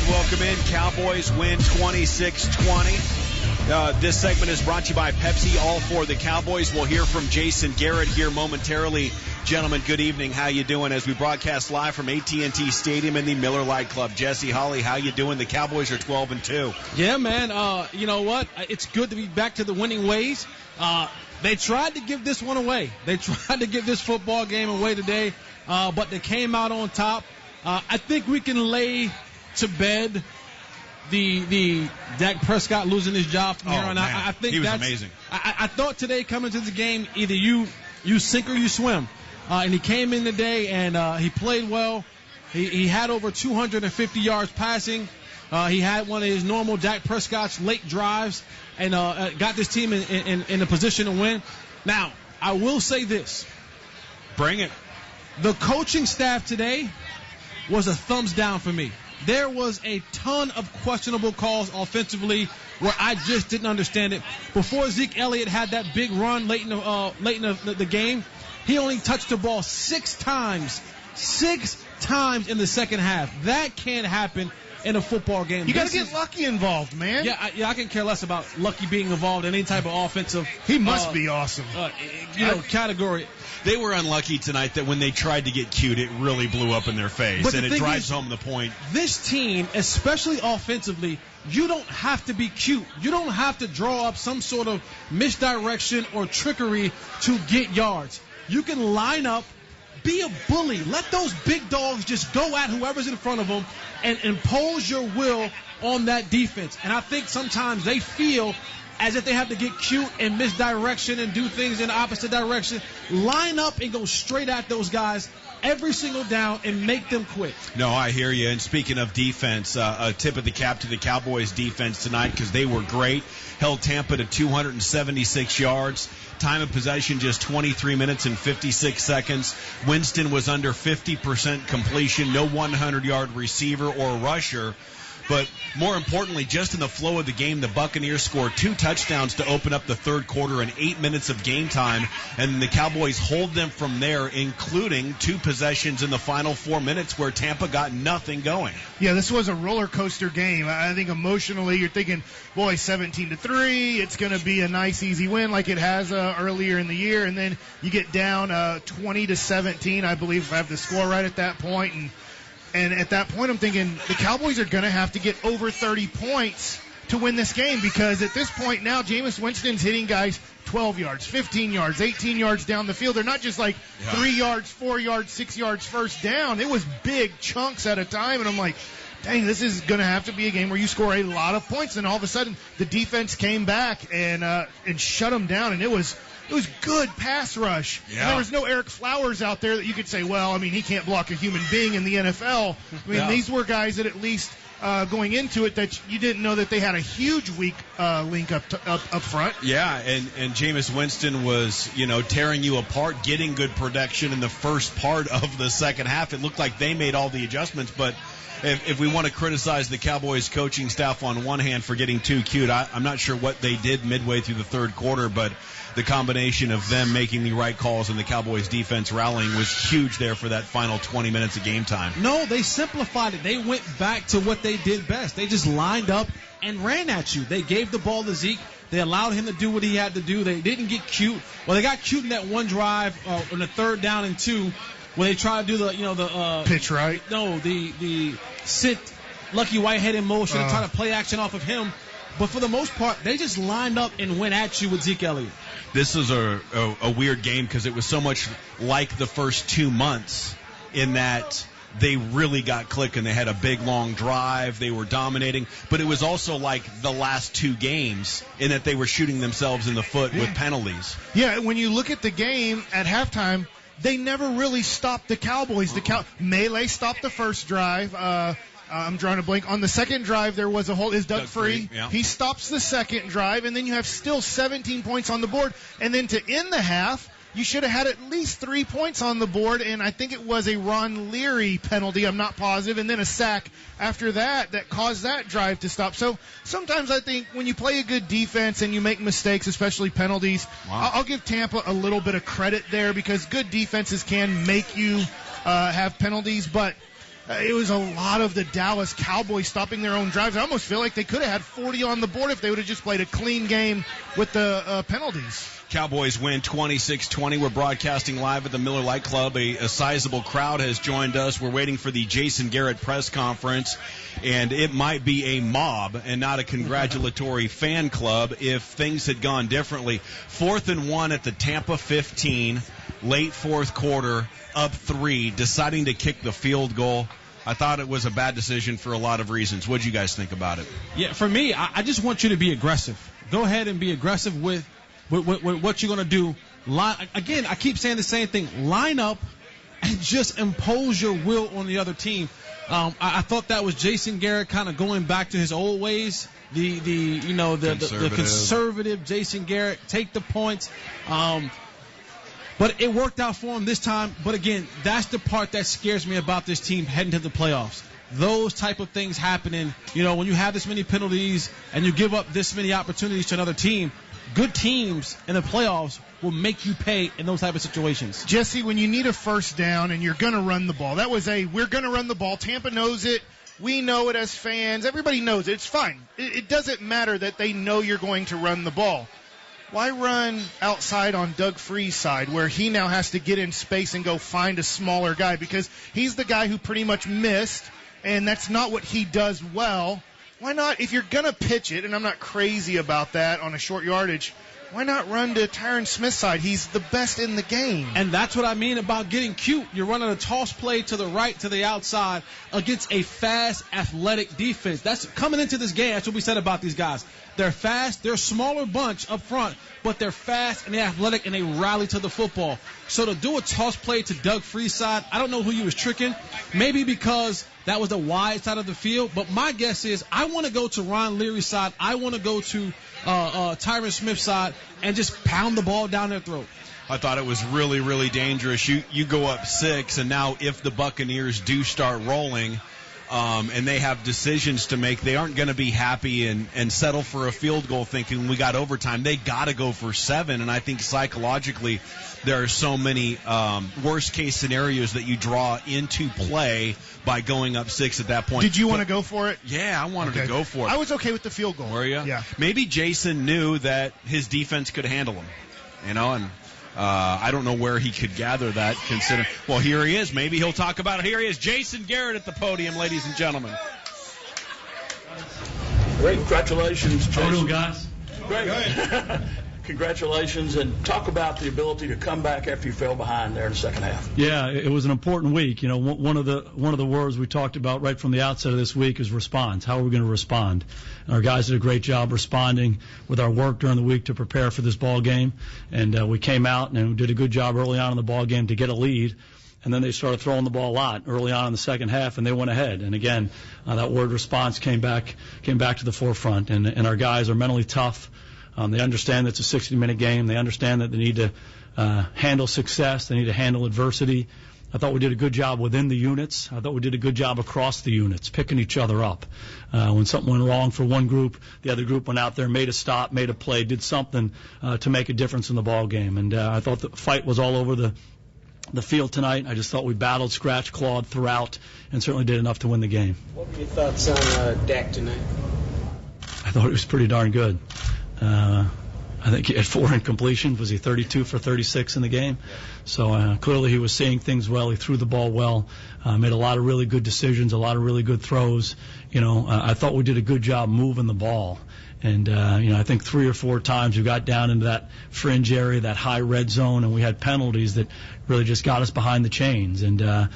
welcome in. Cowboys win 26-20. This segment is brought to you by Pepsi, all for the Cowboys. We'll hear from Jason Garrett here momentarily. Gentlemen, good evening. How you doing? As we broadcast live from AT&T Stadium in the Miller Lite Club. Jesse, Holly, how you doing? The Cowboys are 12-2. Yeah, man. You know what? It's good to be back to the winning ways. They tried to give this one away. They tried to give this football game away today, but they came out on top. I think we can lay to bed the Dak Prescott losing his job from here on out. I think he was amazing. I thought today coming to the game, either you sink or you swim. And he came in today and he played well. He had over 250 yards passing. He had one of his normal Dak Prescott's late drives and got this team in a position to win. Now, I will say this. Bring it. The coaching staff today was a thumbs down for me. There was a ton of questionable calls offensively where I just didn't understand it. Before Zeke Elliott had that big run late in the game, he only touched the ball 6 times. 6 times in the second half. That can't happen in a football game. You got to get Lucky involved, man. Yeah, I can care less about Lucky being involved in any type of offensive. He must be awesome. Category. They were unlucky tonight that when they tried to get cute, it really blew up in their face, and it drives home the point. This team, especially offensively, you don't have to be cute. You don't have to draw up some sort of misdirection or trickery to get yards. You can line up, be a bully. Let those big dogs just go at whoever's in front of them and impose your will on that defense. And I think sometimes they feel as if they have to get cute and misdirection and do things in the opposite direction. Line up and go straight at those guys every single down and make them quit. No, I hear you. And speaking of defense, a tip of the cap to the Cowboys defense tonight because they were great. Held Tampa to 276 yards. Time of possession just 23 minutes and 56 seconds. Winston was under 50% completion. No 100-yard receiver or rusher. But more importantly, just in the flow of the game, the Buccaneers scored 2 touchdowns to open up the third quarter in 8 minutes of game time, and the Cowboys hold them from there, including 2 possessions in the final 4 minutes where Tampa got nothing going. Yeah, this was a roller coaster game. I think emotionally you're thinking, boy, 17-3, it's going to be a nice, easy win like it has earlier in the year, and then you get down 20-17, I believe, if I have the score right at that point, and at that point, I'm thinking the Cowboys are going to have to get over 30 points to win this game because at this point now, Jameis Winston's hitting guys 12 yards, 15 yards, 18 yards down the field. They're not just like 3 yards, 4 yards, 6 yards first down. It was big chunks at a time, and I'm like, dang, this is going to have to be a game where you score a lot of points. And all of a sudden, the defense came back and shut them down, and it was good pass rush. Yeah. And there was no Eric Flowers out there that you could say, well, I mean, he can't block a human being in the NFL. I mean, These were guys that at least going into it that you didn't know that they had a huge weak link up front. Yeah, and Jameis Winston was, tearing you apart, getting good production in the first part of the second half. It looked like they made all the adjustments, but if we want to criticize the Cowboys coaching staff on one hand for getting too cute, I'm not sure what they did midway through the third quarter, but the combination of them making the right calls and the Cowboys defense rallying was huge there for that final 20 minutes of game time. No, they simplified it. They went back to what they did best. They just lined up and ran at you. They gave the ball to Zeke. They allowed him to do what he had to do. They didn't get cute. Well, they got cute in that one drive on the 3rd down and 2 when they tried to do the pitch right. No, the sit Lucky Whitehead in motion and try to play action off of him. But for the most part, they just lined up and went at you with Zeke Elliott. This was a weird game because it was so much like the first 2 months in that they really got clicking. They had a big, long drive. They were dominating. But it was also like the last 2 games in that they were shooting themselves in the foot with penalties. Yeah, when you look at the game at halftime, they never really stopped the Cowboys. Melee stopped the first drive. I'm drawing a blank. On the second drive, there was a hold. Is Doug free? Yeah. He stops the second drive, and then you have still 17 points on the board. And then to end the half, you should have had at least 3 points on the board, and I think it was a Ron Leary penalty. I'm not positive. And then a sack after that caused that drive to stop. So sometimes I think when you play a good defense and you make mistakes, especially penalties, I'll give Tampa a little bit of credit there because good defenses can make you have penalties, but it was a lot of the Dallas Cowboys stopping their own drives. I almost feel like they could have had 40 on the board if they would have just played a clean game with the penalties. Cowboys win 26-20. We're broadcasting live at the Miller Lite Club. A sizable crowd has joined us. We're waiting for the Jason Garrett press conference, and it might be a mob and not a congratulatory fan club if things had gone differently. 4th and 1 at the Tampa 15, late fourth quarter, up 3, deciding to kick the field goal. I thought it was a bad decision for a lot of reasons. What do you guys think about it? Yeah, for me, I just want you to be aggressive. Go ahead and be aggressive with what you're going to do. Again, I keep saying the same thing. Line up and just impose your will on the other team. I thought that was Jason Garrett kind of going back to his old ways. The conservative Jason Garrett, take the points. But it worked out for him this time. But again, that's the part that scares me about this team heading to the playoffs. Those type of things happening, when you have this many penalties and you give up this many opportunities to another team, good teams in the playoffs will make you pay in those type of situations. Jesse, when you need a first down and you're going to run the ball, we're going to run the ball. Tampa knows it. We know it as fans. Everybody knows it. It's fine. It doesn't matter that they know you're going to run the ball. Why run outside on Doug Free's side where he now has to get in space and go find a smaller guy? Because he's the guy who pretty much missed, and that's not what he does well. Why not, if you're going to pitch it, and I'm not crazy about that on a short yardage, why not run to Tyron Smith's side? He's the best in the game. And that's what I mean about getting cute. You're running a toss play to the right, to the outside against a fast, athletic defense. That's coming into this game. That's what we said about these guys. They're fast. They're a smaller bunch up front, but they're fast and they're athletic and they rally to the football. So to do a toss play to Doug Free's side, I don't know who he was tricking. Maybe because that was the wide side of the field. But my guess is I want to go to Ron Leary's side. I want to go to Tyron Smith's side and just pound the ball down their throat. I thought it was really, really dangerous. You go up 6, and now if the Buccaneers do start rolling and they have decisions to make, they aren't going to be happy and settle for a field goal thinking we got overtime. They got to go for 7, and I think psychologically there are so many worst-case scenarios that you draw into play by going up 6 at that point. Did you want to go for it? Yeah, I wanted to go for it. I was okay with the field goal. Were you? Yeah. Maybe Jason knew that his defense could handle him, and I don't know where he could gather that. Well, here he is. Maybe he'll talk about it. Here he is, Jason Garrett at the podium, ladies and gentlemen. Great, congratulations, Jason. How are you, guys? Great. Congratulations, and talk about the ability to come back after you fell behind there in the second half. Yeah, it was an important week. One of the words we talked about right from the outset of this week is response. How are we going to respond? And our guys did a great job responding with our work during the week to prepare for this ball game, and we came out and we did a good job early on in the ball game to get a lead. And then they started throwing the ball a lot early on in the second half, and they went ahead. And again, that word response came back to the forefront. And our guys are mentally tough. They understand that it's a 60-minute game. They understand that they need to handle success. They need to handle adversity. I thought we did a good job within the units. I thought we did a good job across the units, picking each other up. When something went wrong for one group, the other group went out there, made a stop, made a play, did something to make a difference in the ball game. And I thought the fight was all over the field tonight. I just thought we battled, scratched, clawed throughout, and certainly did enough to win the game. What were your thoughts on Dak tonight? I thought it was pretty darn good. I think he had 4 incompletions. Was he 32 for 36 in the game? So clearly he was seeing things well. He threw the ball well, made a lot of really good decisions, a lot of really good throws. I thought we did a good job moving the ball. And, I think 3 or 4 times we got down into that fringe area, that high red zone, and we had penalties that really just got us behind the chains. And,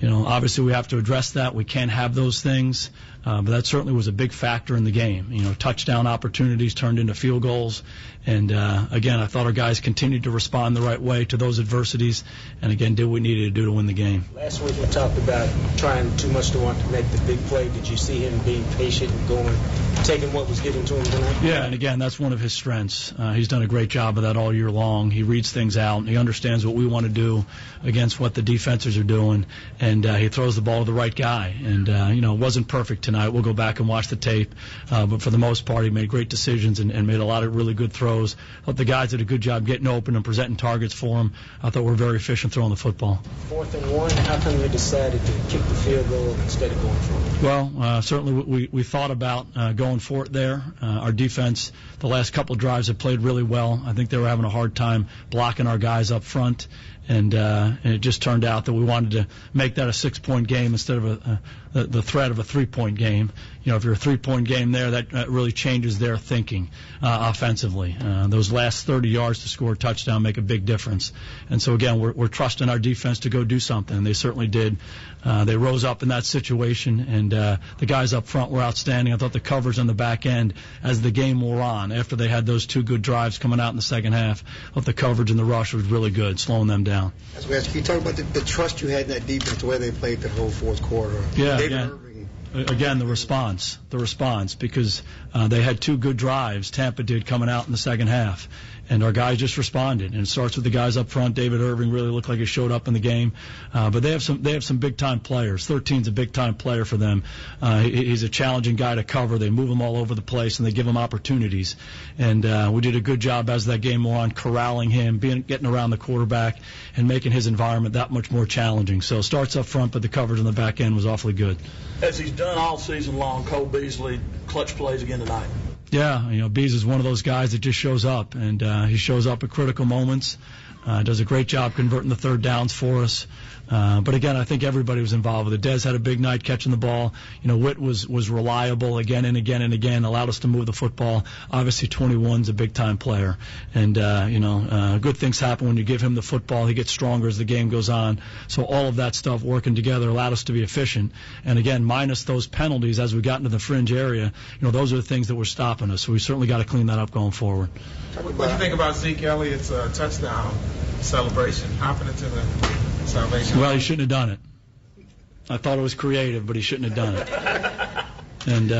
obviously we have to address that. We can't have those things. But that certainly was a big factor in the game. Touchdown opportunities turned into field goals. And, again, I thought our guys continued to respond the right way to those adversities and, again, did what we needed to do to win the game. Last week we talked about trying too much to want to make the big play. Did you see him being patient and taking what was given to him tonight? Yeah, and, again, that's one of his strengths. He's done a great job of that all year long. He reads things out, and he understands what we want to do against what the defenses are doing. And and he throws the ball to the right guy. And, it wasn't perfect tonight. We'll go back and watch the tape. But for the most part, he made great decisions and made a lot of really good throws. I thought the guys did a good job getting open and presenting targets for him. I thought we're very efficient throwing the football. 4th and 1, how come you decided to kick the field goal instead of going for it? Well, certainly we thought about going for it there. Our defense, the last couple of drives, have played really well. I think they were having a hard time blocking our guys up front. And it just turned out that we wanted to make that a 6-point game instead of the threat of a 3-point game. If you're a 3-point game there, that really changes their thinking offensively. Those last 30 yards to score a touchdown make a big difference. And so, again, we're trusting our defense to go do something, and they certainly did. They rose up in that situation, and the guys up front were outstanding. I thought the coverage on the back end as the game wore on, after they had those 2 good drives coming out in the second half, I thought the coverage and the rush was really good, slowing them down. As we ask, can you talk about the trust you had in that defense, the way they played the whole fourth quarter? Yeah, Irving. Again, the response, because they had 2 good drives, Tampa did, coming out in the second half. And our guys just responded. And it starts with the guys up front. David Irving really looked like he showed up in the game. But they have some big-time players. 13's a big-time player for them. He's a challenging guy to cover. They move him all over the place, and they give him opportunities. And we did a good job as that game wore on, corralling him, getting around the quarterback, and making his environment that much more challenging. So it starts up front, but the coverage on the back end was awfully good. As he's done all season long, Cole Beasley, clutch plays again tonight. Yeah, Bees is one of those guys that just shows up, and he shows up at critical moments, does a great job converting the third downs for us. But again, I think everybody was involved with it. Dez had a big night catching the ball. Witt was reliable again and again and again, allowed us to move the football. Obviously, 21's a big-time player. And, good things happen when you give him the football. He gets stronger as the game goes on. So all of that stuff working together allowed us to be efficient. And again, minus those penalties as we got into the fringe area, those are the things that were stopping us. So we certainly got to clean that up going forward. What do you think about Zeke Elliott's touchdown celebration, hopping into the salvation? Well, he shouldn't have done it. I thought it was creative, but he shouldn't have done it. And,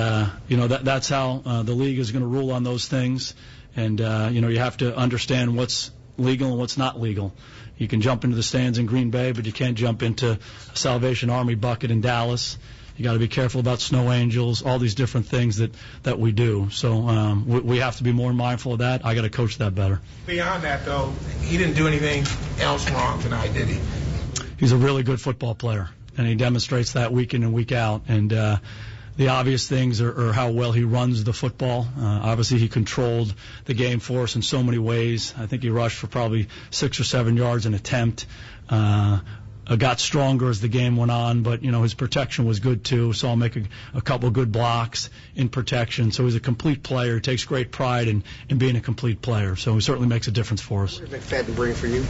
that's how the league is going to rule on those things. And, you have to understand what's legal and what's not legal. You can jump into the stands in Green Bay, but you can't jump into a Salvation Army bucket in Dallas. You got to be careful about snow angels, all these different things that we do. So we have to be more mindful of that. I got to coach that better. Beyond that, though, he didn't do anything else wrong tonight, did he? He's a really good football player, and he demonstrates that week in and week out. And the obvious things are how well he runs the football. Obviously, he controlled the game for us in so many ways. I think he rushed for probably 6 or 7 yards an attempt. Got stronger as the game went on, but, his protection was good, too. Saw him make a couple good blocks in protection. So he's a complete player. He takes great pride in being a complete player. So he certainly makes a difference for us. What did McFadden bring for you?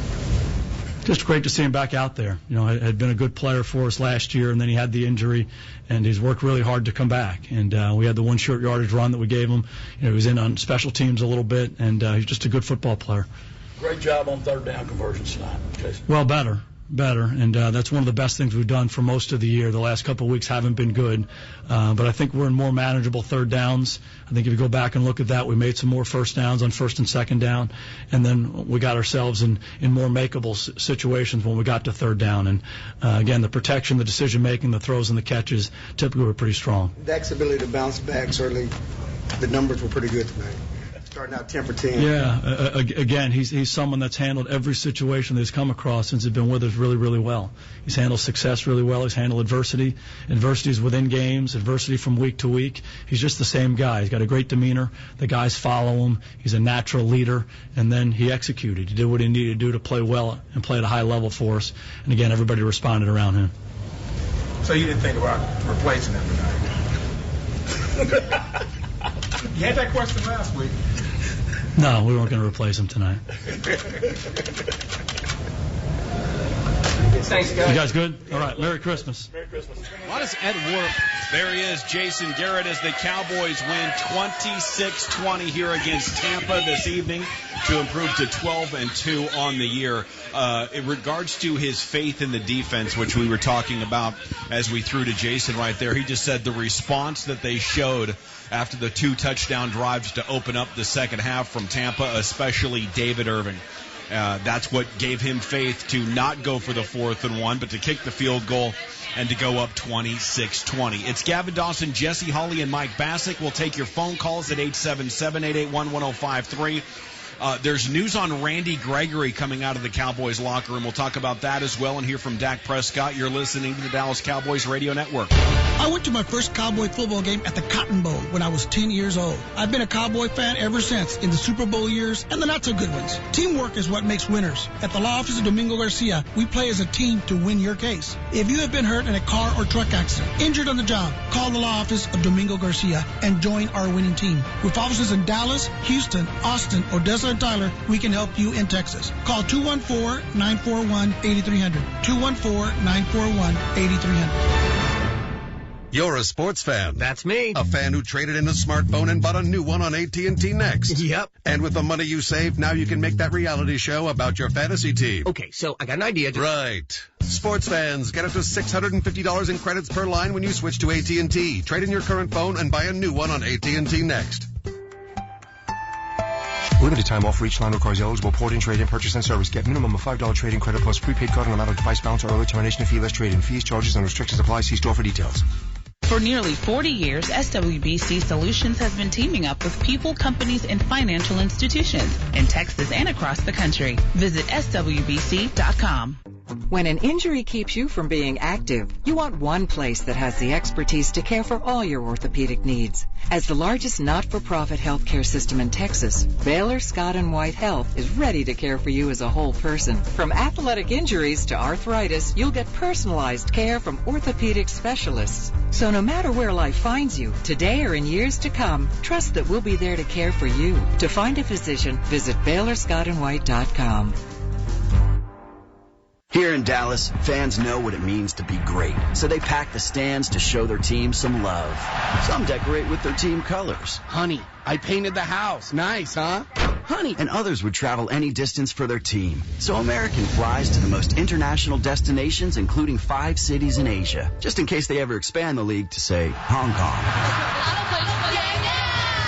Just great to see him back out there. Had been a good player for us last year, and then he had the injury, and he's worked really hard to come back. And we had the 1 short yardage run that we gave him. He was in on special teams a little bit, and he's just a good football player. Great job on third down conversions tonight, Jason. Well, better. And that's one of the best things we've done for most of the year. The last couple of weeks haven't been good, but I think we're in more manageable third downs. I think if you go back and look at that, we made some more first downs on first and second down, and then we got ourselves in more makeable situations when we got to third down. And again, the protection, the decision-making, the throws and the catches typically were pretty strong. Dak's ability to bounce back, certainly the numbers were pretty good tonight. Starting out 10 for 10. Yeah, again, he's someone that's handled every situation that he's come across since he's been with us really, really well. He's handled success really well. He's handled adversity. Adversity is within games, adversity from week to week. He's just the same guy. He's got a great demeanor. The guys follow him. He's a natural leader. And then he executed. He did what he needed to do to play well and play at a high level for us. And again, everybody responded around him. So you didn't think about replacing him tonight? You had that question last week. No, we weren't going to replace him tonight. Thanks, guys. You guys good? All right. Merry Christmas. Merry Christmas. Why does Ed work? There he is, Jason Garrett, as the Cowboys win 26-20 here against Tampa this evening to improve to 12-2 on the year. In regards to his faith in the defense, which we were talking about as we threw to Jason right there, he just said the response that they showed after the 2 touchdown drives to open up the second half from Tampa, especially David Irving. That's what gave him faith to not go for the 4th and 1, but to kick the field goal and to go up 26-20. It's Gavin Dawson, Jesse Holley, and Mike Bassick. We'll take your phone calls at 877-881-1053. There's news on Randy Gregory coming out of the Cowboys locker room. We'll talk about that as well and hear from Dak Prescott. You're listening to the Dallas Cowboys Radio Network. I went to my first Cowboy football game at the Cotton Bowl when I was 10 years old. I've been a Cowboy fan ever since, in the Super Bowl years and the not-so-good ones. Teamwork is what makes winners. At the law office of Domingo Garcia, we play as a team to win your case. If you have been hurt in a car or truck accident, injured on the job, call the law office of Domingo Garcia and join our winning team. With offices in Dallas, Houston, Austin, Odessa, and Tyler, we can help you in Texas. Call 214-941-8300. 214-941-8300. You're a sports fan. That's me. A fan who traded in a smartphone and bought a new one on AT&T Next. Yep. And with the money you saved, now you can make that reality show about your fantasy team. Okay, so I got an idea. Right. Sports fans, get up to $650 in credits per line when you switch to AT&T. Trade in your current phone and buy a new one on AT&T Next. Limited time offer. Each line requires eligible port-in, trade-in, purchase, and service. Get minimum of $5 trade-in credit plus prepaid card on amount of device balance or early termination fee. Less trade-in fees, charges, and restrictions apply. See store for details. For nearly 40 years, SWBC Solutions has been teaming up with people, companies, and financial institutions in Texas and across the country. Visit SWBC.com. When an injury keeps you from being active, you want one place that has the expertise to care for all your orthopedic needs. As the largest not-for-profit healthcare system in Texas, Baylor Scott & White Health is ready to care for you as a whole person. From athletic injuries to arthritis, you'll get personalized care from orthopedic specialists. So no matter where life finds you, today or in years to come, trust that we'll be there to care for you. To find a physician, visit BaylorScottandWhite.com. Here in Dallas, fans know what it means to be great, so they pack the stands to show their team some love. Some decorate with their team colors. Honey, I painted the house. Nice, huh? Honey. And others would travel any distance for their team. So American flies to the most international destinations, including 5 cities in Asia, just in case they ever expand the league to, say, Hong Kong.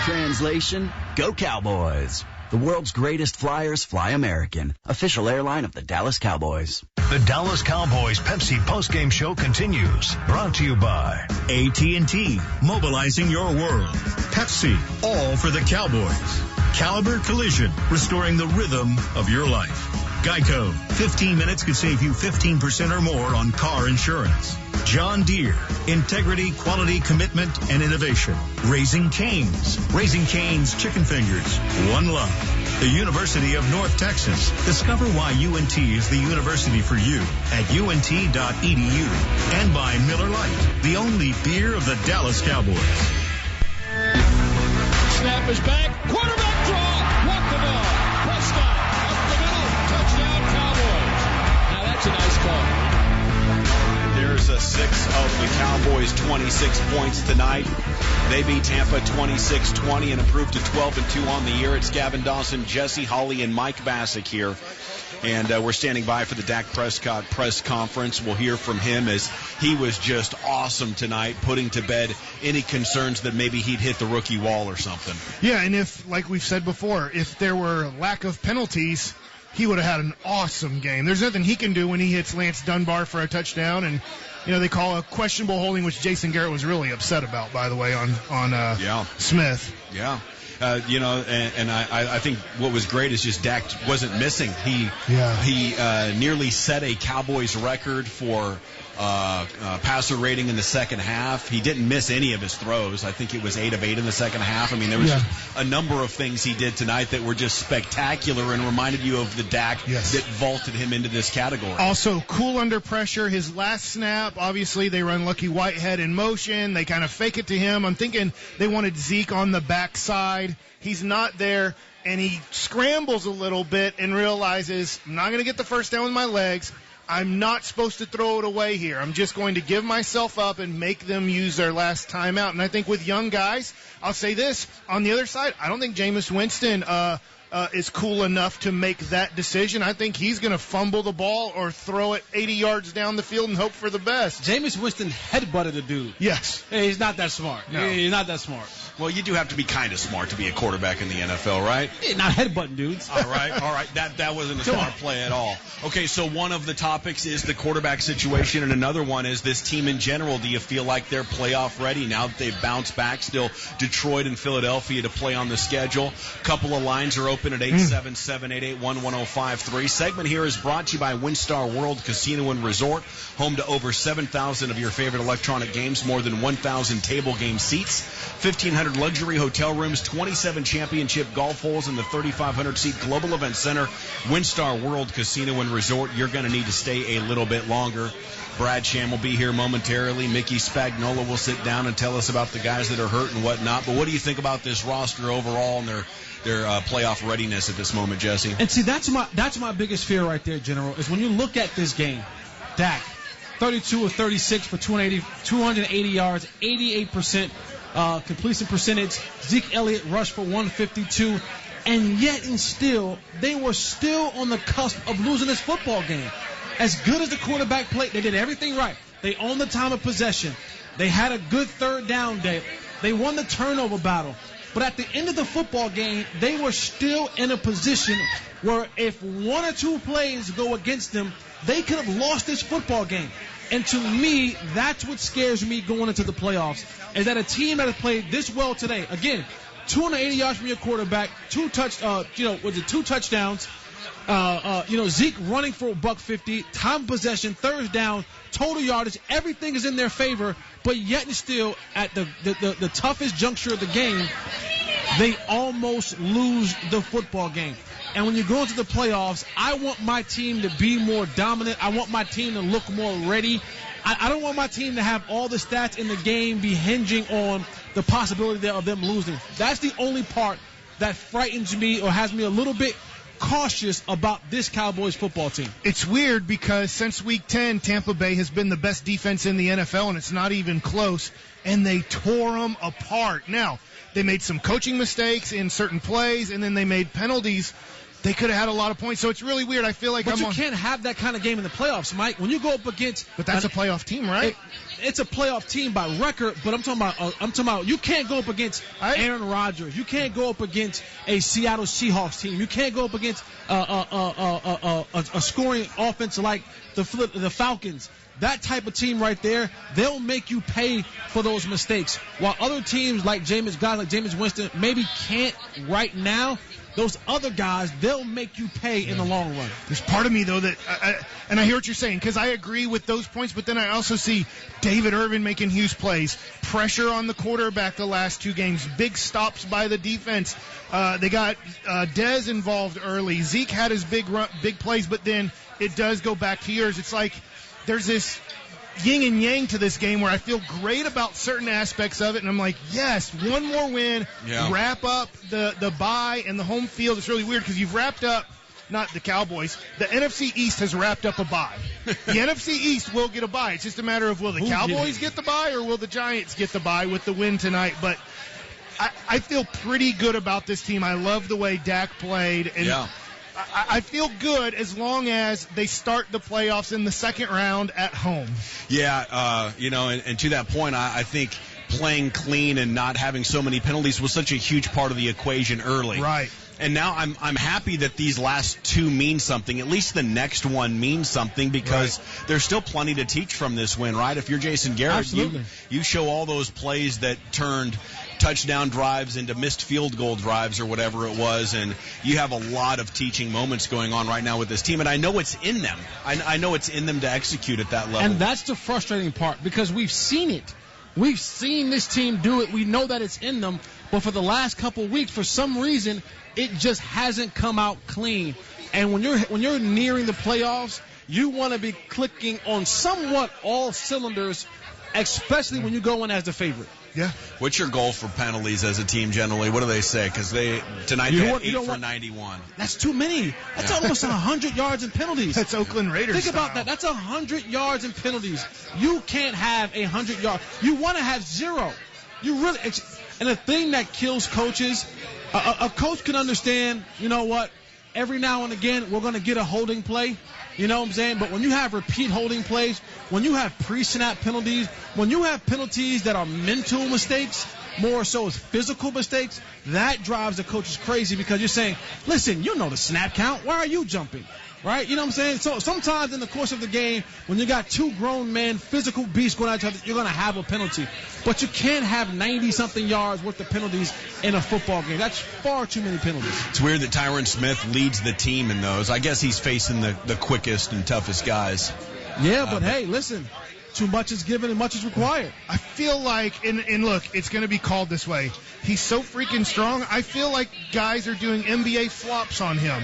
Translation, go Cowboys. The world's greatest flyers fly American, official airline of the Dallas Cowboys. The Dallas Cowboys Pepsi postgame show continues. Brought to you by AT&T, mobilizing your world. Pepsi, all for the Cowboys. Caliber Collision, restoring the rhythm of your life. Geico, 15 minutes could save you 15% or more on car insurance. John Deere, integrity, quality, commitment, and innovation. Raising Cane's chicken fingers, one love. The University of North Texas. Discover why UNT is the university for you at unt.edu. And by Miller Lite, the only beer of the Dallas Cowboys. Snap is back, quarterback draw, walk the ball. Prescott up the middle, touchdown Cowboys. Now that's a nice call. There's a 6 of the Cowboys' 26 points tonight. They beat Tampa 26-20 and improved to 12-2 on the year. It's Gavin Dawson, Jesse Holley, and Mike Bassick here. And we're standing by for the Dak Prescott press conference. We'll hear from him as he was just awesome tonight, putting to bed any concerns that maybe he'd hit the rookie wall or something. Yeah, and if, like we've said before, if there were lack of penalties, he would have had an awesome game. There's nothing he can do when he hits Lance Dunbar for a touchdown, and they call a questionable holding, which Jason Garrett was really upset about, by the way, on Smith. Yeah. I think what was great is just Dak wasn't missing. He nearly set a Cowboys record for passer rating in the second half. He didn't miss any of his throws. I think it was 8 of 8 in the second half. I mean, there was just a number of things he did tonight that were just spectacular and reminded you of the Dak that vaulted him into this category. Also, cool under pressure. His last snap, obviously, they run Lucky Whitehead in motion. They kind of fake it to him. I'm thinking they wanted Zeke on the backside. He's not there, and he scrambles a little bit and realizes, I'm not going to get the first down with my legs. I'm not supposed to throw it away here. I'm just going to give myself up and make them use their last timeout. And I think with young guys, I'll say this, on the other side, I don't think Jameis Winston is cool enough to make that decision. I think he's going to fumble the ball or throw it 80 yards down the field and hope for the best. Jameis Winston headbutted a dude. Yes. Hey, he's not that smart. No. He's not that smart. Well, you do have to be kind of smart to be a quarterback in the NFL, right? Yeah, not headbutting dudes. All right. That wasn't a smart play at all. Okay, so one of the topics is the quarterback situation, and another one is this team in general. Do you feel like they're playoff ready now that they've bounced back? Still Detroit and Philadelphia to play on the schedule. Couple of lines are open at 877-881-1053. Segment here is brought to you by WinStar World Casino and Resort, home to over 7,000 of your favorite electronic games, more than 1,000 table game seats, 1,500 luxury hotel rooms, 27 championship golf holes in the 3,500-seat Global Event Center. WinStar World Casino and Resort. You're going to need to stay a little bit longer. Brad Sham will be here momentarily. Mickey Spagnola will sit down and tell us about the guys that are hurt and whatnot. But what do you think about this roster overall and their playoff readiness at this moment, Jesse? And see, that's my biggest fear right there, General, is when you look at this game. Dak, 32 of 36 for 280 yards, 88% completion percentage. Zeke Elliott rushed for 152. And yet and still, they were still on the cusp of losing this football game. As good as the quarterback played, they did everything right. They owned the time of possession. They had a good third down day. They won the turnover battle. But at the end of the football game, they were still in a position where if one or two plays go against them, they could have lost this football game. And to me, that's what scares me going into the playoffs, is that a team that has played this well today, again, 280 yards from your quarterback, two touchdowns, Zeke running for $150, time possession, third down, total yardage, everything is in their favor, but yet and still at the toughest juncture of the game, they almost lose the football game. And when you go into the playoffs, I want my team to be more dominant. I want my team to look more ready. I don't want my team to have all the stats in the game be hinging on the possibility of them losing. That's the only part that frightens me or has me a little bit cautious about this Cowboys football team. It's weird because since Week 10, Tampa Bay has been the best defense in the NFL, and it's not even close, and they tore them apart. Now, they made some coaching mistakes in certain plays, and then they made penalties. They could have had a lot of points, so it's really weird. I feel like you can't have that kind of game in the playoffs, Mike. When you go up against, but that's a playoff team, right? It's a playoff team by record, but I'm talking about you can't go up against Aaron Rodgers. You can't go up against a Seattle Seahawks team. You can't go up against a scoring offense like the Falcons. That type of team right there, they'll make you pay for those mistakes. While other teams guys like Jameis Winston maybe can't right now, those other guys, they'll make you pay in the long run. There's part of me, though, that and I hear what you're saying, because I agree with those points, but then I also see David Irving making huge plays, pressure on the quarterback the last two games, big stops by the defense. They got Dez involved early. Zeke had his big plays, but then it does go back to yours. It's like there's this yin and yang to this game where I feel great about certain aspects of it, and I'm like, yes, one more win, wrap up the bye and the home field. It's really weird because you've wrapped up, not the Cowboys, the NFC East has wrapped up a bye. The NFC East will get a bye. It's just a matter of will the Cowboys get the bye or will the Giants get the bye with the win tonight. But I feel pretty good about this team. I love the way Dak played. And I feel good as long as they start the playoffs in the second round at home. Yeah, and to that point, I think playing clean and not having so many penalties was such a huge part of the equation early. Right. And now I'm happy that these last two mean something. At least the next one means something because there's still plenty to teach from this win, right? If you're Jason Garrett, you show all those plays that turned touchdown drives into missed field goal drives or whatever it was, and you have a lot of teaching moments going on right now with this team, and I know it's in them. I know it's in them to execute at that level. And that's the frustrating part because we've seen it. We've seen this team do it. We know that it's in them, but for the last couple weeks, for some reason, it just hasn't come out clean. And when you're nearing the playoffs, you want to be clicking on somewhat all cylinders, especially when you go in as the favorite. Yeah. What's your goal for penalties as a team generally? What do they say? Because tonight they had 8 for 91. That's too many. That's almost 100 yards in penalties. That's Oakland Raiders Think about that. That's 100 yards in penalties. You can't have 100 yards. You want to have 0. You really. And the thing that kills coaches, a coach can understand, you know what, every now and again we're going to get a holding play. You know what I'm saying? But when you have repeat holding plays, when you have pre-snap penalties, when you have penalties that are mental mistakes, more so as physical mistakes, that drives the coaches crazy because you're saying, listen, you know the snap count. Why are you jumping? Right? You know what I'm saying? So sometimes in the course of the game, when you got two grown men, physical beasts going at each other, you're going to have a penalty. But you can't have 90-something yards worth of penalties in a football game. That's far too many penalties. It's weird that Tyron Smith leads the team in those. I guess he's facing the quickest and toughest guys. Yeah, but hey, listen. Too much is given and much is required. I feel like, and look, it's going to be called this way. He's so freaking strong. I feel like guys are doing NBA flops on him.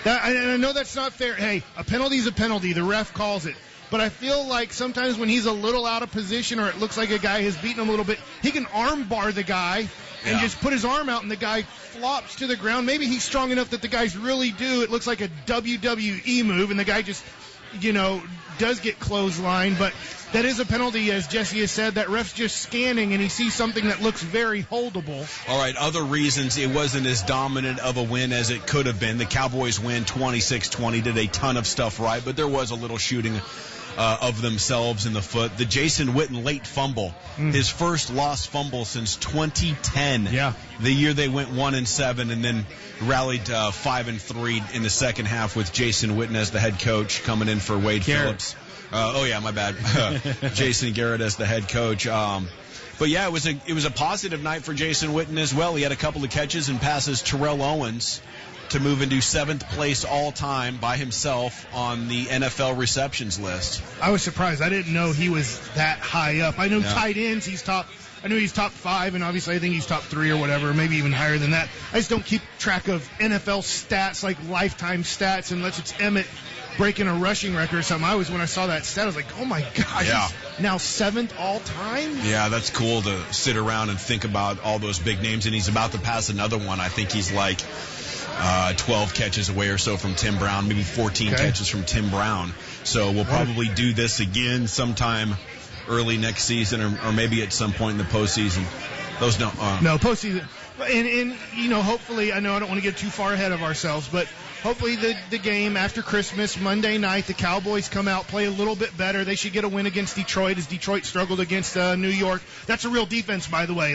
I know that's not fair. Hey, a penalty's a penalty. The ref calls it. But I feel like sometimes when he's a little out of position or it looks like a guy has beaten him a little bit, he can arm bar the guy and just put his arm out and the guy flops to the ground. Maybe he's strong enough that the guys really do. It looks like a WWE move and the guy just, does get clotheslined. But that is a penalty, as Jesse has said. That ref's just scanning and he sees something that looks very holdable. All right, other reasons it wasn't as dominant of a win as it could have been. The Cowboys win 26-20, did a ton of stuff right, but there was a little shooting of themselves in the foot. The Jason Witten late fumble, his first lost fumble since 2010. Yeah. The year they went 1-7 and then rallied 5-3 in the second half with Jason Witten as the head coach coming in for Wade Phillips. My bad. Jason Garrett as the head coach. But yeah, it was a positive night for Jason Witten as well. He had a couple of catches and passes Terrell Owens to move into 7th place all-time by himself on the NFL receptions list. I was surprised. I didn't know he was that high up. I know tight ends, I know he's top 5, and obviously I think he's top 3 or whatever, maybe even higher than that. I just don't keep track of NFL stats, like lifetime stats, unless it's Emmett breaking a rushing record or something. When I saw that stat, I was like, oh my gosh, he's now 7th all-time? Yeah, that's cool to sit around and think about all those big names, and he's about to pass another one. I think he's like 12 catches away or so from Tim Brown, maybe 14 catches from Tim Brown. So we'll probably do this again sometime early next season or maybe at some point in the postseason. No, postseason. And hopefully, I know I don't want to get too far ahead of ourselves, but hopefully the game after Christmas, Monday night, the Cowboys come out, play a little bit better. They should get a win against Detroit as Detroit struggled against New York. That's a real defense, by the way.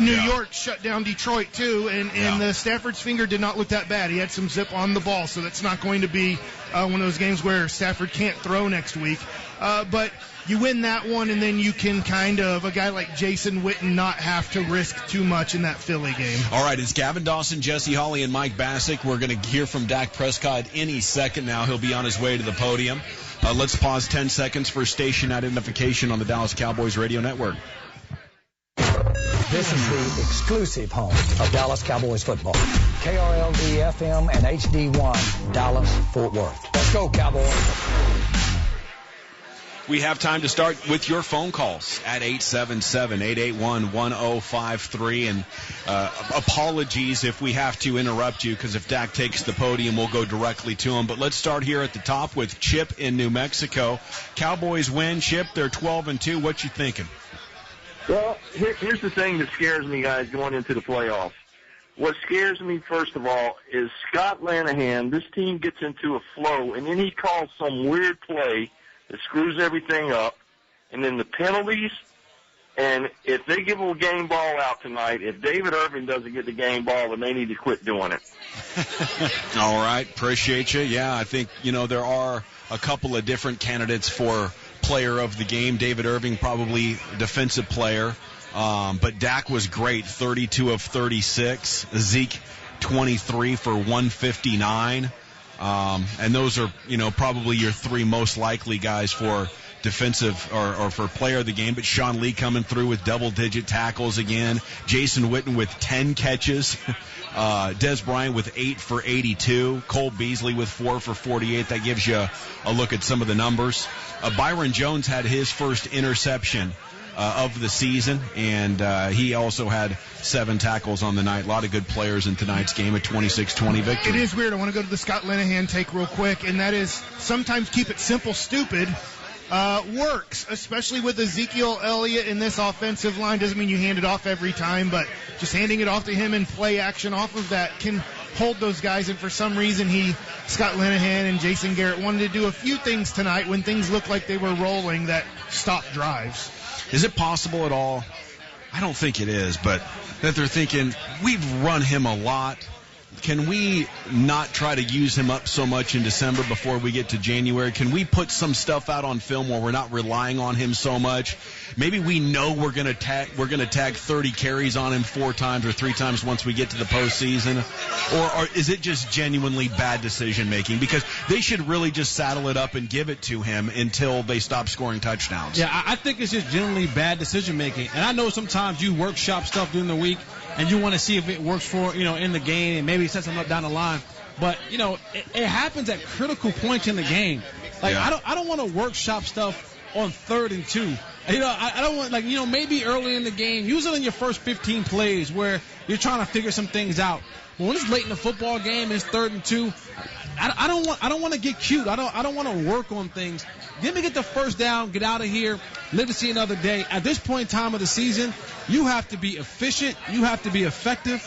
New York shut down Detroit, too, and the Stafford's finger did not look that bad. He had some zip on the ball, so that's not going to be one of those games where Stafford can't throw next week. But you win that one, and then you can a guy like Jason Witten not have to risk too much in that Philly game. All right, it's Gavin Dawson, Jesse Hawley, and Mike Bassick. We're going to hear from Dak Prescott any second now. He'll be on his way to the podium. Let's pause 10 seconds for station identification on the Dallas Cowboys Radio Network. This is the exclusive home of Dallas Cowboys football. KRLD FM and HD1, Dallas, Fort Worth. Let's go, Cowboys. We have time to start with your phone calls at 877-881-1053. And apologies if we have to interrupt you, because if Dak takes the podium, we'll go directly to him. But let's start here at the top with Chip in New Mexico. Cowboys win. Chip, they're 12-2. What you thinking? Well, here's the thing that scares me, guys, going into the playoffs. What scares me, first of all, is Scott Linehan. This team gets into a flow, and then he calls some weird play that screws everything up, and then the penalties. And if they give a game ball out tonight, if David Irving doesn't get the game ball, then they need to quit doing it. All right, appreciate you. Yeah, I think, there are a couple of different candidates for player of the game. David Irving, probably defensive player. But Dak was great, 32 of 36. Zeke, 23 for 159. And those are, probably your 3 most likely guys for defensive or for player of the game. But Sean Lee coming through with double-digit tackles again. Jason Witten with 10 catches. Des Bryant with 8 for 82. Cole Beasley with 4 for 48. That gives you a look at some of the numbers. Byron Jones had his first interception of the season, and he also had 7 tackles on the night. A lot of good players in tonight's game, a 26-20 victory. It is weird. I want to go to the Scott Linehan take real quick, and that is sometimes keep it simple, stupid. Works, especially with Ezekiel Elliott in this offensive line. Doesn't mean you hand it off every time, but just handing it off to him in play action off of that can hold those guys, and for some reason Scott Linehan and Jason Garrett wanted to do a few things tonight when things looked like they were rolling that stopped drives. Is it possible at all? I don't think it is, but that they're thinking, we've run him a lot. Can we not try to use him up so much in December before we get to January? Can we put some stuff out on film where we're not relying on him so much? Maybe we know we're going to tag 30 carries on him 4 times or 3 times once we get to the postseason, or is it just genuinely bad decision making? Because they should really just saddle it up and give it to him until they stop scoring touchdowns. Yeah, I think it's just genuinely bad decision making. And I know sometimes you workshop stuff during the week and you want to see if it works for, in the game and maybe set something up down the line. But, it happens at critical points in the game. Like, yeah. I don't want to workshop stuff on 3rd and 2. I don't want, maybe early in the game, use it in your first 15 plays where you're trying to figure some things out. But when it's late in the football game and it's 3rd and 2, I don't want to get cute. I don't want to work on things. Let me get the first down, get out of here, live to see another day. At this point in time of the season, you have to be efficient. You have to be effective.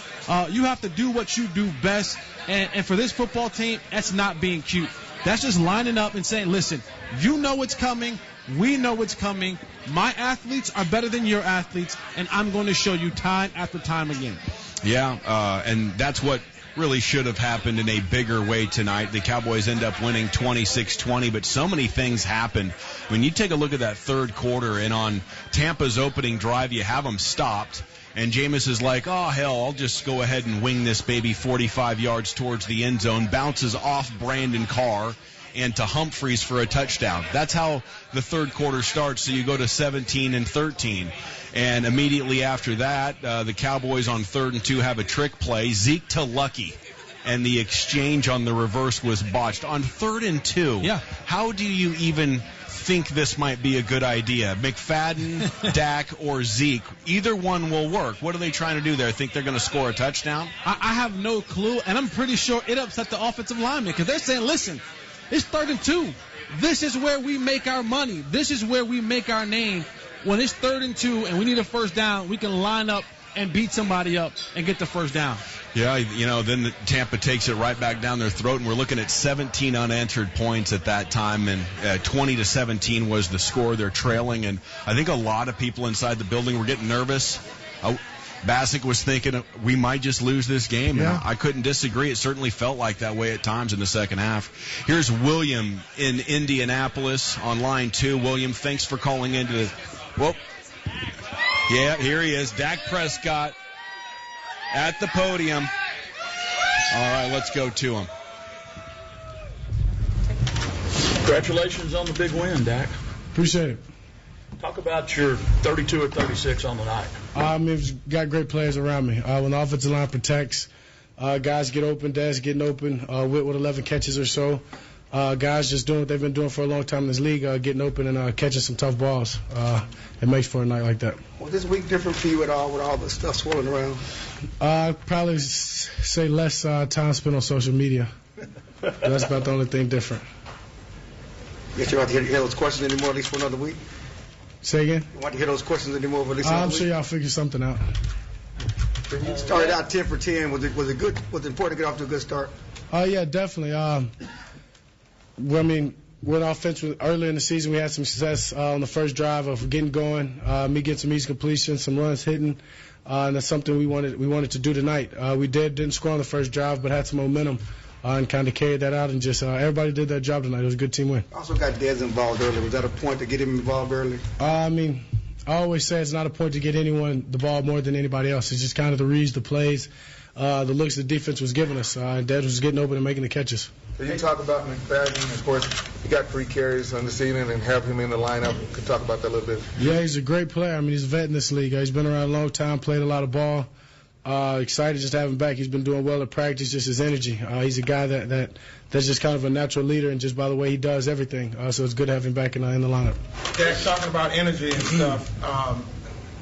You have to do what you do best. And for this football team, that's not being cute. That's just lining up and saying, listen, you know what's coming. We know what's coming. My athletes are better than your athletes, and I'm going to show you time after time again. Yeah, and that's what really should have happened in a bigger way tonight. The Cowboys end up winning 26-20, but so many things happened. When you take a look at that third quarter, and on Tampa's opening drive, you have them stopped, and Jameis is like, oh, hell, I'll just go ahead and wing this baby 45 yards towards the end zone, bounces off Brandon Carr and to Humphreys for a touchdown. That's how the third quarter starts, so you go to 17-13. And immediately after that, the Cowboys on 3rd and 2 have a trick play. Zeke to Lucky, and the exchange on the reverse was botched. On 3rd and 2, yeah. How do you even think this might be a good idea? McFadden, Dak, or Zeke, either one will work. What are they trying to do there? Think they're going to score a touchdown? I have no clue, and I'm pretty sure it upset the offensive linemen because they're saying, listen, it's 3rd and 2. This is where we make our money. This is where we make our name. When it's 3rd and 2 and we need a first down, we can line up and beat somebody up and get the first down. Yeah, then Tampa takes it right back down their throat, and we're looking at 17 unanswered points at that time, and 20-17 was the score. They're trailing, and I think a lot of people inside the building were getting nervous. Bassick was thinking we might just lose this game. Yeah. And I couldn't disagree. It certainly felt like that way at times in the second half. Here's William in Indianapolis on line 2. William, thanks for calling into yeah, here he is. Dak Prescott at the podium. All right, let's go to him. Congratulations on the big win, Dak. Appreciate it. Talk about your 32 or 36 on the night. We've got great players around me. When the offensive line protects, guys get open, Dad's getting open, Witt with 11 catches or so. Guys just doing what they've been doing for a long time in this league, getting open and catching some tough balls. It makes for a night like that. Was this week different for you at all with all the stuff swirling around? I'd probably say less time spent on social media. That's about the only thing different. Guess you don't have to hear those questions anymore, at least for another week? Say again? You want to hear those questions anymore, at least another I'm week? sure y'all figure something out. You started out 10 for 10. Was it good? Was it important to get off to a good start? Yeah, definitely. With offense earlier in the season, we had some success on the first drive of getting going, me getting some easy completions, some runs hitting, and that's something we wanted to do tonight. We didn't score on the first drive, but had some momentum and kind of carried that out, and just everybody did their job tonight. It was a good team win. Also got Dez involved early. Was that a point to get him involved early? I always say it's not a point to get anyone the ball more than anybody else. It's just kind of the reads, the plays, the looks the defense was giving us. Dez was getting open and making the catches. So you talk about McFadden, of course, he got 3 carries on the season and have him in the lineup. Could talk about that a little bit. Yeah, he's a great player. He's a vet in this league. He's been around a long time, played a lot of ball. Excited just to have him back. He's been doing well at practice, just his energy. He's a guy that's just kind of a natural leader, and just by the way he does everything. So it's good to have him back in the lineup. Dak, talking about energy and stuff,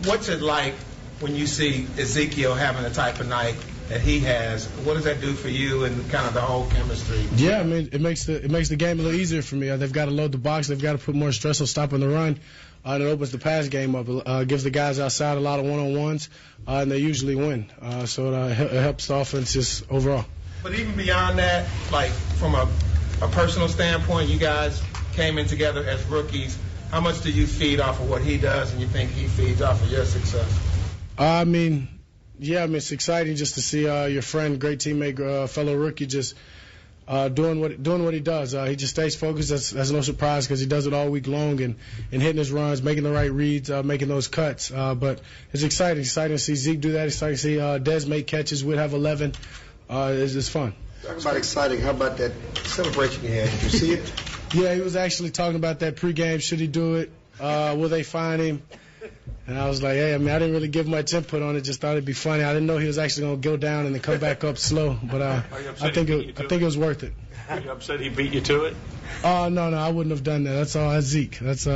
what's it like when you see Ezekiel having the type of night that he has? What does that do for you and kind of the whole chemistry? Yeah, it makes the game a little easier for me. They've got to load the box. They've got to put more stress on stopping the run. And it opens the pass game up. It gives the guys outside a lot of one-on-ones, and they usually win. So it helps the offense just overall. But even beyond that, like from a personal standpoint, you guys came in together as rookies. How much do you feed off of what he does, and you think he feeds off of your success? It's exciting just to see your friend, great teammate, fellow rookie, just doing what he does. He just stays focused. That's no surprise because he does it all week long and hitting his runs, making the right reads, making those cuts. But it's exciting. Exciting to see Zeke do that. Exciting to see Dez make catches. We'd have 11. It's fun. Talk about exciting. How about that celebration you had? Did you see it? Yeah, he was actually talking about that pregame. Should he do it? Will they fine him? And I was like, hey, I didn't really give much input on it. Just thought it'd be funny. I didn't know he was actually going to go down and then come back up slow. But I think it was worth it. Are you upset he beat you to it? No, I wouldn't have done that. That's Zeke. It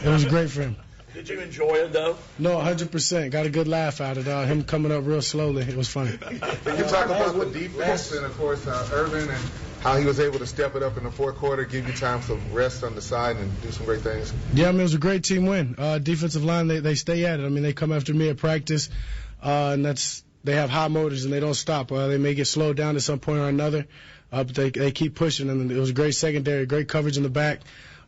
was great for him. Did you enjoy it, though? No, 100%. Got a good laugh out of it. Him coming up real slowly. It was funny. Can you talk about the defense and, of course, Irving and how he was able to step it up in the fourth quarter, give you time to rest on the side and do some great things? Yeah, it was a great team win. Defensive line, they stay at it. They come after me at practice, and they have high motors and they don't stop. They may get slowed down at some point or another, but they keep pushing. And it was a great secondary, great coverage in the back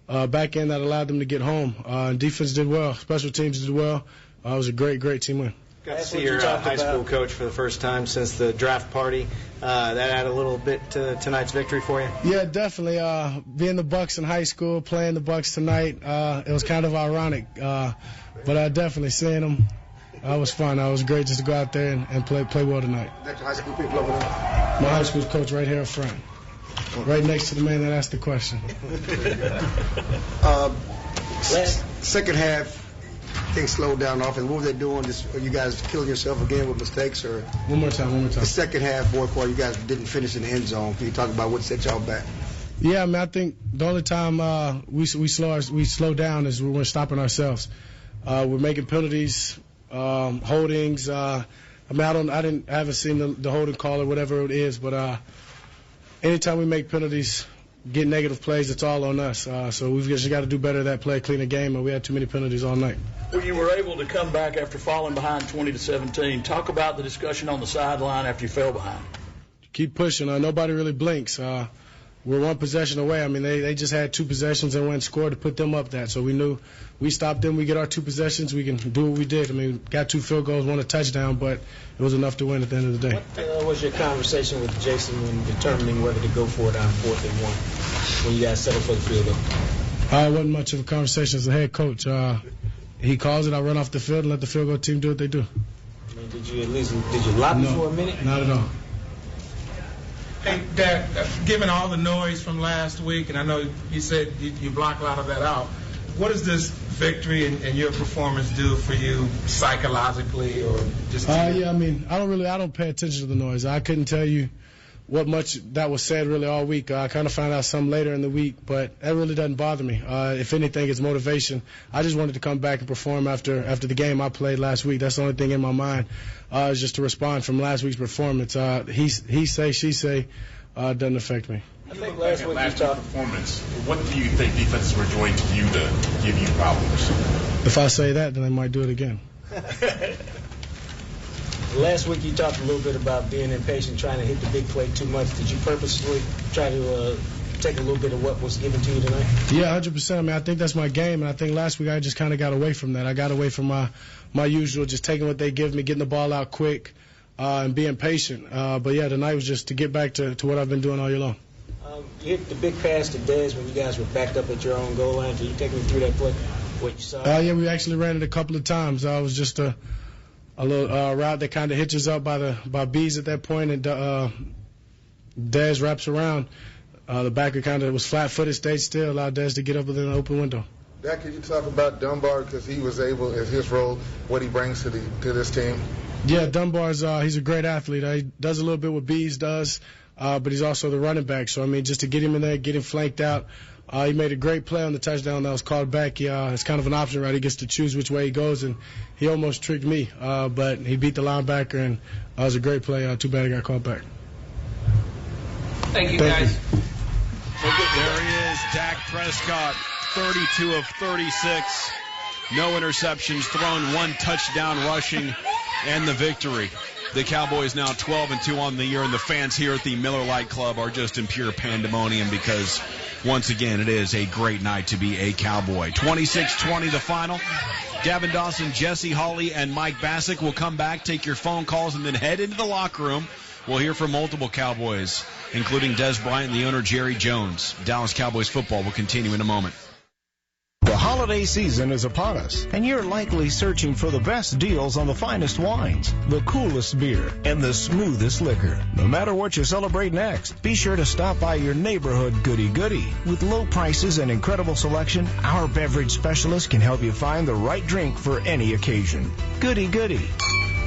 end that allowed them to get home. Defense did well. Special teams did well. It was a great team win. Got to see your high school coach for the first time since the draft party. That added a little bit to tonight's victory for you? Yeah, definitely. Being the Bucs in high school, playing the Bucs tonight, it was kind of ironic. But definitely seeing them, it was fun. It was great just to go out there and play well tonight. That's your high school people over there? My high school coach right here up front. Right next to the man that asked the question. Second half, things slowed down off, and what were they doing? Are you guys killing yourself again with mistakes? Or One more time. The second half, fourth quarter, you guys didn't finish in the end zone. Can you talk about what set y'all back? Yeah, I think the only time we slow down is when we're stopping ourselves. We're making penalties, holdings. I haven't seen the holding call or whatever it is, but anytime we make penalties, get negative plays, it's all on us. So we've just got to do better at that play, clean the game, and we had too many penalties all night. Well, you were able to come back after falling behind 20-17. Talk about the discussion on the sideline after you fell behind. Keep pushing. Nobody really blinks. We're one possession away. They just had two possessions and went and scored to put them up that. So we knew we stopped them. We get our two possessions. We can do what we did. Got 2 field goals, 1 a touchdown, but it was enough to win at the end of the day. What was your conversation with Jason when determining whether to go for it on 4th and 1 when you guys settled for the field goal? It wasn't much of a conversation as a head coach. He calls it. I run off the field and let the field goal team do what they do. Did you lobby for a minute? Not at all. Hey, Dak, given all the noise from last week, and I know you said you block a lot of that out, what does this victory and your performance do for you psychologically or just? I don't pay attention to the noise. I couldn't tell you what much that was said really all week. I kind of found out some later in the week, but that really doesn't bother me. If anything, it's motivation. I just wanted to come back and perform after the game I played last week. That's the only thing in my mind is just to respond from last week's performance. He say, she say, doesn't affect me. I think last week's performance, what do you think defenses were doing to you to give you problems? If I say that, then I might do it again. Last week you talked a little bit about being impatient, trying to hit the big play too much. Did you purposely try to take a little bit of what was given to you tonight? Yeah, 100%. I think that's my game, and I think last week I just kind of got away from that. I got away from my usual, just taking what they give me, getting the ball out quick, and being patient. But yeah, tonight was just to get back to what I've been doing all year long. You hit the big pass to Dez when you guys were backed up at your own goal line. Can you take me through that play? What you saw? Yeah, we actually ran it a couple of times. It was just a little route that kind of hitches up by B's at that point, and Dez wraps around. The backer kind of was flat-footed, stayed still, allowed Dez to get up within an open window. Dak, can you talk about Dunbar because he was able, in his role, what he brings to this team? Yeah, Dunbar's he's a great athlete. He does a little bit what Bees does, but he's also the running back. So just to get him in there, get him flanked out. He made a great play on the touchdown that was called back. It's kind of an option, right? He gets to choose which way he goes, and he almost tricked me, but he beat the linebacker, and it was a great play. Too bad he got called back. Thank you, guys. There he is, Dak Prescott, 32 of 36, no interceptions, thrown 1 touchdown rushing, and the victory. The Cowboys now 12-2 on the year, and the fans here at the Miller Lite Club are just in pure pandemonium because, once again, it is a great night to be a Cowboy. 26-20 the final. Gavin Dawson, Jesse Hawley, and Mike Bassick will come back, take your phone calls, and then head into the locker room. We'll hear from multiple Cowboys, including Des Bryant and the owner, Jerry Jones. Dallas Cowboys football will continue in a moment. The holiday season is upon us, and you're likely searching for the best deals on the finest wines, the coolest beer, and the smoothest liquor. No matter what you celebrate next, be sure to stop by your neighborhood goody-goody. With low prices and incredible selection, our beverage specialist can help you find the right drink for any occasion. Goody-goody.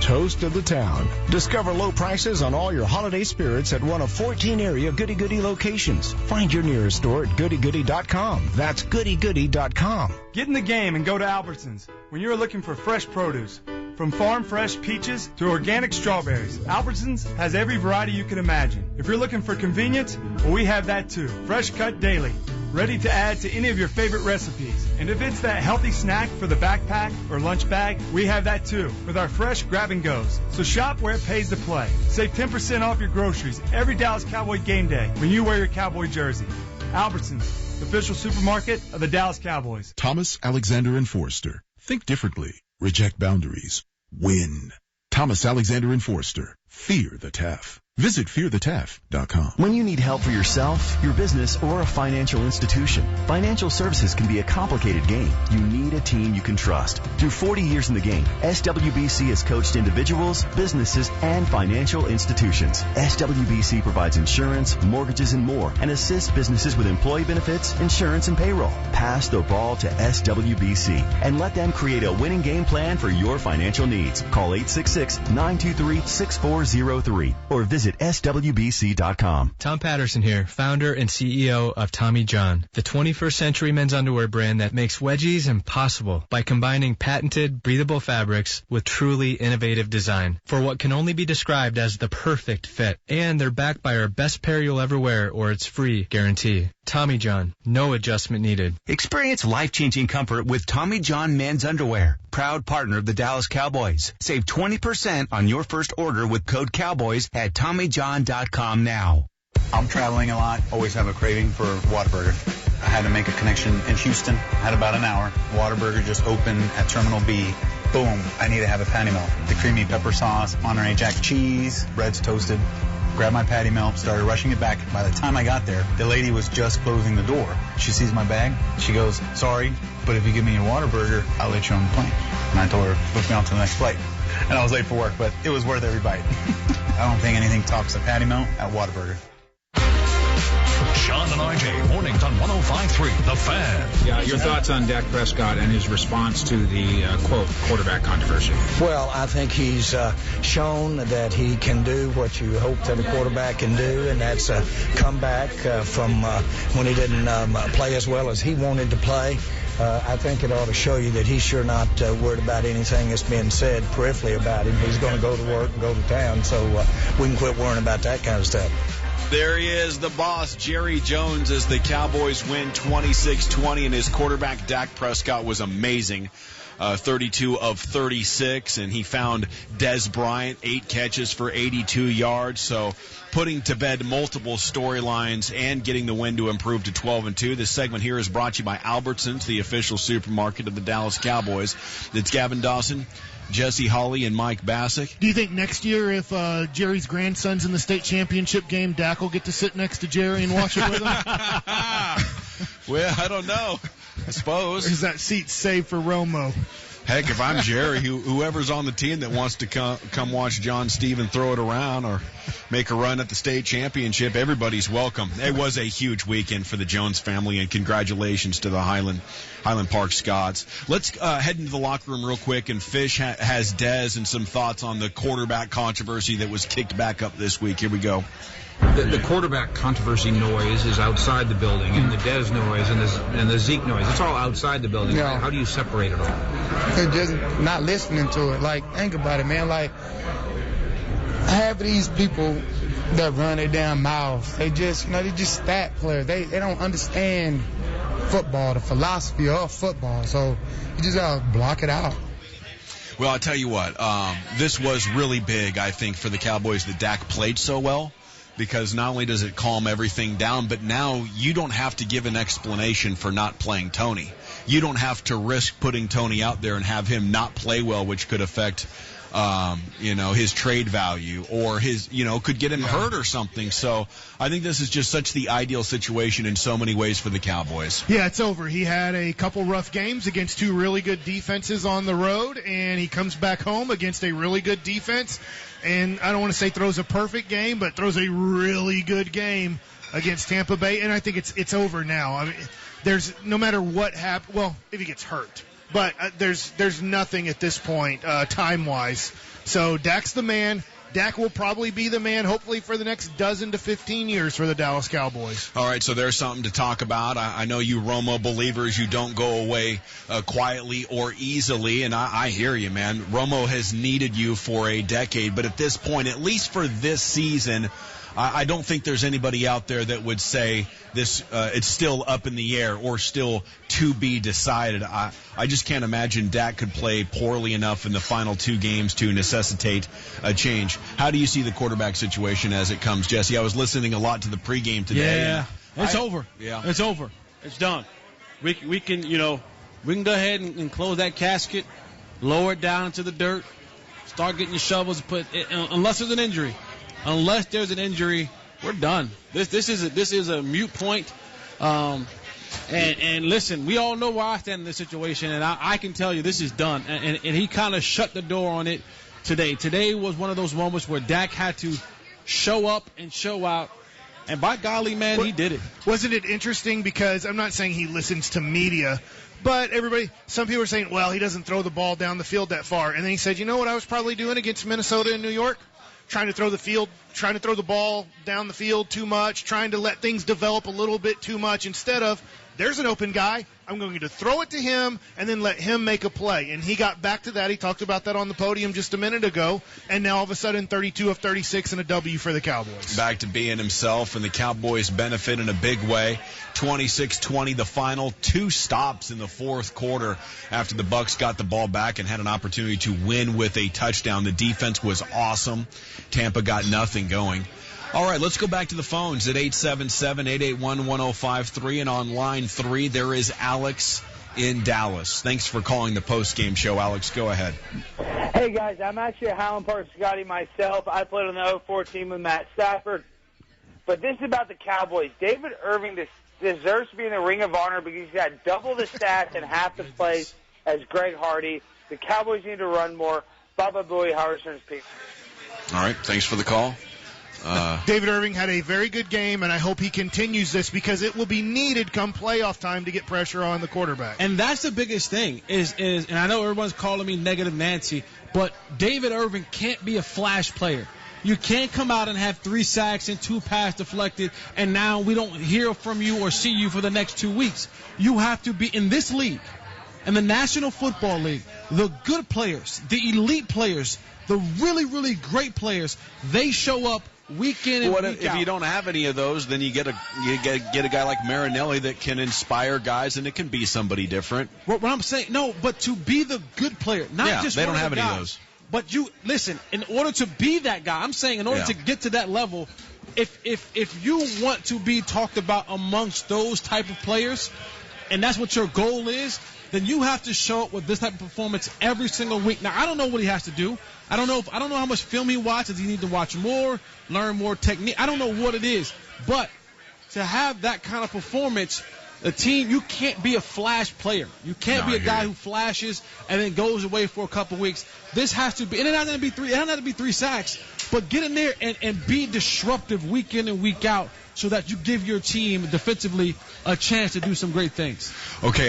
Toast of the town. Discover low prices on all your holiday spirits at one of 14 area Goody Goody locations. Find your nearest store at goodygoody.com. That's goodygoody.com. Get in the game and go to Albertsons when you're looking for fresh produce. From farm fresh peaches to organic strawberries, Albertsons has every variety you can imagine. If you're looking for convenience, well, we have that too. Fresh cut daily, ready to add to any of your favorite recipes. And if it's that healthy snack for the backpack or lunch bag, we have that too with our fresh grab-and-goes. So shop where it pays to play. Save 10% off your groceries every Dallas Cowboy game day when you wear your Cowboy jersey. Albertsons, the official supermarket of the Dallas Cowboys. Thomas, Alexander, and Forster. Think differently. Reject boundaries. Win. Thomas, Alexander, and Forster. Fear the TAF. Visit fearthetaf.com. When you need help for yourself, your business, or a financial institution, financial services can be a complicated game. You need a team you can trust. Through 40 years in the game, SWBC has coached individuals, businesses, and financial institutions. SWBC provides insurance, mortgages, and more, and assists businesses with employee benefits, insurance, and payroll. Pass the ball to SWBC and let them create a winning game plan for your financial needs. Call 866-923-6403 or visit SWBC.com. Tom Patterson here, founder and CEO of Tommy John, the 21st century men's underwear brand that makes wedgies impossible by combining patented, breathable fabrics with truly innovative design for what can only be described as the perfect fit. And they're backed by our best pair you'll ever wear or it's free guarantee. Tommy John, no adjustment needed. Experience life-changing comfort with Tommy John men's underwear. Proud partner of the Dallas Cowboys. Save 20% on your first order with code COWBOYS at TommyJohn.com now. I'm traveling a lot. Always have a craving for Whataburger. I had to make a connection in Houston. Had about an hour. Whataburger just opened at Terminal B. Boom. I need to have a patty melt. The creamy pepper sauce, Monterey Jack cheese, bread's toasted. Grabbed my patty melt, started rushing it back. By the time I got there, the lady was just closing the door. She sees my bag. She goes, "Sorry, but if you give me your Whataburger, I'll let you on the plane." And I told her, book me on to the next flight. And I was late for work, but it was worth every bite. I don't think anything tops a patty melt at Whataburger. Sean and RJ, mornings on 105.3 The Fan. Yeah, your thoughts on Dak Prescott and his response to the, quote, quarterback controversy? Well, I think he's shown that he can do what you hope that a quarterback can do, and that's come back from when he didn't play as well as he wanted to play. I think it ought to show you that he's sure not worried about anything that's being said peripherally about him. He's going to go to work and go to town, so we can quit worrying about that kind of stuff. There he is, the boss, Jerry Jones, as the Cowboys win 26-20, and his quarterback, Dak Prescott, was amazing. 32 of 36, and he found Des Bryant, 8 catches for 82 yards. So putting to bed multiple storylines and getting the win to improve to 12-2. This segment here is brought to you by Albertsons, the official supermarket of the Dallas Cowboys. It's Gavin Dawson, Jesse Hawley, and Mike Bassick. Do you think next year, if Jerry's grandson's in the state championship game, Dak will get to sit next to Jerry and watch it with him? Well, I don't know. I suppose. Or is that seat saved for Romo? Heck, if I'm Jerry, whoever's on the team that wants to come watch John Steven throw it around or make a run at the state championship, everybody's welcome. It was a huge weekend for the Jones family, and congratulations to the Highland Park Scots. Let's head into the locker room real quick, and Fish has Dez and some thoughts on the quarterback controversy that was kicked back up this week. Here we go. The quarterback controversy noise is outside the building, and the Dez noise and the Zeke noise, it's all outside the building. Yeah. How do you separate it all? They're just not listening to it. Like, think about it, man. Like, half of these people that run their damn mouths, they just stat players. They don't understand football, the philosophy of football. So you just gotta block it out. Well, I'll tell you what, this was really big, I think, for the Cowboys that Dak played so well, because not only does it calm everything down, but now you don't have to give an explanation for not playing Tony. You don't have to risk putting Tony out there and have him not play well, which could affect his trade value, or his, could get him hurt or something. So I think this is just such the ideal situation in so many ways for the Cowboys. Yeah, it's over. He had a couple rough games against two really good defenses on the road, and he comes back home against a really good defense. And I don't want to say throws a perfect game, but throws a really good game against Tampa Bay. And I think it's over now. I mean, there's no matter what happens. Well, if he gets hurt, but there's nothing at this point time-wise. So Dak's the man. Dak will probably be the man, hopefully, for the next 12 to 15 years for the Dallas Cowboys. All right, so there's something to talk about. I know you Romo believers, you don't go away quietly or easily, and I hear you, man. Romo has needed you for a decade, but at this point, at least for this season, I don't think there's anybody out there that would say this. It's still up in the air or still to be decided. I just can't imagine Dak could play poorly enough in the final two games to necessitate a change. How do you see the quarterback situation as it comes, Jesse? I was listening a lot to the pregame today. Yeah, it's over. Yeah, it's over. It's done. We can go ahead and close that casket, lower it down into the dirt, start getting your shovels, unless there's an injury. Unless there's an injury, we're done. This is a moot point. And listen, we all know where I stand in this situation, and I can tell you this is done. And he kind of shut the door on it today. Today was one of those moments where Dak had to show up and show out. And by golly, man, he did it. Wasn't it interesting? Because I'm not saying he listens to media, but some people are saying, well, he doesn't throw the ball down the field that far. And then he said, you know what I was probably doing against Minnesota and New York? Trying to throw the ball down the field too much, trying to let things develop a little bit too much instead of, there's an open guy, I'm going to throw it to him and then let him make a play. And he got back to that. He talked about that on the podium just a minute ago. And now all of a sudden 32 of 36 and a W for the Cowboys. Back to being himself, and the Cowboys benefit in a big way. 26-20 the final. 2 stops in the fourth quarter after the Bucs got the ball back and had an opportunity to win with a touchdown. The defense was awesome. Tampa got nothing going. All right, let's go back to the phones at 877-881-1053, and on line 3 there is Alex in Dallas. Thanks for calling the postgame show, Alex. Go ahead. Hey, guys, I'm actually a Highland Park Scotty myself. I played on the 04 team with Matt Stafford. But this is about the Cowboys. David Irving deserves to be in the Ring of Honor because he's got double the stats and half the plays as Greg Hardy. The Cowboys need to run more. Baba Booey, Howard Stern's Peak. All right, thanks for the call. David Irving had a very good game, and I hope he continues this because it will be needed come playoff time to get pressure on the quarterback. And that's the biggest thing is and I know everyone's calling me Negative Nancy, but David Irving can't be a flash player. You can't come out and have 3 sacks and 2 pass deflected, and now we don't hear from you or see you for the next 2 weeks. You have to be in this league, in the National Football League, the good players, the elite players, the really, really great players, they show up week in and week out. If you don't have any of those, then you get a guy like Marinelli that can inspire guys, and it can be somebody different. What I'm saying, no, but to be the good player, not just they one don't have of the any guys, of those. But you listen, in order to be that guy, I'm saying in order to get to that level, if you want to be talked about amongst those type of players, and that's what your goal is, then you have to show up with this type of performance every single week. Now, I don't know what he has to do. I don't know how much film he watches. Does he need to watch more, learn more technique? I don't know what it is. But to have that kind of performance, a team, you can't be a flash player. You can't be a guy who flashes and then goes away for a couple weeks. This has to be, and it doesn't have to be 3 sacks, but get in there and be disruptive week in and week out so that you give your team defensively a chance to do some great things. Okay,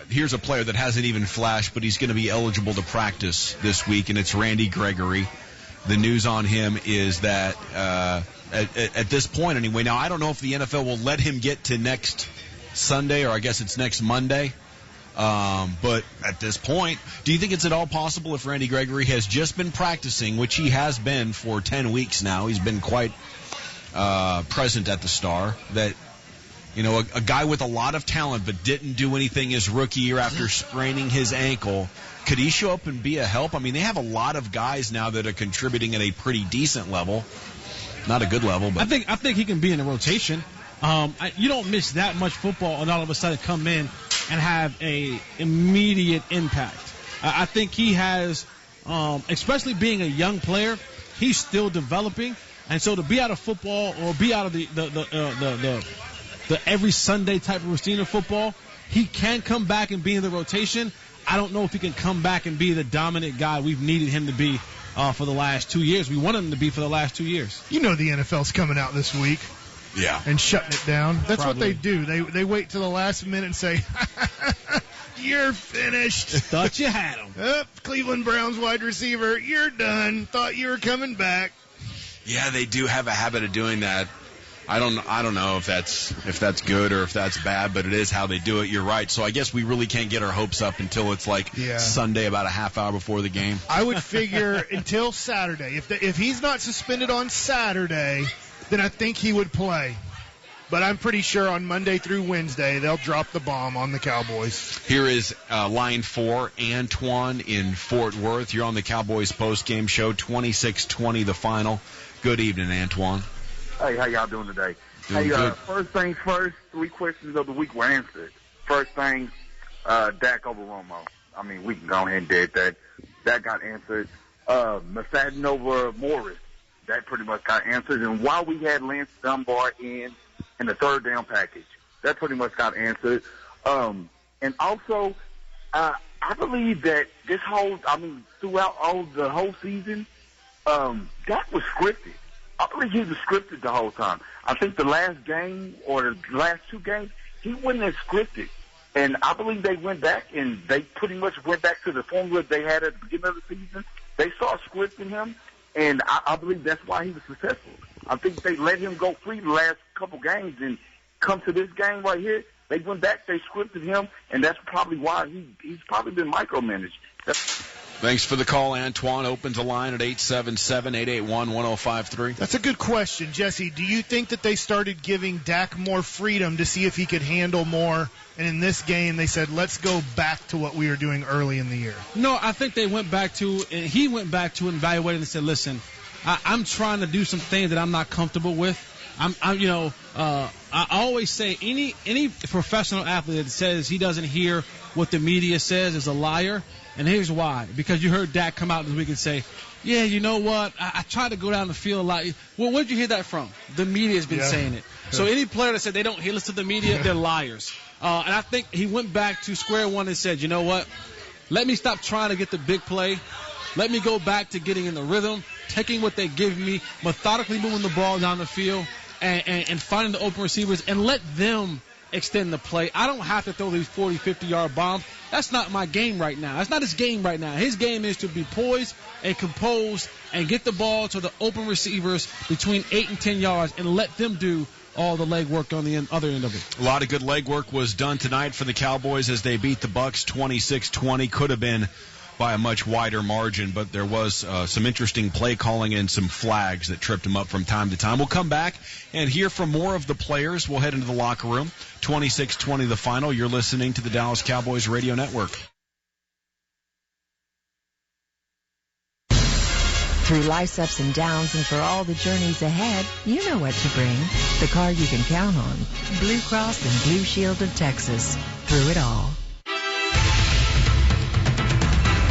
here's a player that hasn't even flashed, but he's going to be eligible to practice this week, and it's Randy Gregory. The news on him is that at this point anyway, now I don't know if the NFL will let him get to next Sunday, or I guess it's next Monday, but at this point, do you think it's at all possible if Randy Gregory has just been practicing, which he has been for 10 weeks now, he's been quite present at the Star, that a guy with a lot of talent but didn't do anything his rookie year after spraining his ankle Could he show up and be a help? I mean, they have a lot of guys now that are contributing at a pretty decent level. Not a good level, but I think he can be in the rotation. You don't miss that much football and all of a sudden come in and have a immediate impact. I think he has, especially being a young player, he's still developing, and so to be out of football or be out of the every Sunday type of routine of football, he can come back and be in the rotation. I don't know if he can come back and be the dominant guy we've needed him to be for the last 2 years. We wanted him to be for the last 2 years. You know the NFL's coming out this week. Yeah. And shutting it down. That's Probably. what they do. They wait till the last minute and say, you're finished. Thought you had him. Cleveland Browns wide receiver, you're done. Thought you were coming back. Yeah, they do have a habit of doing that. I don't know if that's good or if that's bad, but it is how they do it. You're right. So I guess we really can't get our hopes up until it's like Sunday, about a half hour before the game. I would figure until Saturday. If he's not suspended on Saturday, then I think he would play. But I'm pretty sure on Monday through Wednesday they'll drop the bomb on the Cowboys. Here is line 4, Antoine in Fort Worth. You're on the Cowboys postgame show, 26-20 the final. Good evening, Antoine. Hey, how y'all doing today? Doing good. First things first, 3 questions of the week were answered. First thing, Dak over Romo. I mean, we can go ahead and did that. That got answered. Massadin over Morris. That pretty much got answered. And while we had Lance Dunbar in the third down package, that pretty much got answered. And also, I believe that throughout the whole season, Dak was scripted. I believe he was scripted the whole time. I think the last game or the last 2 games, he wasn't as scripted. And I believe they went back and they pretty much went back to the formula they had at the beginning of the season. They saw script in him, and I believe that's why he was successful. I think they let him go free the last couple games, and come to this game right here, they went back, they scripted him, and that's probably why he's probably been micromanaged. Thanks for the call, Antoine. Opens a line at 877-881-1053. That's a good question, Jesse. Do you think that they started giving Dak more freedom to see if he could handle more, and in this game they said, let's go back to what we were doing early in the year? No, I think he went back to and evaluated and said, listen, I'm trying to do some things that I'm not comfortable with. I always say any professional athlete that says he doesn't hear what the media says is a liar. And here's why. Because you heard Dak come out this week and say, yeah, you know what? I try to go down the field a lot. Well, where'd you hear that from? The media's been saying it. So any player that said they don't listen to the media, they're liars. And I think he went back to square one and said, you know what? Let me stop trying to get the big play. Let me go back to getting in the rhythm, taking what they give me, methodically moving the ball down the field, and finding the open receivers, and let them extend the play. I don't have to throw these 40, 50-yard bombs. That's not my game right now. That's not his game right now. His game is to be poised and composed and get the ball to the open receivers between 8 and 10 yards and let them do all the leg work on the other end of it. A lot of good leg work was done tonight for the Cowboys as they beat the Bucs 26-20. Could have been by a much wider margin, but there was some interesting play calling and some flags that tripped them up from time to time. We'll come back and hear from more of the players. We'll head into the locker room. 26-20 the final. You're listening to the Dallas Cowboys Radio Network. Through life's ups and downs and for all the journeys ahead, you know what to bring. The car you can count on. Blue Cross and Blue Shield of Texas. Through it all.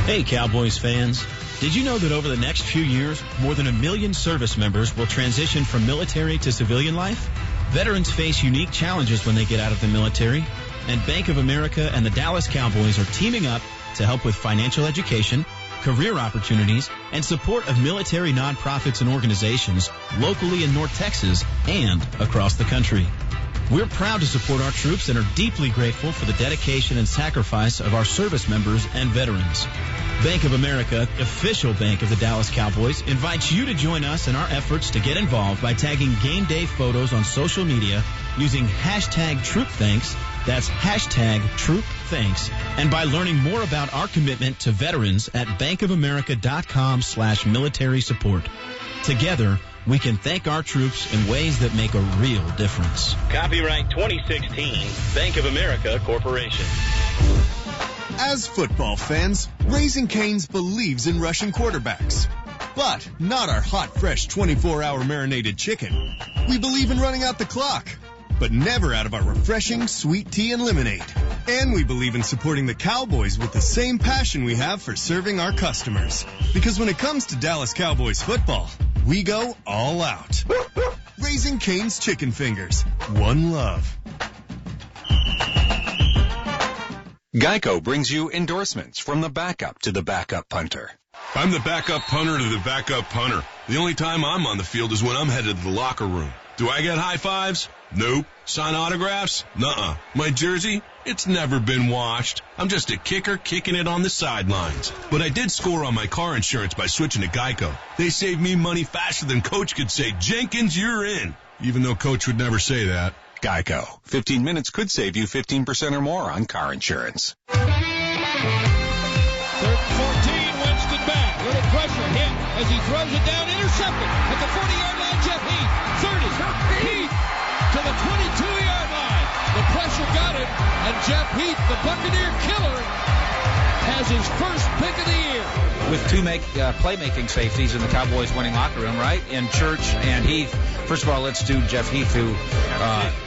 Hey, Cowboys fans. Did you know that over the next few years, more than 1 million service members will transition from military to civilian life? Veterans face unique challenges when they get out of the military, and Bank of America and the Dallas Cowboys are teaming up to help with financial education, career opportunities, and support of military nonprofits and organizations locally in North Texas and across the country. We're proud to support our troops and are deeply grateful for the dedication and sacrifice of our service members and veterans. Bank of America, official bank of the Dallas Cowboys, invites you to join us in our efforts to get involved by tagging game day photos on social media using hashtag TroopThanks, that's hashtag TroopThanks, and by learning more about our commitment to veterans at bankofamerica.com/military support. Together, we can thank our troops in ways that make a real difference. Copyright 2016, Bank of America Corporation. As football fans, Raising Cane's believes in Russian quarterbacks. But not our hot, fresh 24-hour marinated chicken. We believe in running out the clock, but never out of our refreshing sweet tea and lemonade. And we believe in supporting the Cowboys with the same passion we have for serving our customers. Because when it comes to Dallas Cowboys football, we go all out. Raising Cane's Chicken Fingers. One love. Geico brings you endorsements from the backup to the backup punter. I'm the backup punter to the backup punter. The only time I'm on the field is when I'm headed to the locker room. Do I get high fives? Nope. Sign autographs? Nuh-uh. My jersey? It's never been washed. I'm just a kicker kicking it on the sidelines. But I did score on my car insurance by switching to Geico. They saved me money faster than Coach could say, "Jenkins, you're in." Even though Coach would never say that. Geico. 15 minutes could save you 15% or more on car insurance. 3rd and 14, Winston back. Little pressure hit as he throws it down, intercepted at the 40-yard line. Jeff Heath, 30, Heath to the 22-yard line. The pressure got it, and Jeff Heath, the Buccaneer killer, has his first pick of the year. With two playmaking safeties in the Cowboys winning locker room, right? In Church and Heath. First of all, let's do Jeff Heath, who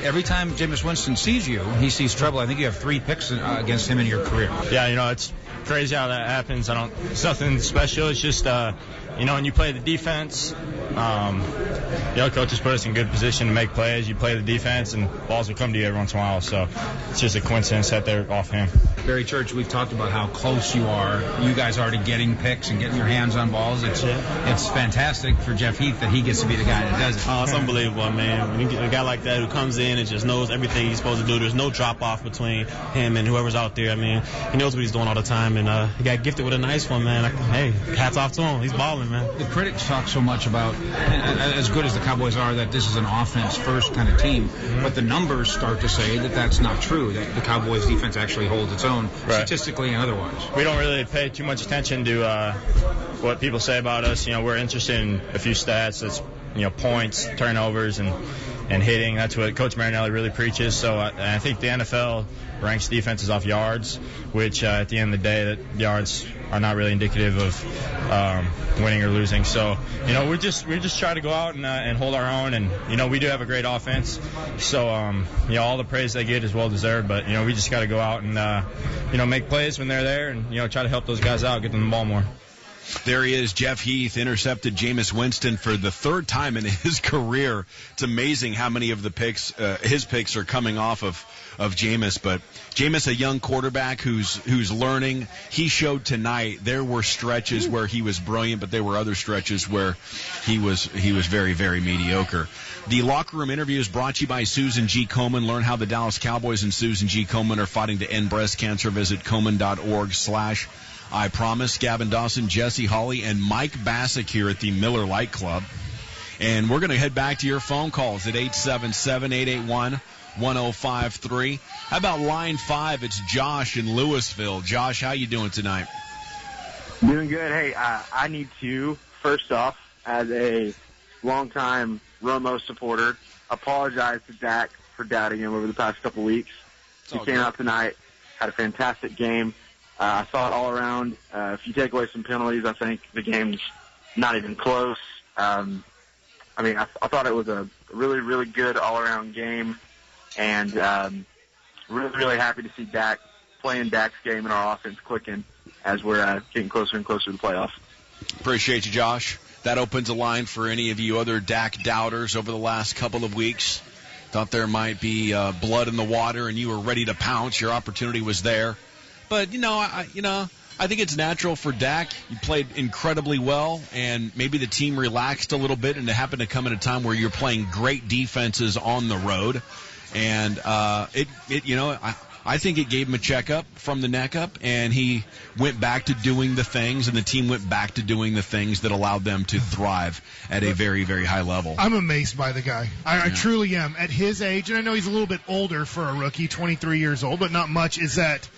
every time Jameis Winston sees you, he sees trouble. I think you have 3 picks against him in your career. Yeah, it's crazy how that happens. It's nothing special. It's just, when you play the defense, coaches put us in good position to make plays. You play the defense, and balls will come to you every once in a while. So it's just a coincidence that they're off him. Barry Church, we've talked about how close you are. You guys are to getting picks and getting your hands on balls. It's fantastic for Jeff Heath that he gets to be the guy that does it. Oh, it's unbelievable, man. When you get a guy like that who comes in and just knows everything he's supposed to do, there's no drop-off between him and whoever's out there. He knows what he's doing all the time, and he got gifted with a nice one, man. Hey, hats off to him. He's balling, man. The critics talk so much about, as good as the Cowboys are, that this is an offense-first kind of team, but the numbers start to say that that's not true, that the Cowboys' defense actually holds its own, statistically and otherwise. We don't really pay too much attention to what people say about us. We're interested in a few stats. That's points, turnovers, and hitting. That's what Coach Marinelli really preaches. So I think the NFL ranks defenses off yards, which at the end of the day, that yards are not really indicative of winning or losing. So we just try to go out and hold our own, and we do have a great offense. So all the praise they get is well deserved, but we just got to go out and make plays when they're there, and try to help those guys out, get them the ball more. There he is. Jeff Heath intercepted Jameis Winston for the 3rd time in his career. It's amazing how many of the picks, his picks, are coming off of Jameis. But Jameis, a young quarterback who's learning. He showed tonight there were stretches where he was brilliant, but there were other stretches where he was very, very mediocre. The locker room interview is brought to you by Susan G. Komen. Learn how the Dallas Cowboys and Susan G. Komen are fighting to end breast cancer. Visit Komen.org/I promise. Gavin Dawson, Jesse Hawley, and Mike Bassick here at the Miller Lite Club. And we're going to head back to your phone calls at 877-881-1053. How about line 5? It's Josh in Louisville. Josh, how you doing tonight? Doing good. Hey, I need to, first off, as a longtime Romo supporter, apologize to Dak for doubting him over the past couple weeks. He came out tonight, had a fantastic game. I saw it all around. If you take away some penalties, I think the game's not even close. I thought it was a really, really good all-around game, and really, really happy to see Dak playing Dak's game and our offense clicking as we're getting closer and closer to the playoffs. Appreciate you, Josh. That opens a line for any of you other Dak doubters over the last couple of weeks. Thought there might be blood in the water, and you were ready to pounce. Your opportunity was there. But, I think it's natural for Dak. You played incredibly well, and maybe the team relaxed a little bit, and it happened to come at a time where you're playing great defenses on the road. And I think it gave him a checkup from the neck up, and he went back to doing the things, and the team went back to doing the things that allowed them to thrive at a very, very high level. I'm amazed by the guy. I truly am. At his age, and I know he's a little bit older for a rookie, 23 years old, but not much, is that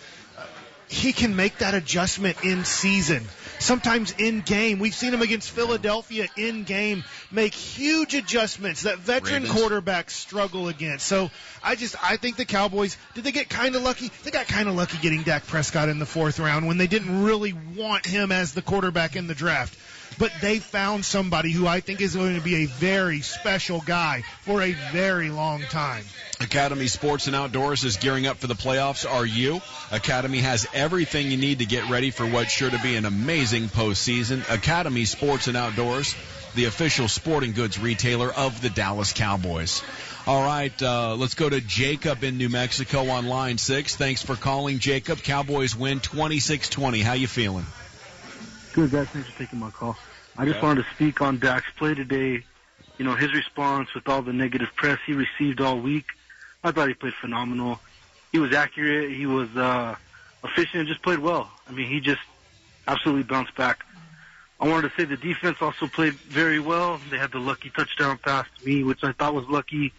he can make that adjustment in season. Sometimes in game. We've seen him against Philadelphia in game make huge adjustments that veteran quarterbacks struggle against. So I think the Cowboys, did they get kind of lucky? They got kind of lucky getting Dak Prescott in the 4th round when they didn't really want him as the quarterback in the draft. But they found somebody who I think is going to be a very special guy for a very long time. Academy Sports and Outdoors is gearing up for the playoffs. Are you? Academy has everything you need to get ready for what's sure to be an amazing postseason. Academy Sports and Outdoors, the official sporting goods retailer of the Dallas Cowboys. All right, let's go to Jacob in New Mexico on line 6. Thanks for calling, Jacob. Cowboys win 26-20. How you feeling? Good, guys. Thanks for taking my call. I just wanted to speak on Dak's play today. You know, his response with all the negative press he received all week. I thought he played phenomenal. He was accurate. He was efficient and just played well. I mean, he just absolutely bounced back. I wanted to say the defense also played very well. They had the lucky touchdown pass to me, which I thought was lucky.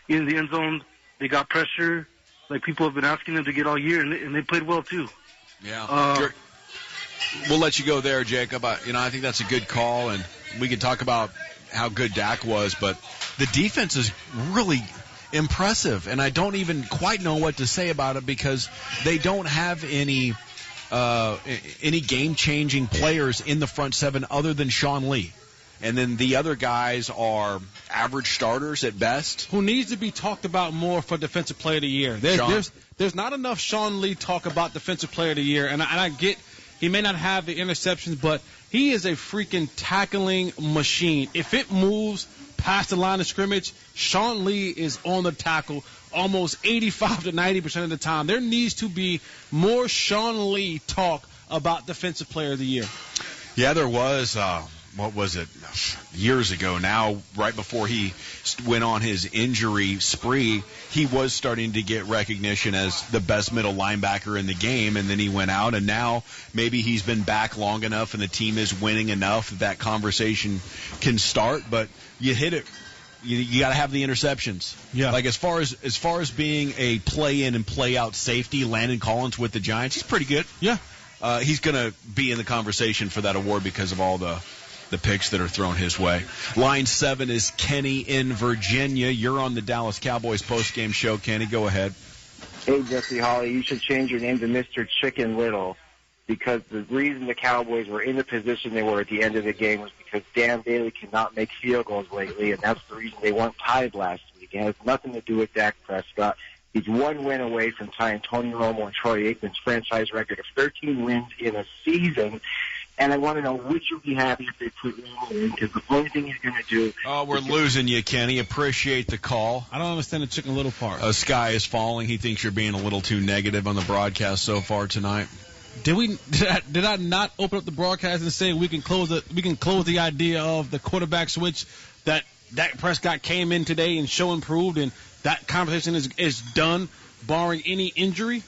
In the end zone, they got pressure, like people have been asking them to get all year, and they played well too. Yeah. We'll let you go there, Jacob. I think that's a good call, and we can talk about how good Dak was, but the defense is really impressive, and I don't even quite know what to say about it because they don't have any game-changing players in the front seven other than Sean Lee. And then the other guys are average starters at best. Who needs to be talked about more for Defensive Player of the Year? There's not enough Sean Lee talk about Defensive Player of the Year, and I get he may not have the interceptions, but he is a freaking tackling machine. If it moves past the line of scrimmage, Sean Lee is on the tackle almost 85 to 90% of the time. There needs to be more Sean Lee talk about Defensive Player of the Year. Yeah, there was. What was it, years ago now, right before he went on his injury spree, he was starting to get recognition as the best middle linebacker in the game, and then he went out, and now maybe he's been back long enough and the team is winning enough that conversation can start, but you hit it. You got to have the interceptions. Yeah. Like as far as being a play-in and play-out safety, Landon Collins with the Giants, he's pretty good. Yeah. He's going to be in the conversation for that award because of all the picks that are thrown his way. Line 7 is Kenny in Virginia. You're on the Dallas Cowboys postgame show. Kenny, go ahead. Hey, Jesse Holly, you should change your name to Mr. Chicken Little because the reason the Cowboys were in the position they were at the end of the game was because Dan Bailey cannot make field goals lately, and that's the reason they weren't tied last week. It has nothing to do with Dak Prescott. He's one win away from tying Tony Romo and Troy Aikman's franchise record of 13 wins in a season. And I want to know, would you be happy if they put Romo in? Because the only thing he's going to do... Oh, we're losing you, Kenny. Appreciate the call. I don't understand the Chicken Little part. Sky is falling. He thinks you're being a little too negative on the broadcast so far tonight. Did I not open up the broadcast and say we can close the idea of the quarterback switch that Dak Prescott came in today and show improved, and that conversation is done, barring any injury?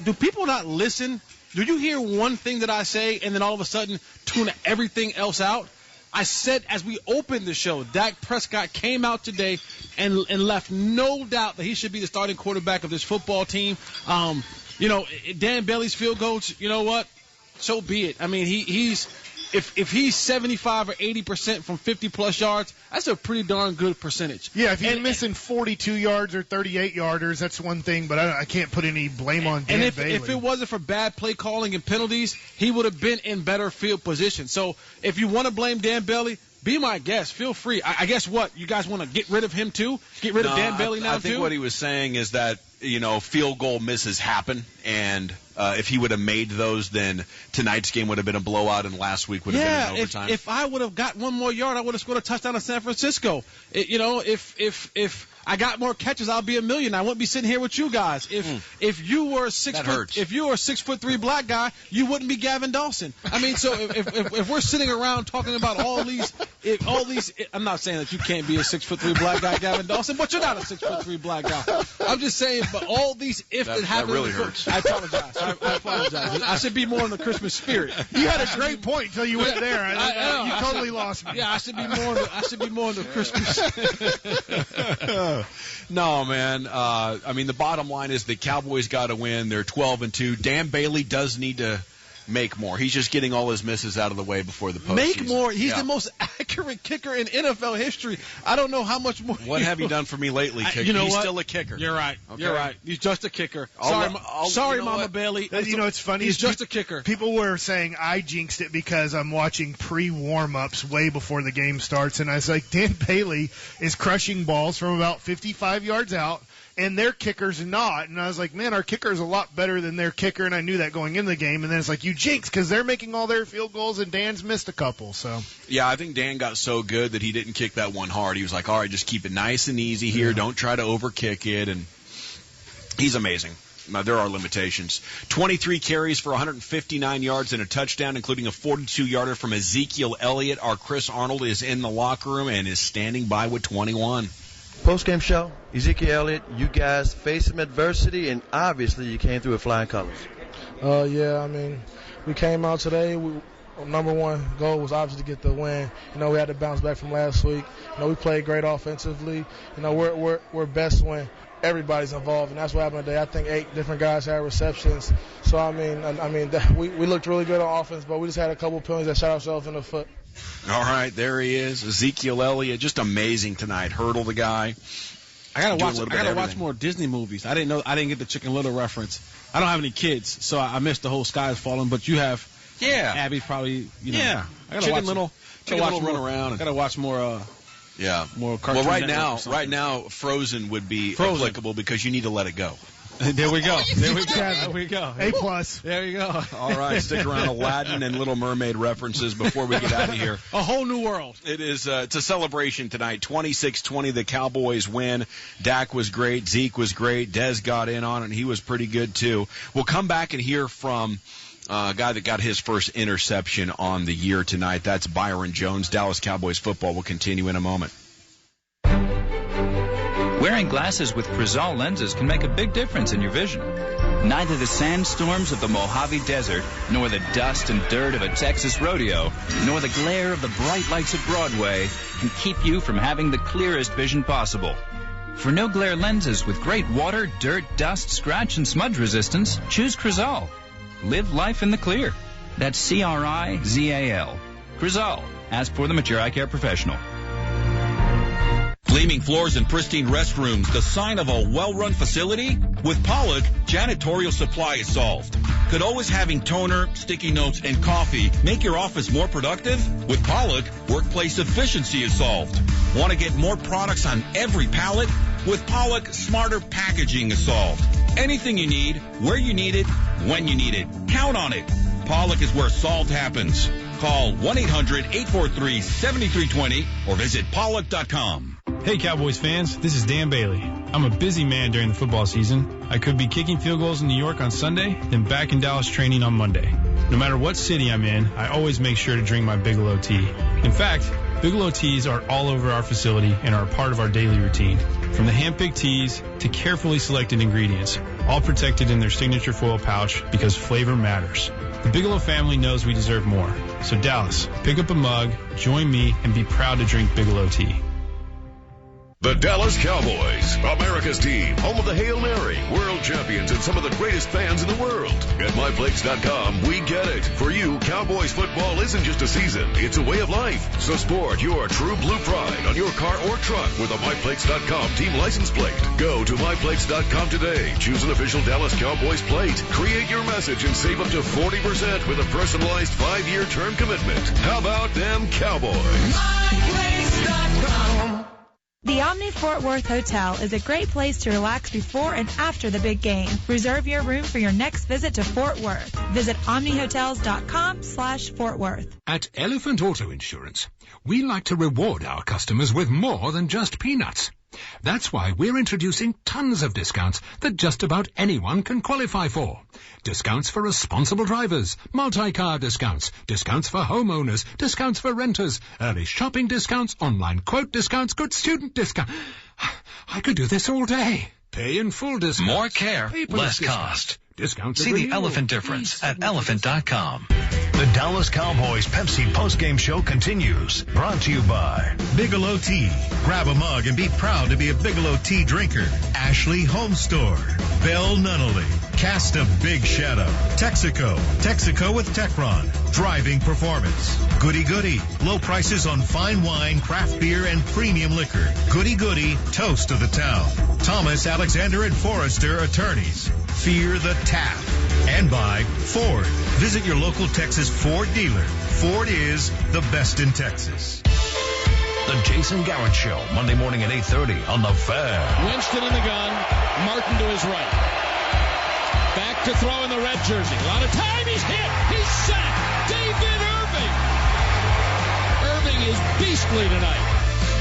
Do people not listen? Do you hear one thing that I say and then all of a sudden tune everything else out? I said as we opened the show, Dak Prescott came out today and left no doubt that he should be the starting quarterback of this football team. Dan Bailey's field goals, you know what? So be it. I mean, if he's 75 or 80% from 50-plus yards, that's a pretty darn good percentage. Yeah, if he's missing 42 yards or 38 yarders, that's one thing, but I can't put any blame on Dan Bailey. If it wasn't for bad play calling and penalties, he would have been in better field position. So if you want to blame Dan Bailey, be my guest. Feel free. I guess what? You guys want to get rid of him too? Get rid of Dan Bailey now too? I think what he was saying is that, field goal misses happen, and if he would have made those, then tonight's game would have been a blowout, and last week would have been an overtime. If I would have got one more yard, I would have scored a touchdown in San Francisco. If I got more catches, I'll be a million. I wouldn't be sitting here with you guys. If you were a 6'3" black guy, you wouldn't be Gavin Dawson. I mean, so if we're sitting around talking about all these, I'm not saying that you can't be a 6'3" black guy, Gavin Dawson, but you're not a 6'3" black guy. I'm just saying but all these that happen. That really hurts. I apologize. I apologize. I should be more in the Christmas spirit. You had a great point until you went there. You totally lost me. Yeah, I should be more in the Christmas. No, man. I mean, the bottom line is the Cowboys got to win. They're 12-2. Dan Bailey does need to make more. He's just getting all his misses out of the way before the postseason. Make more. He's the most accurate kicker in NFL history. I don't know how much more. What have you done for me lately, kicker? You know He's what? Still a kicker. You're right. Okay. You're right. He's just a kicker. Sorry, Mama Bailey. You know, it's funny. He's just a kicker. People were saying I jinxed it because I'm watching pre-warm-ups way before the game starts, and I was like, Dan Bailey is crushing balls from about 55 yards out, and their kicker's not. And I was like, man, our kicker's a lot better than their kicker, and I knew that going into the game. And then it's like, you jinx, because they're making all their field goals, and Dan's missed a couple. So yeah, I think Dan got so good that he didn't kick that one hard. He was like, all right, just keep it nice and easy here. Yeah. Don't try to overkick it. And he's amazing. Now, there are limitations. 23 carries for 159 yards and a touchdown, including a 42-yarder from Ezekiel Elliott. Our Chris Arnold is in the locker room and is standing by with 21. Postgame show, Ezekiel Elliott, you guys faced some adversity, and obviously you came through with flying colors. Yeah, I mean, we came out today. Number one goal was obviously to get the win. You know, we had to bounce back from last week. You know, we played great offensively. You know, we're best when everybody's involved, and that's what happened today. I think 8 different guys had receptions. So, I mean, we looked really good on offense, but we just had a couple penalties that shot ourselves in the foot. All right, there he is, Ezekiel Elliott, just amazing tonight. Hurdle the guy. I gotta watch more Disney movies. I didn't get the Chicken Little reference. I don't have any kids, so I missed the whole Sky is Falling. But you have, Abby probably, Yeah, I gotta Chicken Little run around. I gotta watch more. More cartoon. Well, right now, Frozen would be applicable because you need to let it go. There we go. There we go. A+. There you go. All right, stick around. Aladdin and Little Mermaid references before we get out of here. A whole new world. It is. It's a celebration tonight. 26-20, the Cowboys win. Dak was great. Zeke was great. Dez got in on it, and he was pretty good too. We'll come back and hear from a guy that got his first interception on the year tonight. That's Byron Jones. Dallas Cowboys football will continue in a moment. Wearing glasses with Crizal lenses can make a big difference in your vision. Neither the sandstorms of the Mojave Desert, nor the dust and dirt of a Texas rodeo, nor the glare of the bright lights of Broadway can keep you from having the clearest vision possible. For no-glare lenses with great water, dirt, dust, scratch, and smudge resistance, choose Crizal. Live life in the clear. That's C-R-I-Z-A-L. Crizal. Ask for them at your eye care professional. Gleaming floors and pristine restrooms, the sign of a well-run facility? With Pollock, janitorial supply is solved. Could always having toner, sticky notes, and coffee make your office more productive? With Pollock, workplace efficiency is solved. Want to get more products on every pallet? With Pollock, smarter packaging is solved. Anything you need, where you need it, when you need it. Count on it. Pollock is where solved happens. Call 1-800-843-7320 or visit pollock.com. Hey Cowboys fans, this is Dan Bailey. I'm a busy man during the football season. I could be kicking field goals in New York on Sunday, then back in Dallas training on Monday. No matter what city I'm in, I always make sure to drink my Bigelow tea. In fact, Bigelow teas are all over our facility and are a part of our daily routine. From the hand-picked teas to carefully selected ingredients, all protected in their signature foil pouch because flavor matters. The Bigelow family knows we deserve more. So Dallas, pick up a mug, join me, and be proud to drink Bigelow tea. The Dallas Cowboys, America's team, home of the Hail Mary, world champions, and some of the greatest fans in the world. At MyPlakes.com, we get it. For you, Cowboys football isn't just a season, it's a way of life. So sport your true blue pride on your car or truck with a MyPlakes.com team license plate. Go to MyPlakes.com today, choose an official Dallas Cowboys plate, create your message, and save up to 40% with a personalized 5-year term commitment. How about them Cowboys? MyPlakes.com. The Omni Fort Worth Hotel is a great place to relax before and after the big game. Reserve your room for your next visit to Fort Worth. Visit omnihotels.com/Fort Worth. At Elephant Auto Insurance, we like to reward our customers with more than just peanuts. That's why we're introducing tons of discounts that just about anyone can qualify for. Discounts for responsible drivers, multi-car discounts, discounts for homeowners, discounts for renters, early shopping discounts, online quote discounts, good student discount. I could do this all day. Pay in full discounts. More care, Paperless less discounts. cost. Discounts See are the renewal. elephant difference at elephant.com. The Dallas Cowboys Pepsi postgame show continues. Brought to you by Bigelow Tea. Grab a mug and be proud to be a Bigelow Tea drinker. Ashley Home Store. Bell Nunnally. Cast a big shadow. Texaco. Texaco with Techron. Driving performance. Goody Goody. Low prices on fine wine, craft beer, and premium liquor. Goody Goody. Toast of the town. Thomas, Alexander, and Forrester Attorneys. Fear the Tap. And by Ford. Visit your local Texas Ford dealer. Ford is the best in Texas. The Jason Garrett Show, Monday morning at 8:30 on The Fan. Winston in the gun. Martin to his right. Back to throw in the red jersey. A lot of time. He's hit. He's sacked. David Irving. Irving is beastly tonight.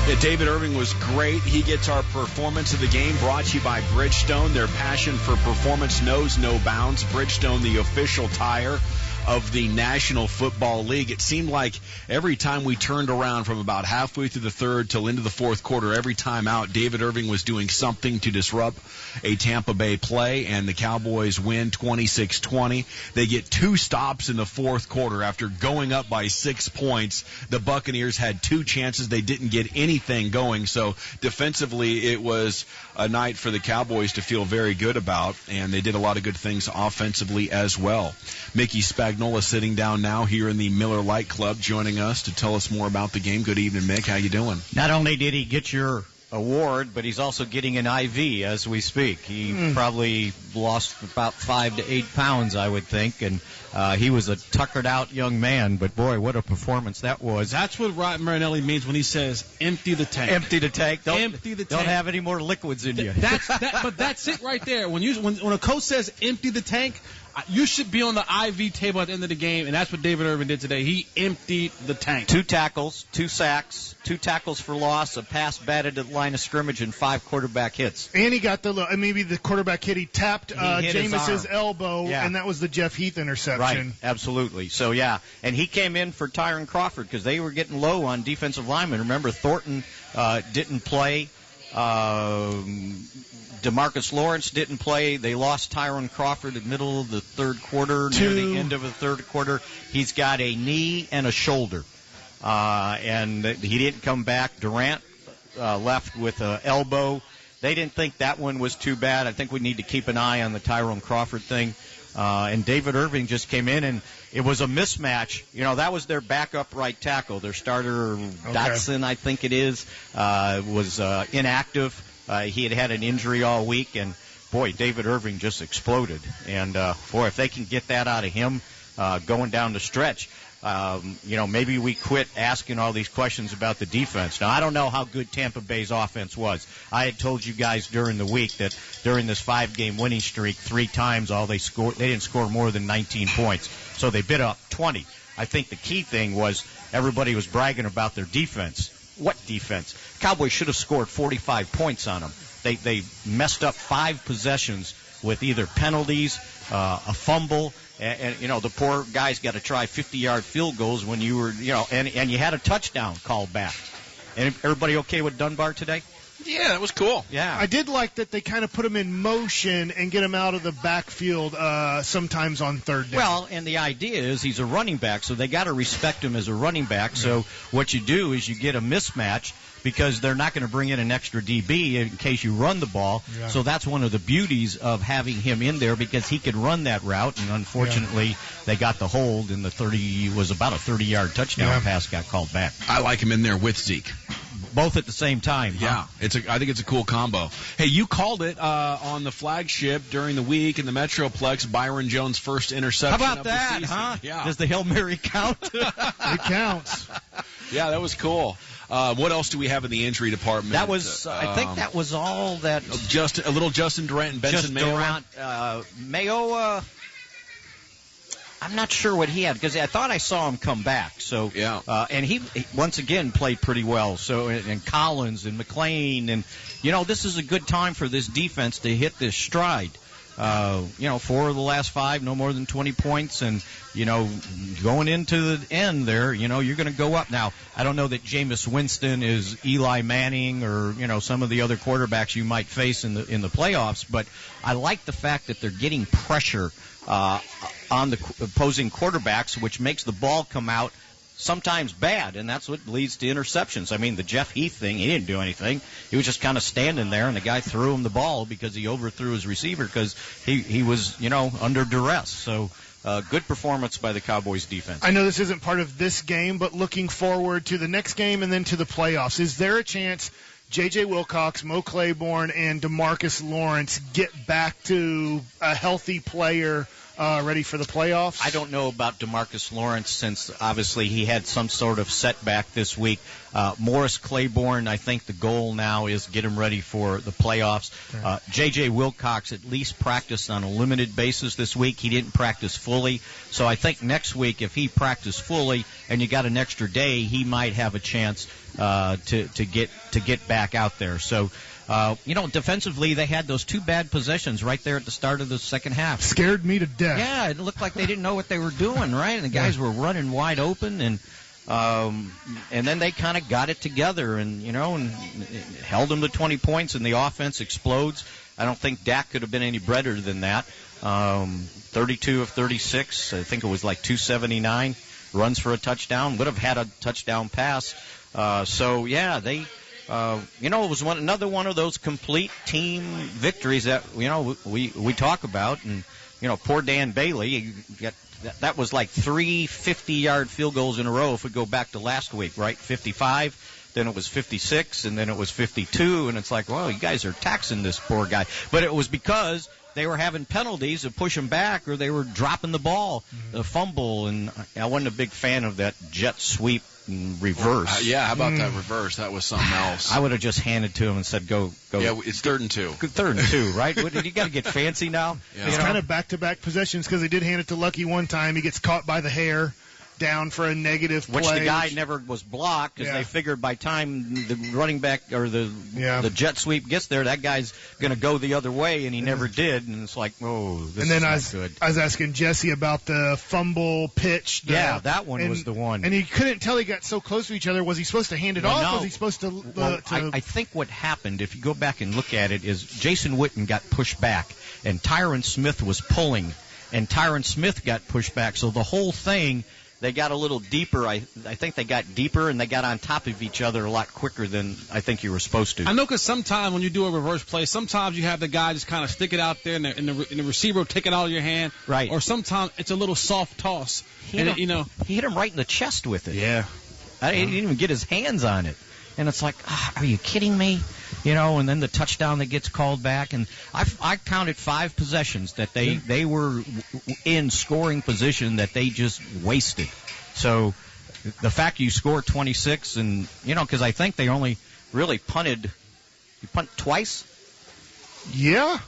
Yeah, David Irving was great. He gets our performance of the game brought to you by Bridgestone. Their passion for performance knows no bounds. Bridgestone, the official tire of the National Football League. It seemed like every time we turned around from about halfway through the third till into the fourth quarter, every time out, David Irving was doing something to disrupt a Tampa Bay play, and the Cowboys win 26-20. They get 2 stops in the fourth quarter after going up by 6 points. The Buccaneers had 2 chances. They didn't get anything going, so defensively it was a night for the Cowboys to feel very good about, and they did a lot of good things offensively as well. Mickey Spagnola sitting down now here in the Miller Lite Club, joining us to tell us more about the game. Good evening, Mick. How you doing? Not only did he get your award, but he's also getting an IV as we speak. He probably lost about 5 to 8 pounds, I would think, and he was a tuckered-out young man, but boy, what a performance that was. That's what Rod Marinelli means when he says, empty the tank. Empty the tank. Empty the tank. Don't have any more liquids in you. But that's it right there. When a coach says empty the tank, you should be on the IV table at the end of the game, and that's what David Irving did today. He emptied the tank. 2 tackles, 2 sacks, 2 tackles for loss, a pass batted at the line of scrimmage, and 5 quarterback hits. And he got maybe the quarterback hit. He tapped Jameis's elbow, and that was the Jeff Heath interception. Right, absolutely. So, yeah, and he came in for Tyron Crawford because they were getting low on defensive linemen. Remember, Thornton didn't play. DeMarcus Lawrence didn't play. They lost Tyron Crawford in the middle of the third quarter, near the end of the third quarter. He's got a knee and a shoulder, and he didn't come back. Durant left with an elbow. They didn't think that one was too bad. I think we need to keep an eye on the Tyron Crawford thing. And David Irving just came in, and it was a mismatch. You know, that was their backup right tackle. Their starter, Dotson, I think it is, was inactive. He had an injury all week, and, boy, David Irving just exploded. And, boy, if they can get that out of him going down the stretch, maybe we quit asking all these questions about the defense. Now, I don't know how good Tampa Bay's offense was. I had told you guys during the week that during this 5-game winning streak, 3 times they didn't score more than 19 points. So they bit up 20. I think the key thing was everybody was bragging about their defense. What defense? Cowboys should have scored 45 points on them. They messed up 5 possessions with either penalties, a fumble, and the poor guys got to try 50-yard field goals when you were, and you had a touchdown called back. And everybody okay with Dunbar today? Yeah, that was cool. Yeah. I did like that they kind of put him in motion and get him out of the backfield sometimes on third down. Well, and the idea is he's a running back, so they got to respect him as a running back. So what you do is you get a mismatch because they're not going to bring in an extra DB in case you run the ball. Yeah. So that's one of the beauties of having him in there because he could run that route, and unfortunately they got the hold, and was about a 30-yard touchdown pass got called back. I like him in there with Zeke. Both at the same time. Yeah, I think it's a cool combo. Hey, you called it on the flagship during the week in the Metroplex. Byron Jones' first interception. How about that, huh? Yeah. Does the Hail Mary count? It counts. Yeah, that was cool. What else do we have in the injury department? That was, I think that was all that. Just a little Justin Durant and Benson Mayo. Mayo. I'm not sure what he had because I thought I saw him come back. So and he once again played pretty well. So and Collins and McLean and this is a good time for this defense to hit this stride. 4 of the last 5, no more than 20 points. And, going into the end there, you're going to go up. Now, I don't know that Jameis Winston is Eli Manning or, some of the other quarterbacks you might face in the playoffs, but I like the fact that they're getting pressure on the opposing quarterbacks, which makes the ball come out sometimes bad, and that's what leads to interceptions. I mean, the Jeff Heath thing, he didn't do anything. He was just kind of standing there, and the guy threw him the ball because he overthrew his receiver because he was, under duress. So good performance by the Cowboys defense. I know this isn't part of this game, but looking forward to the next game and then to the playoffs, is there a chance J.J. Wilcox, Mo Claiborne, and DeMarcus Lawrence get back to a healthy player ready for the playoffs? I don't know about DeMarcus Lawrence since obviously he had some sort of setback this week. Morris Claiborne, I think the goal now is get him ready for the playoffs. J.J. Wilcox at least practiced on a limited basis this week. He didn't practice fully. So I think next week if he practiced fully and you got an extra day, he might have a chance to get back out there. So defensively, they had those 2 bad possessions right there at the start of the second half. Scared me to death. Yeah, it looked like they didn't know what they were doing, right? And the guys were running wide open, and then they kind of got it together and held them to 20 points, and the offense explodes. I don't think Dak could have been any better than that. 32 of 36, I think it was like 279 runs for a touchdown. Would have had a touchdown pass. They... it was another one of those complete team victories that we talk about, and poor Dan Bailey that was like 3 50-yard field goals in a row if we go back to last week, right? 55, then it was 56, and then it was 52, and it's like, well, you guys are taxing this poor guy, but it was because they were having penalties to push him back, or they were dropping the ball, the fumble, and I wasn't a big fan of that jet sweep and reverse. How about that reverse? That was something else. I would have just handed to him and said, go. Yeah, it's 3rd and 2. 3rd and 2, right? You got to get fancy now. Yeah. It's kind of back-to-back possessions because they did hand it to Lucky one time. He gets caught by the hair. Down for a negative play. Which the guy never was blocked because they figured by time the running back or the jet sweep gets there, that guy's going to go the other way, and he never did. And it's like, this is not good. I was asking Jesse about the fumble pitch. That one was the one. And he couldn't tell he got so close to each other. Was he supposed to hand it off? Was he supposed to? I think what happened, if you go back and look at it, is Jason Witten got pushed back, and Tyron Smith was pulling, and Tyron Smith got pushed back. So the whole thing, they got a little deeper. I think they got deeper, and they got on top of each other a lot quicker than I think you were supposed to. I know because sometimes when you do a reverse play, sometimes you have the guy just kind of stick it out there, and the receiver will take it out of your hand. Right. Or sometimes it's a little soft toss. He hit him right in the chest with it. Yeah. He didn't even get his hands on it. And it's like, are you kidding me? And then the touchdown that gets called back. And I counted 5 possessions that they were in scoring position that they just wasted. So the fact you score 26 and, because I think they only really punted. You punt twice? Yeah.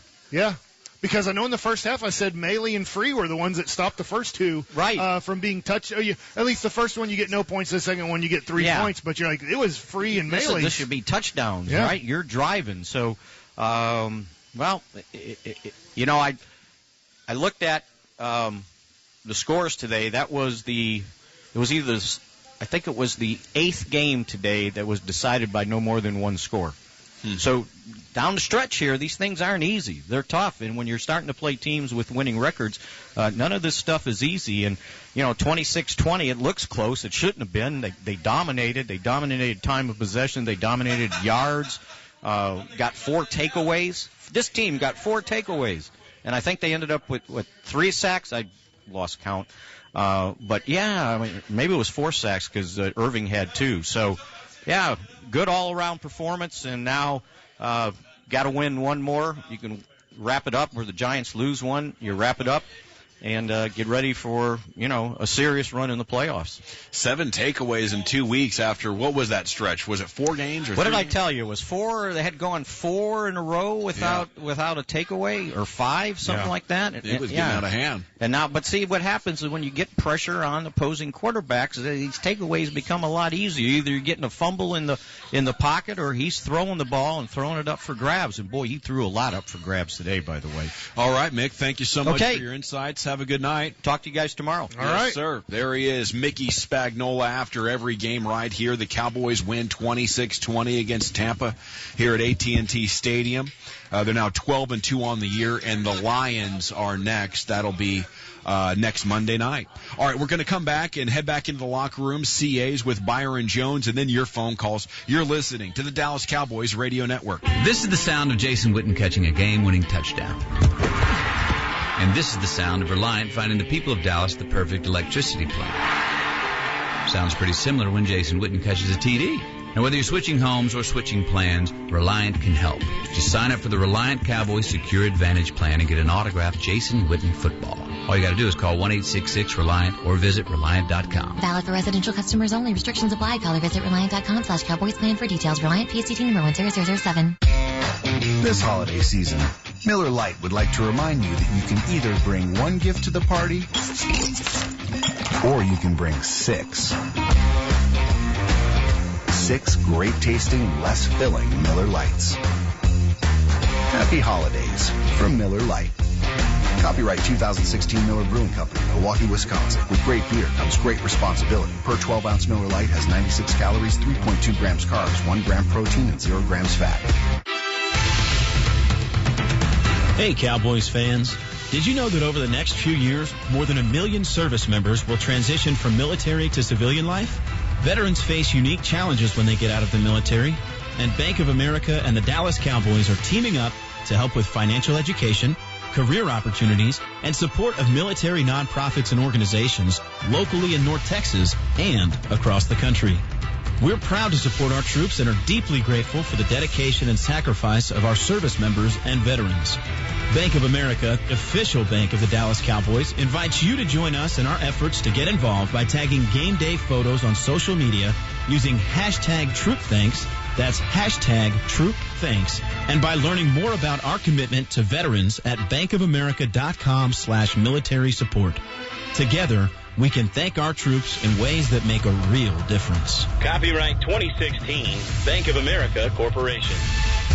Because I know in the first half I said Maley and Free were the ones that stopped the first 2 from being touched. At least the first one you get no points, the second one you get 3 points. But you're like, it was Free and Maley. This should be touchdowns, right? You're driving. So, I looked at the scores today. I think it was the 8th game today that was decided by no more than 1 score. So down the stretch here, these things aren't easy. They're tough, and when you're starting to play teams with winning records, none of this stuff is easy. And 26-20, it looks close. It shouldn't have been. They dominated. They dominated time of possession. They dominated yards. Got 4 takeaways. This team got 4 takeaways, and I think they ended up with 3 sacks. I lost count, but maybe it was 4 sacks because Irving had 2. So. Yeah, good all-around performance, and now got to win one more. You can wrap it up where the Giants lose one. You wrap it up, and get ready for, a serious run in the playoffs. 7 takeaways in 2 weeks after, what was that stretch? Was it 4 games or what 3 did I games? tell you? It was 4. They had gone 4 in a row without a takeaway, or 5, something like that. It was getting out of hand. And now, but see, what happens is when you get pressure on opposing quarterbacks, these takeaways become a lot easier. Either you're getting a fumble in the pocket, or he's throwing the ball and throwing it up for grabs. And boy, he threw a lot up for grabs today, by the way. All right, Mick, thank you so much for your insights. Have a good night. Talk to you guys tomorrow. All right, sir. There he is, Mickey Spagnola, after every game right here. The Cowboys win 26-20 against Tampa here at AT&T Stadium. They're now 12-2 on the year, and the Lions are next. That'll be next Monday night. All right, we're going to come back and head back into the locker room, CAs with Byron Jones, and then your phone calls. You're listening to the Dallas Cowboys Radio Network. This is the sound of Jason Witten catching a game-winning touchdown. And this is the sound of Reliant finding the people of Dallas the perfect electricity plan. Sounds pretty similar when Jason Witten catches a TD. Now, whether you're switching homes or switching plans, Reliant can help. Just sign up for the Reliant Cowboys Secure Advantage Plan and get an autographed Jason Witten football. All you got to do is call 1-866-RELIANT or visit Reliant.com. Valid for residential customers only. Restrictions apply. Call or visit Reliant.com/Cowboys plan for details. Reliant PST number 10007. This holiday season, Miller Lite would like to remind you that you can either bring one gift to the party or you can bring 6. 6 great-tasting, less filling Miller Lights. Happy holidays from Miller Lite. Copyright 2016 Miller Brewing Company, Milwaukee, Wisconsin. With great beer comes great responsibility. Per 12-ounce Miller Lite has 96 calories, 3.2 grams carbs, 1 gram protein, and 0 grams fat. Hey, Cowboys fans. Did you know that over the next few years, more than 1 million service members will transition from military to civilian life? Veterans face unique challenges when they get out of the military, and Bank of America and the Dallas Cowboys are teaming up to help with financial education, career opportunities, and support of military nonprofits and organizations locally in North Texas and across the country. We're proud to support our troops and are deeply grateful for the dedication and sacrifice of our service members and veterans. Bank of America, official bank of the Dallas Cowboys, invites you to join us in our efforts to get involved by tagging game day photos on social media using hashtag TroopThanks. That's hashtag TroopThanks. And by learning more about our commitment to veterans at bankofamerica.com/military support. Together, we can thank our troops in ways that make a real difference. Copyright 2016, Bank of America Corporation.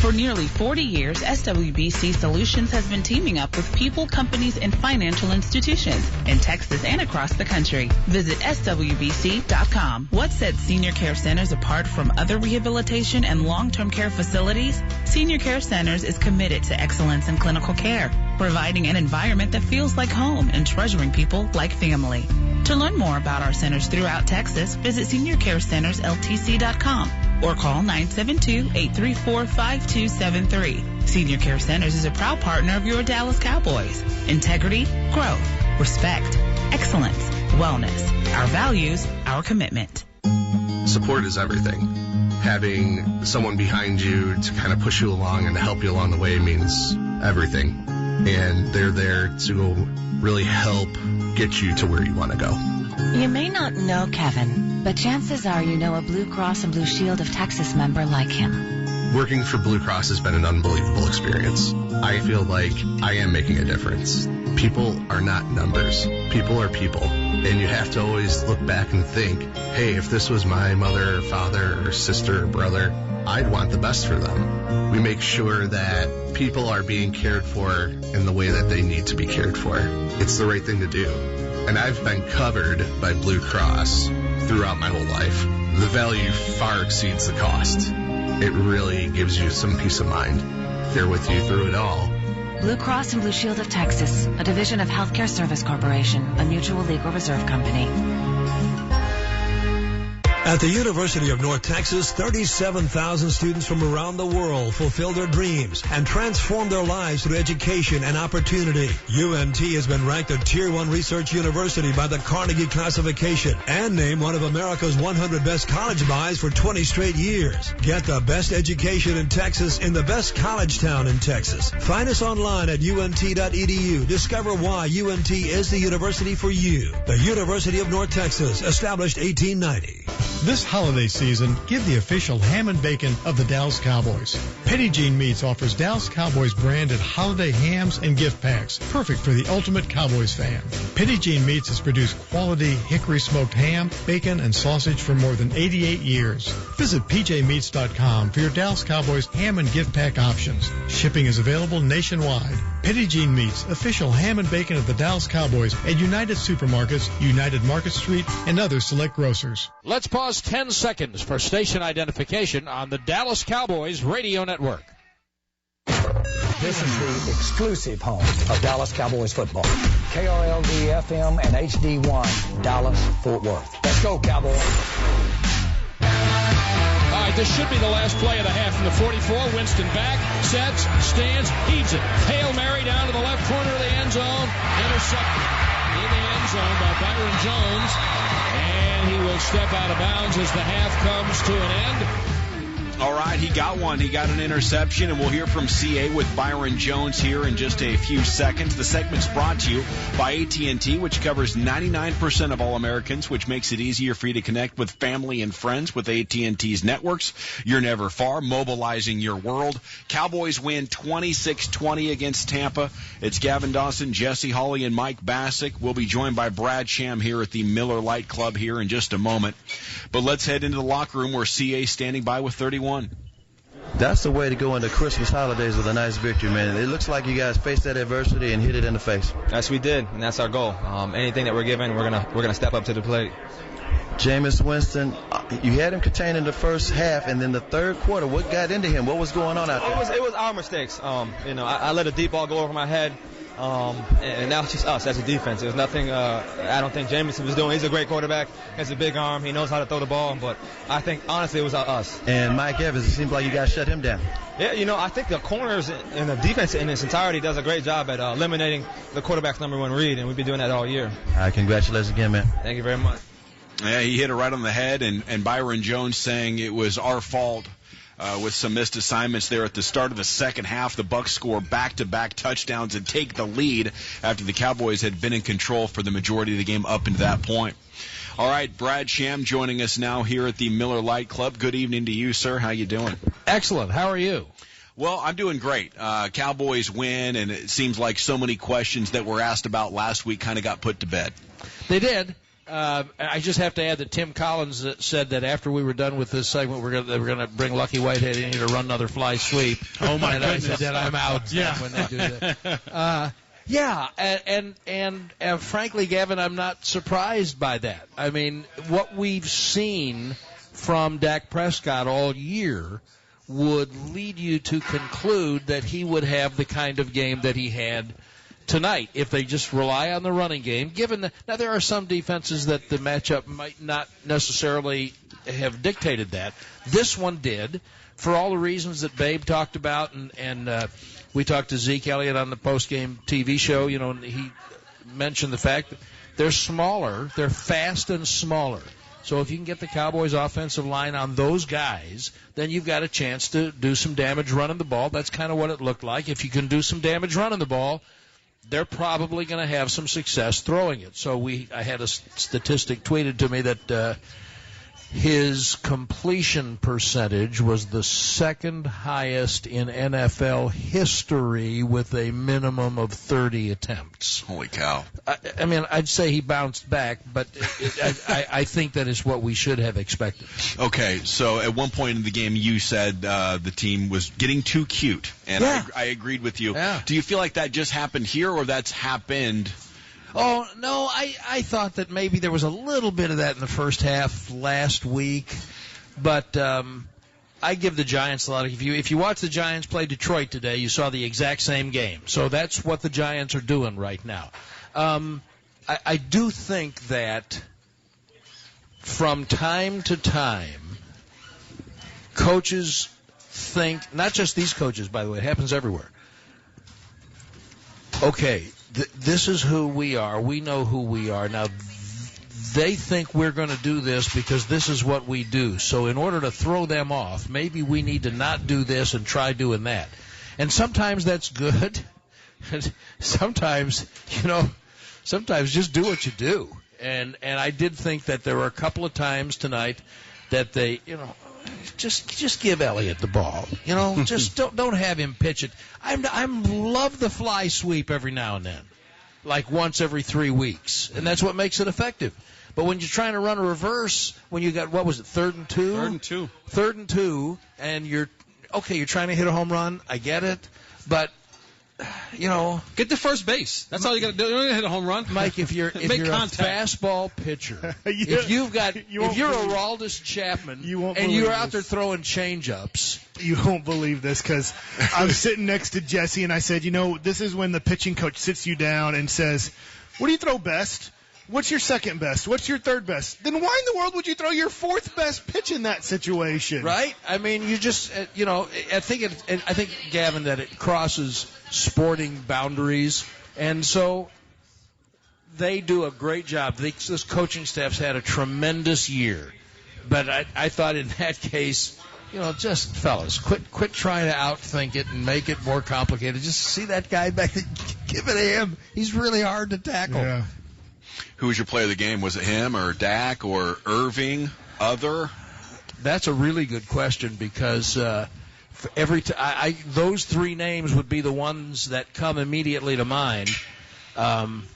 For nearly 40 years, SWBC Solutions has been teaming up with people, companies, and financial institutions in Texas and across the country. Visit SWBC.com. What sets senior care centers apart from other rehabilitation and long-term care facilities? Senior Care Centers is committed to excellence in clinical care, providing an environment that feels like home and treasuring people like family. To learn more about our centers throughout Texas, visit SeniorCareCentersLTC.com or call 972-834-5273. Senior Care Centers is a proud partner of your Dallas Cowboys. Integrity, growth, respect, excellence, wellness. Our values, our commitment. Support is everything. Having someone behind you to kind of push you along and to help you along the way means everything. And they're there to really help get you to where you want to go. You may not know Kevin, but chances are you know a Blue Cross and Blue Shield of Texas member like him. Working for Blue Cross has been an unbelievable experience. I feel like I am making a difference. People are not numbers. People are people. And you have to always look back and think, hey, if this was my mother or father or sister or brother, I'd want the best for them. We make sure that people are being cared for in the way that they need to be cared for. It's the right thing to do. And I've been covered by Blue Cross throughout my whole life. The value far exceeds the cost. It really gives you some peace of mind. They're with you through it all. Blue Cross and Blue Shield of Texas, a division of Healthcare Service Corporation, a mutual legal reserve company. At the University of North Texas, 37,000 students from around the world fulfill their dreams and transform their lives through education and opportunity. UNT has been ranked a Tier 1 research university by the Carnegie Classification and named one of America's 100 best college buys for 20 straight years. Get the best education in Texas in the best college town in Texas. Find us online at unt.edu. Discover why UNT is the university for you. The University of North Texas, established 1890. This holiday season, give the official ham and bacon of the Dallas Cowboys. Petit Jean Meats offers Dallas Cowboys branded holiday hams and gift packs, perfect for the ultimate Cowboys fan. Petit Jean Meats has produced quality hickory smoked ham, bacon, and sausage for more than 88 years. Visit pjmeats.com for your Dallas Cowboys ham and gift pack options. Shipping is available nationwide. Petit Jean Meats, official ham and bacon of the Dallas Cowboys at United Supermarkets, United Market Street, and other select grocers. Let's pause 10 seconds for station identification on the Dallas Cowboys radio network. This is the exclusive home of Dallas Cowboys football. KRLD FM and HD1, Dallas, Fort Worth. Let's go, Cowboys. All right, this should be the last play of the half from the 44. Winston back, sets, stands, heaves it. Hail Mary down to the left corner of the end zone. Intercepted in the end zone by Byron Jones. And he will step out of bounds as the half comes to an end. All right, he got one. He got an interception, and we'll hear from CA with Byron Jones here in just a few seconds. The segment's brought to you by AT&T, which covers 99% of all Americans, which makes it easier for you to connect with family and friends with AT&T's networks. You're never far, mobilizing your world. Cowboys win 26-20 against Tampa. It's Gavin Dawson, Jesse Hawley, and Mike Bassick. We'll be joined by Brad Sham here at the Miller Lite Club here in just a moment. But let's head into the locker room where CA is standing by with 31. That's the way to go into Christmas holidays with a nice victory, man. It looks like you guys faced that adversity and hit it in the face. Yes, we did, and that's our goal. Anything that we're given, we're gonna step up to the plate. Jameis Winston, you had him contained in the first half, and then the third quarter, what got into him? What was going on out there? It was our mistakes. I let a deep ball go over my head. And now it's just us as a defense. There's nothing I don't think Jameson was doing. He's a great quarterback. He has a big arm. He knows how to throw the ball. But I think, honestly, it was us. And Mike Evans, it seems like you guys shut him down. Yeah, I think the corners and the defense in its entirety does a great job at eliminating the quarterback's number one read, and we've been doing that all year. All right, congratulations again, man. Thank you very much. Yeah, he hit it right on the head, and Byron Jones saying it was our fault. With some missed assignments there at the start of the second half. The Bucs score back-to-back touchdowns and take the lead after the Cowboys had been in control for the majority of the game up until that point. All right, Brad Sham joining us now here at the Miller Lite Club. Good evening to you, sir. How you doing? Excellent. How are you? Well, I'm doing great. Cowboys win, and it seems like so many questions that were asked about last week kind of got put to bed. They did. I just have to add that Tim Collins said that after we were done with this segment, we're going to bring Lucky Whitehead in here to run another fly sweep. Oh my goodness! I said that I'm out. Yeah. When they do that. And frankly, Gavin, I'm not surprised by that. I mean, what we've seen from Dak Prescott all year would lead you to conclude that he would have the kind of game that he had tonight if they just rely on the running game. Now there are some defenses that the matchup might not necessarily have dictated that. This one did, for all the reasons that Babe talked about, and we talked to Zeke Elliott on the postgame TV show. And he mentioned the fact that they're smaller, they're fast and smaller. So if you can get the Cowboys' offensive line on those guys, then you've got a chance to do some damage running the ball. That's kind of what it looked like. If you can do some damage running the ball, they're probably going to have some success throwing it. So I had a statistic tweeted to me that his completion percentage was the second highest in NFL history with a minimum of 30 attempts. Holy cow. I mean, I'd say he bounced back, but I think that is what we should have expected. Okay, so at one point in the game you said the team was getting too cute, and yeah. I agreed with you. Yeah. Do you feel like that just happened here, or that's happened? Oh, no, I thought that maybe there was a little bit of that in the first half last week, but I give the Giants a lot of. If you watch the Giants play Detroit today, you saw the exact same game. So that's what the Giants are doing right now. I do think that from time to time, coaches think, not just these coaches, by the way, it happens everywhere. Okay, this is who we are. We know who we are. Now, they think we're going to do this because this is what we do. So in order to throw them off, maybe we need to not do this and try doing that. And sometimes that's good. And sometimes just do what you do. And I did think that there were a couple of times tonight that they, just give Elliott the ball. Just don't have him pitch it. I love the fly sweep every now and then, like once every 3 weeks, and that's what makes it effective. But when you're trying to run a reverse, when you got, what was it, 3rd and 2? 3rd and 2, and you're trying to hit a home run. I get it, but get to first base. That's all you got to do. You don't hit a home run, Mike. If you're a fastball pitcher, if you're Aroldis Chapman, and you're out there throwing changeups, you won't believe this because I was sitting next to Jesse and I said, this is when the pitching coach sits you down and says, "What do you throw best? What's your second best? What's your third best?" Then why in the world would you throw your fourth best pitch in that situation? Right? I mean, you just, I think, Gavin, that it crosses sporting boundaries, and so they do a great job. This coaching staff's had a tremendous year, but I thought in that case, just fellas, quit trying to outthink it and make it more complicated. Just see that guy back there, give it to him. He's really hard to tackle. Yeah. Who was your player of the game? Was it him or Dak or Irving? Other? That's a really good question because for every those three names would be the ones that come immediately to mind. Irving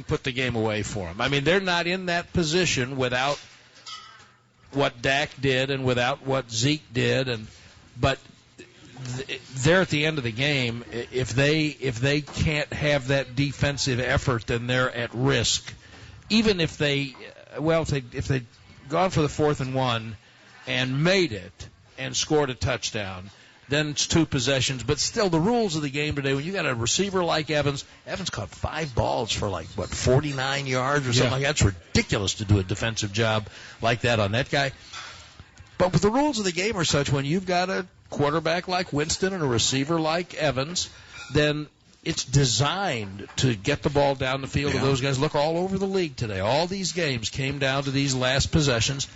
put the game away for him. I mean, they're not in that position without what Dak did and without what Zeke did, but they're at the end of the game. If they can't have that defensive effort, then they're at risk. Even if they'd gone for the 4th and 1 and made it and scored a touchdown, then it's 2 possessions. But still, the rules of the game today, when you got a receiver like Evans caught 5 balls for 49 yards or something like that. That's ridiculous to do a defensive job like that on that guy. But the rules of the game are such, when you've got a quarterback like Winston and a receiver like Evans, then it's designed to get the ball down the field. And those guys look all over the league today. All these games came down to these last possessions.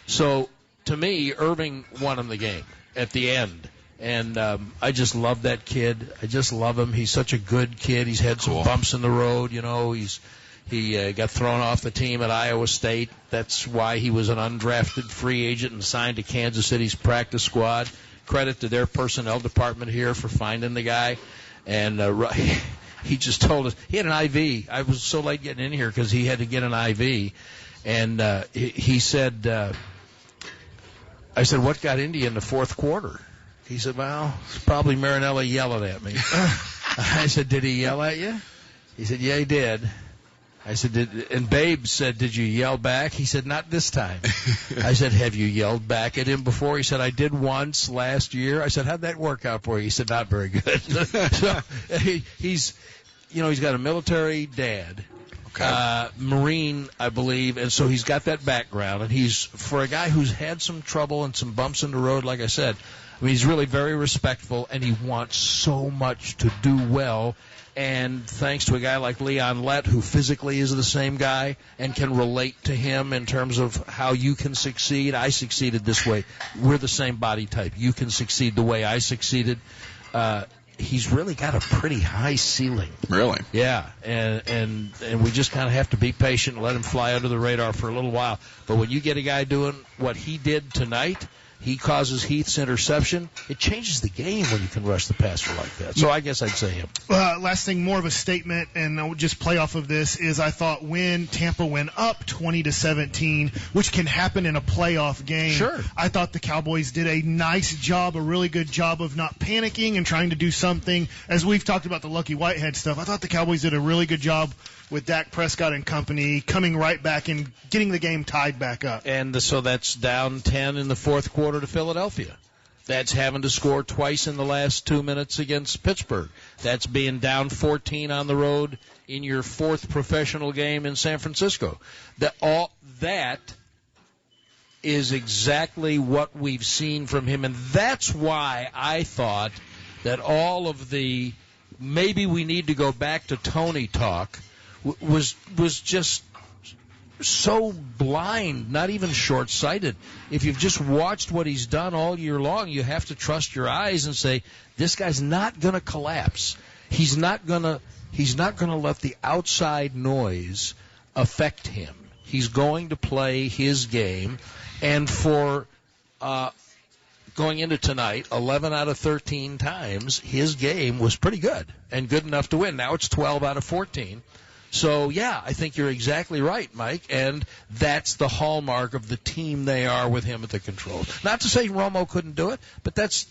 So, to me, Irving won him the game at the end. And I just love that kid. I just love him. He's such a good kid. He's had some bumps in the road. He got thrown off the team at Iowa State. That's why he was an undrafted free agent and signed to Kansas City's practice squad. Credit to their personnel department here for finding the guy. And he just told us he had an IV. I was so late getting in here because he had to get an IV. And he said, I said, "What got into you in the 4th quarter?" He said, "Well, it's probably Marinelli yelling at me." I said, "Did he yell at you?" He said, "Yeah, he did." I said, and Babe said, "Did you yell back?" He said, "Not this time." I said, "Have you yelled back at him before?" He said, "I did once last year." I said, "How'd that work out for you?" He said, "Not very good." So he's got a military dad, Marine, I believe, and so he's got that background. And he's, for a guy who's had some trouble and some bumps in the road, like I said, he's really very respectful, and he wants so much to do well. And thanks to a guy like Leon Lett, who physically is the same guy and can relate to him in terms of how you can succeed. I succeeded this way. We're the same body type. You can succeed the way I succeeded. He's really got a pretty high ceiling. Really? Yeah, and we just kind of have to be patient and let him fly under the radar for a little while. But when you get a guy doing what he did tonight, he causes Heath's interception. It changes the game when you can rush the passer like that. So I guess I'd say him. Last thing, more of a statement, and I'll just play off of this, is I thought when Tampa went up 20-17, which can happen in a playoff game, sure, I thought the Cowboys did a nice job, a really good job of not panicking and trying to do something. As we've talked about the Lucky Whitehead stuff, I thought the Cowboys did a really good job with Dak Prescott and company coming right back and getting the game tied back up. And so that's down 10 in the 4th quarter to Philadelphia. That's having to score twice in the last 2 minutes against Pittsburgh. That's being down 14 on the road in your fourth professional game in San Francisco. All that is exactly what we've seen from him, and that's why I thought that all of the maybe we need to go back to Tony talk was just so blind, not even short-sighted. If you've just watched what he's done all year long, you have to trust your eyes and say, this guy's not going to collapse. He's not going to let the outside noise affect him. He's going to play his game. And for going into tonight, 11 out of 13 times, his game was pretty good and good enough to win. Now it's 12 out of 14. So, yeah, I think you're exactly right, Mike, and that's the hallmark of the team they are with him at the controls. Not to say Romo couldn't do it, but that's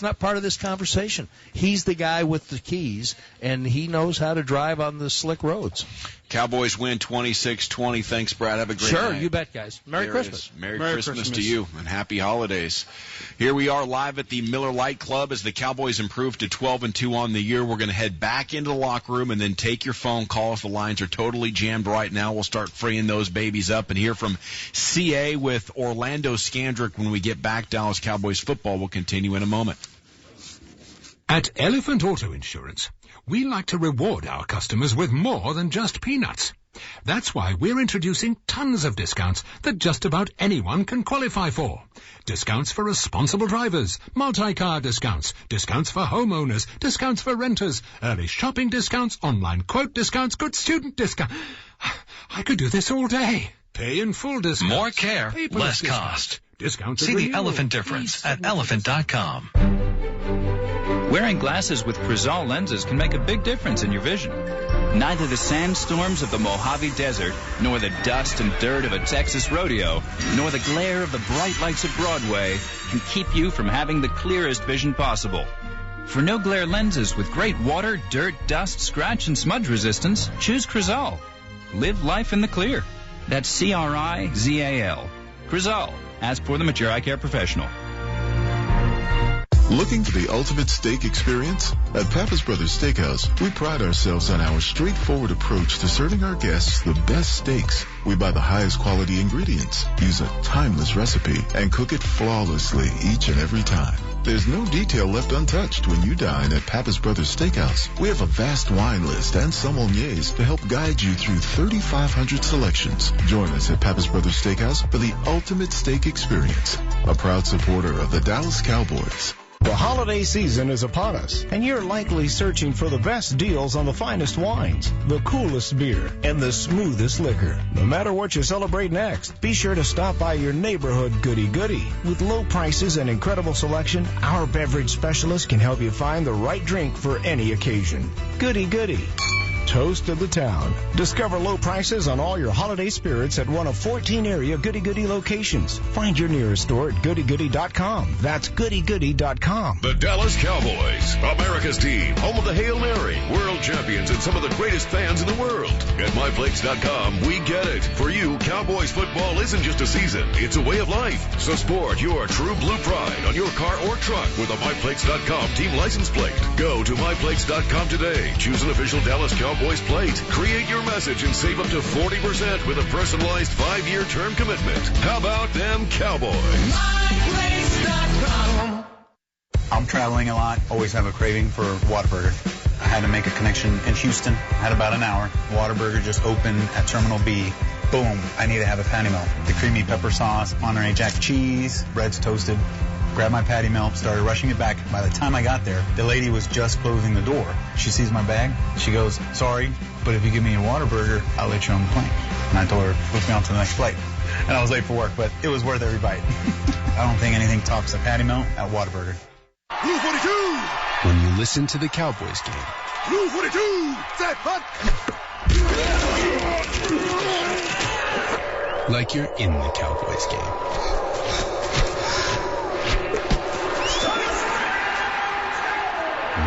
not part of this conversation. He's the guy with the keys, and he knows how to drive on the slick roads. Cowboys win 26-20. Thanks, Brad. Have a great night. Sure, you bet, guys. Merry Christmas. Merry Christmas to you, and happy holidays. Here we are live at the Miller Lite Club as the Cowboys improve to 12-2 on the year. We're going to head back into the locker room and then take your phone calls. The lines are totally jammed right now. We'll start freeing those babies up and hear from CA with Orlando Scandrick when we get back. Dallas Cowboys football will continue in a moment. At Elephant Auto Insurance, we like to reward our customers with more than just peanuts. That's why we're introducing tons of discounts that just about anyone can qualify for. Discounts for responsible drivers, multi-car discounts, discounts for homeowners, discounts for renters, early shopping discounts, online quote discounts, good student discount. I could do this all day. Pay in full discounts. More care, less cost. Discounts. See the elephant difference at elephant.com. Wearing glasses with Crizal lenses can make a big difference in your vision. Neither the sandstorms of the Mojave Desert, nor the dust and dirt of a Texas rodeo, nor the glare of the bright lights of Broadway can keep you from having the clearest vision possible. For no-glare lenses with great water, dirt, dust, scratch, and smudge resistance, choose Crizal. Live life in the clear. That's C-R-I-Z-A-L. Crizal. Ask for them at your eye care professional. Looking for the ultimate steak experience? At Pappas Brothers Steakhouse, we pride ourselves on our straightforward approach to serving our guests the best steaks. We buy the highest quality ingredients, use a timeless recipe, and cook it flawlessly each and every time. There's no detail left untouched when you dine at Pappas Brothers Steakhouse. We have a vast wine list and sommeliers to help guide you through 3,500 selections. Join us at Pappas Brothers Steakhouse for the ultimate steak experience. A proud supporter of the Dallas Cowboys. The holiday season is upon us, and you're likely searching for the best deals on the finest wines, the coolest beer, and the smoothest liquor. No matter what you celebrate next, be sure to stop by your neighborhood Goody Goody. With low prices and incredible selection, our beverage specialist can help you find the right drink for any occasion. Goody Goody. Toast of the town. Discover low prices on all your holiday spirits at one of 14 area Goody Goody locations. Find your nearest store at goodygoody.com. That's goodygoody.com. The Dallas Cowboys, America's team, home of the Hail Mary, world champions, and some of the greatest fans in the world. At myflakes.com, we get it. For you, Cowboys football isn't just a season, it's a way of life. So sport your true blue pride on your car or truck with a myflakes.com team license plate. Go to myflakes.com today. Choose an official Dallas Cowboys plate. Create your message and save up to 40% with a personalized 5-year term commitment. How about them Cowboys? MyPlace.com. I'm traveling a lot. Always have a craving for Whataburger. I had to make a connection in Houston. Had about an hour. Whataburger just opened at Terminal B. Boom. I need to have a patty melt. The creamy pepper sauce, Monterey Jack cheese, bread's toasted. Grabbed my patty melt, started rushing it back. By the time I got there, the lady was just closing the door. She sees my bag. She goes, "Sorry, but if you give me a Whataburger, I'll let you on the plane." And I told her, "Put me on to the next flight." And I was late for work, but it was worth every bite. I don't think anything tops a patty melt at Whataburger. Blue 42! When you listen to the Cowboys game. Blue 42! Set punt! Like you're in the Cowboys game.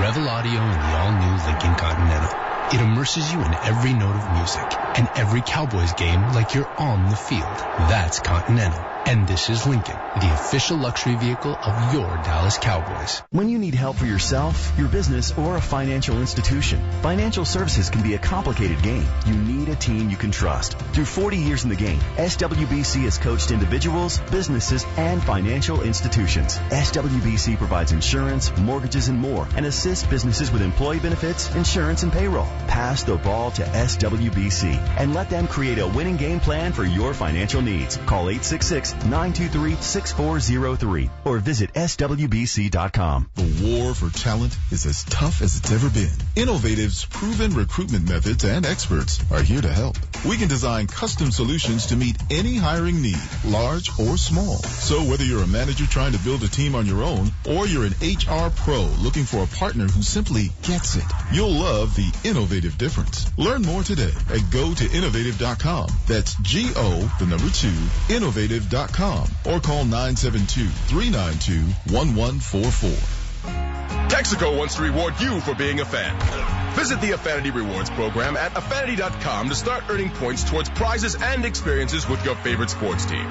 Revel Audio and the all-new Lincoln Continental. It immerses you in every note of music and every Cowboys game like you're on the field. That's Continental. And this is Lincoln, the official luxury vehicle of your Dallas Cowboys. When you need help for yourself, your business, or a financial institution, financial services can be a complicated game. You need a team you can trust. Through 40 years in the game, SWBC has coached individuals, businesses, and financial institutions. SWBC provides insurance, mortgages, and more, and assists businesses with employee benefits, insurance, and payroll. Pass the ball to SWBC and let them create a winning game plan for your financial needs. Call 866-923-6403 or visit SWBC.com. The war for talent is as tough as it's ever been. Innovative's proven recruitment methods and experts are here to help. We can design custom solutions to meet any hiring need, large or small. So whether you're a manager trying to build a team on your own or you're an HR pro looking for a partner who simply gets it, you'll love the innovative difference. Learn more today at gotoinnovative.com. That's G-O-2, innovative.com, or call 972-392-1144. Texaco wants to reward you for being a fan. Visit the Affinity Rewards program at affinity.com to start earning points towards prizes and experiences with your favorite sports team.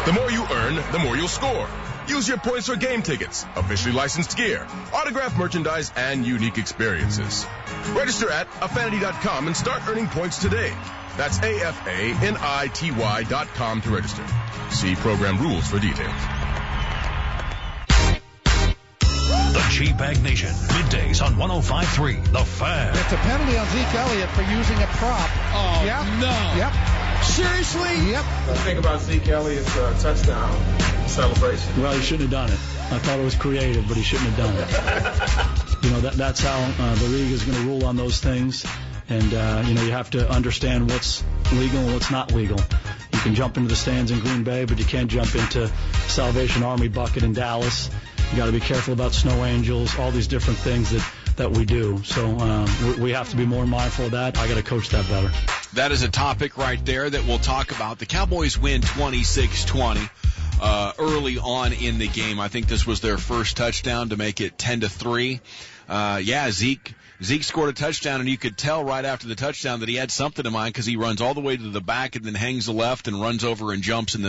The more you earn, the more you'll score. Use your points for game tickets, officially licensed gear, autographed merchandise, and unique experiences. Register at affinity.com and start earning points today. That's AFANITY.com to register. See program rules for details. The G-Bag Nation, middays on 105.3 The Fan. It's a penalty on Zeke Elliott for using a prop. Oh, yep. no. Yep. Seriously? Yep. Think about Zeke Elliott's touchdown celebration. Well, he shouldn't have done it. I thought it was creative, but he shouldn't have done it. That's how the league is going to rule on those things. And, you have to understand what's legal and what's not legal. You can jump into the stands in Green Bay, but you can't jump into Salvation Army bucket in Dallas. You got to be careful about snow angels, all these different things that we do. So we have to be more mindful of that. I got to coach that better. That is a topic right there that we'll talk about. The Cowboys win 26-20 early on in the game. I think this was their first touchdown to make it 10-3. Zeke scored a touchdown, and you could tell right after the touchdown that he had something in mind because he runs all the way to the back and then hangs the left and runs over and jumps in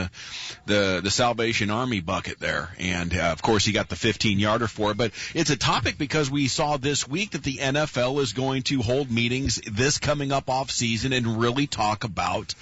the Salvation Army bucket there. And, of course, he got the 15-yarder for it. But it's a topic because we saw this week that the NFL is going to hold meetings this coming up off season and really talk about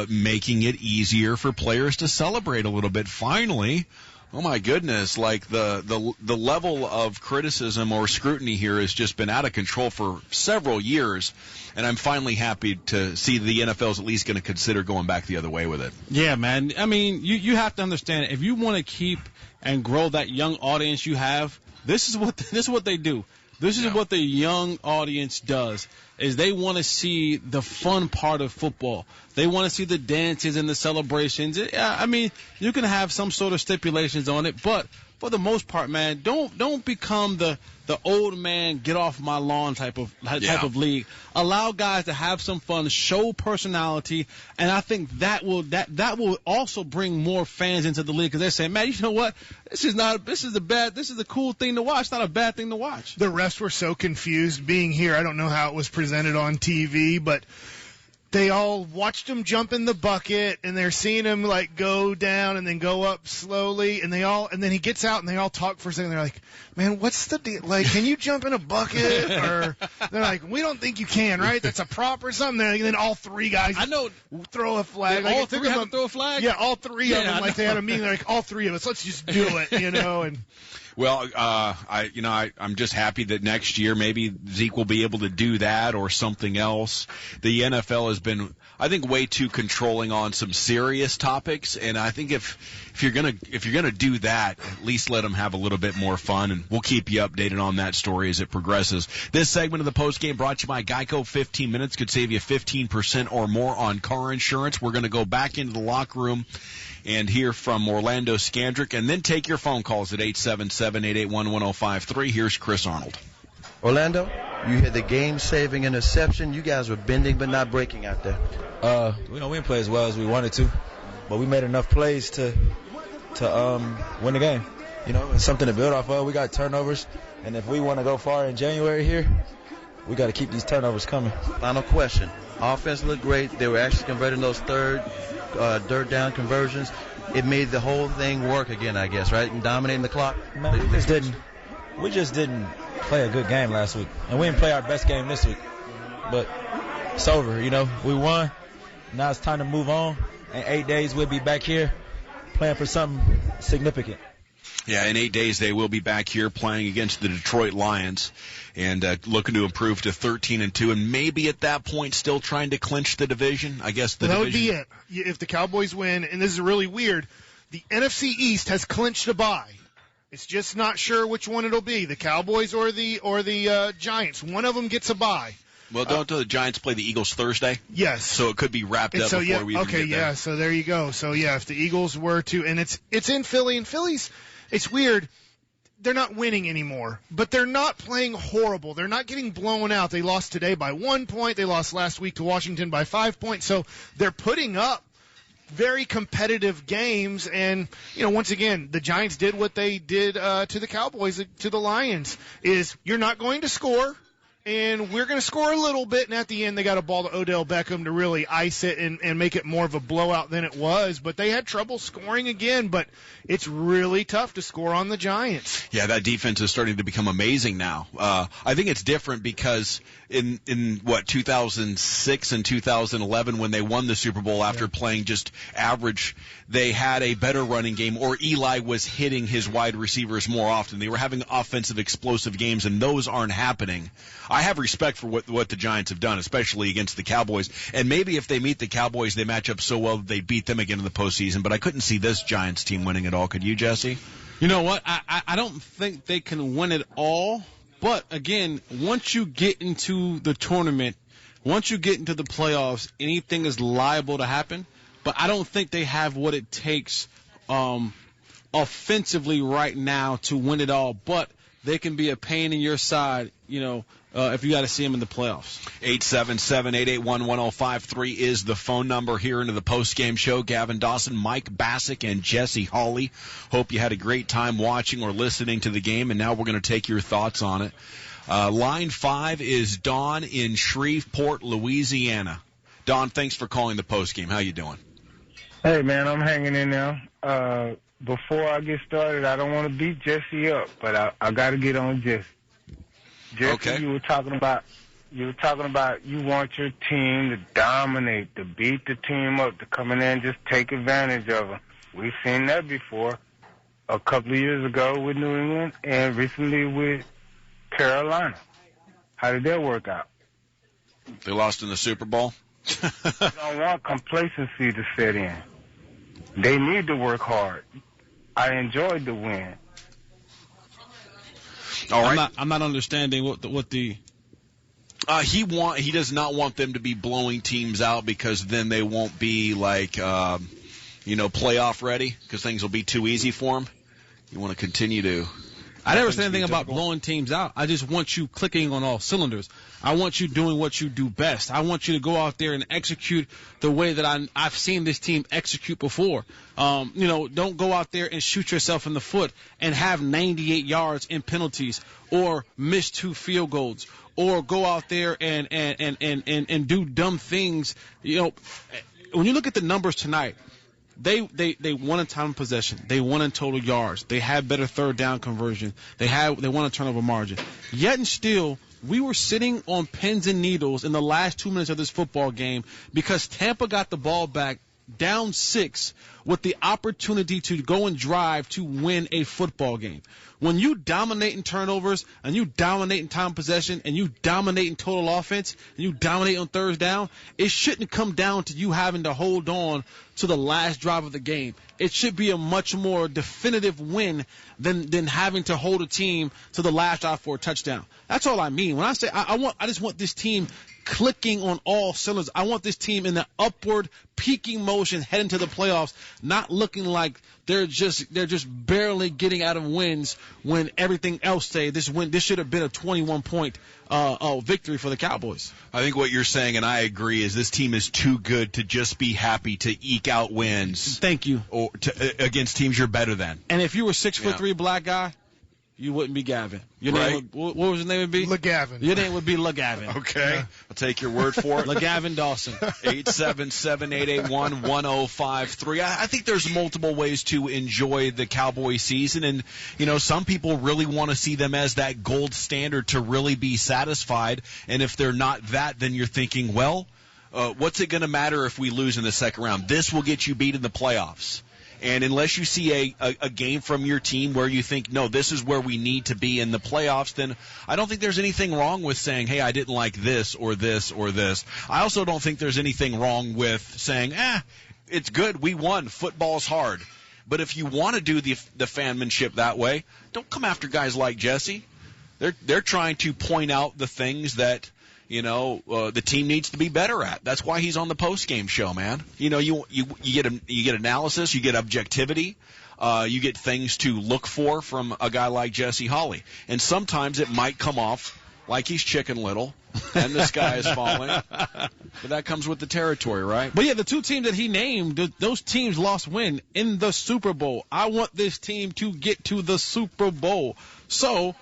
making it easier for players to celebrate a little bit. Finally, oh my goodness, like the level of criticism or scrutiny here has just been out of control for several years, and I'm finally happy to see the NFL's at least going to consider going back the other way with it. Yeah, man. I mean, you have to understand, if you want to keep and grow that young audience you have, this is what they do. This is what the young audience does, is they want to see the fun part of football. They want to see the dances and the celebrations. I mean, you can have some sort of stipulations on it, but for the most part, man, don't become the old man, get off my lawn type of league. Allow guys to have some fun, show personality, and I think that will also bring more fans into the league because they're saying, man, you know what? This is a cool thing to watch. It's not a bad thing to watch. The refs were so confused being here. I don't know how it was presented on TV, but they all watched him jump in the bucket, and they're seeing him like go down and then go up slowly, and then he gets out and they all talk for a second. They're like, man, what's the deal? Like, can you jump in a bucket? Or they're like, we don't think you can, right? That's a prop or something. And then all three guys throw a flag. All three have to throw a flag? Yeah, all three of them. Like they had a meeting. They're like, all three of us, let's just do it, and. Well, I'm just happy that next year maybe Zeke will be able to do that or something else. The NFL has been, I think, way too controlling on some serious topics, and I think if you're gonna do that, at least let them have a little bit more fun, and we'll keep you updated on that story as it progresses. This segment of the postgame brought to you by Geico. 15 minutes could save you 15% or more on car insurance. We're going to go back into the locker room and hear from Orlando Scandrick, and then take your phone calls at 877-881-1053. Here's Chris Arnold. Orlando, you hit the game-saving interception. You guys were bending but not breaking out there. We didn't play as well as we wanted to, but we made enough plays to win the game. It's something to build off of. We got turnovers, and if we want to go far in January here, we got to keep these turnovers coming. Final question. Offense looked great. They were actually converting those third third down conversions. It made the whole thing work again, I guess, right? And dominating the clock. Man, we just didn't play a good game last week, and we didn't play our best game this week. But it's over, you know. We won. Now it's time to move on. In 8 days, we'll be back here playing for something significant. Yeah, in 8 days they will be back here playing against the Detroit Lions and looking to improve to 13-2, and maybe at that point still trying to clinch the division. I guess that would be it. If the Cowboys win, and this is really weird, the NFC East has clinched a bye. It's just not sure which one it'll be, the Cowboys or the Giants. One of them gets a bye. Well, don't the Giants play the Eagles Thursday? Yes. So it could be wrapped up before we even get there. So there you go. So, yeah, if the Eagles were to, and it's in Philly, and Philly's, it's weird. They're not winning anymore, but they're not playing horrible. They're not getting blown out. They lost today by 1 point. They lost last week to Washington by 5 points. So they're putting up very competitive games. And, you know, once again, the Giants did what they did to the Cowboys, to the Lions, is you're not going to score. And we're going to score a little bit, and at the end they got a ball to Odell Beckham to really ice it and make it more of a blowout than it was. But they had trouble scoring again, but it's really tough to score on the Giants. Yeah, that defense is starting to become amazing now. I think it's different because in 2006 and 2011 when they won the Super Bowl after playing just average, they had a better running game, or Eli was hitting his wide receivers more often. They were having offensive explosive games, and those aren't happening. I have respect for what the Giants have done, especially against the Cowboys. And maybe if they meet the Cowboys, they match up so well that they beat them again in the postseason. But I couldn't see this Giants team winning it all. Could you, Jesse? You know what? I don't think they can win it all. But, again, once you get into the tournament, once you get into the playoffs, anything is liable to happen. But I don't think they have what it takes offensively right now to win it all. But they can be a pain in your side, you know, if you got to see them in the playoffs. 877-881-1053 is the phone number here into the postgame show. Gavin Dawson, Mike Bassick, and Jesse Hawley. Hope you had a great time watching or listening to the game, and now we're going to take your thoughts on it. Line 5 is Don in Shreveport, Louisiana. Don, thanks for calling the postgame. How you doing? Hey, man, I'm hanging in there. Before I get started, I don't want to beat Jesse up, but I got to get on Jesse. Jesse, okay. you were talking about you want your team to dominate, to beat the team up, to come in there and just take advantage of them. We've seen that before a couple of years ago with New England and recently with Carolina. How did that work out? They lost in the Super Bowl. You don't want complacency to set in. They need to work hard. I enjoyed the win. All right. I'm not understanding what the he does not want them to be blowing teams out because then they won't be like playoff ready because things will be too easy for them. You want to continue to. I never said anything about blowing teams out. I just want you clicking on all cylinders. I want you doing what you do best. I want you to go out there and execute the way that I've seen this team execute before. Don't go out there and shoot yourself in the foot and have 98 yards in penalties or miss 2 field goals or go out there and do dumb things. You know, when you look at the numbers tonight, They won in time of possession. They won in total yards. They had better third down conversion. They won a turnover margin. Yet and still, we were sitting on pins and needles in the last 2 minutes of this football game because Tampa got the ball back down 6 with the opportunity to go and drive to win a football game. When you dominate in turnovers and you dominate in time possession and you dominate in total offense and you dominate on third down, it shouldn't come down to you having to hold on to the last drive of the game. It should be a much more definitive win than having to hold a team to the last drive for a touchdown. That's all I mean. When I say I just want this team clicking on all cylinders. I want this team in the upward peaking motion heading to the playoffs, not looking like they're just barely getting out of wins when everything else say this should have been a 21-point victory for the Cowboys. I think what you're saying, and I agree, is this team is too good to just be happy to eke out wins. Thank you. Or against teams you're better than. And if you were 6'3" black guy, you wouldn't be Gavin. Your name would, what was your name would be? LeGavin. Your name would be LeGavin. Okay. I'll take your word for it. LeGavin Dawson. 877-881-1053. I think there's multiple ways to enjoy the Cowboy season, and, some people really want to see them as that gold standard to really be satisfied, and if they're not that, then you're thinking, well, what's it going to matter if we lose in the second round? This will get you beat in the playoffs. And unless you see a game from your team where you think, no, this is where we need to be in the playoffs, then I don't think there's anything wrong with saying, hey, I didn't like this or this or this. I also don't think there's anything wrong with saying, it's good, we won, football's hard. But if you want to do the fanmanship that way, don't come after guys like Jesse. They're trying to point out the things that the team needs to be better at. That's why he's on the postgame show, man. You get analysis, you get objectivity, you get things to look for from a guy like Jesse Holley. And sometimes it might come off like he's Chicken Little and the sky is falling. But that comes with the territory, right? But yeah, the two teams that he named, those teams lost win in the Super Bowl. I want this team to get to the Super Bowl. So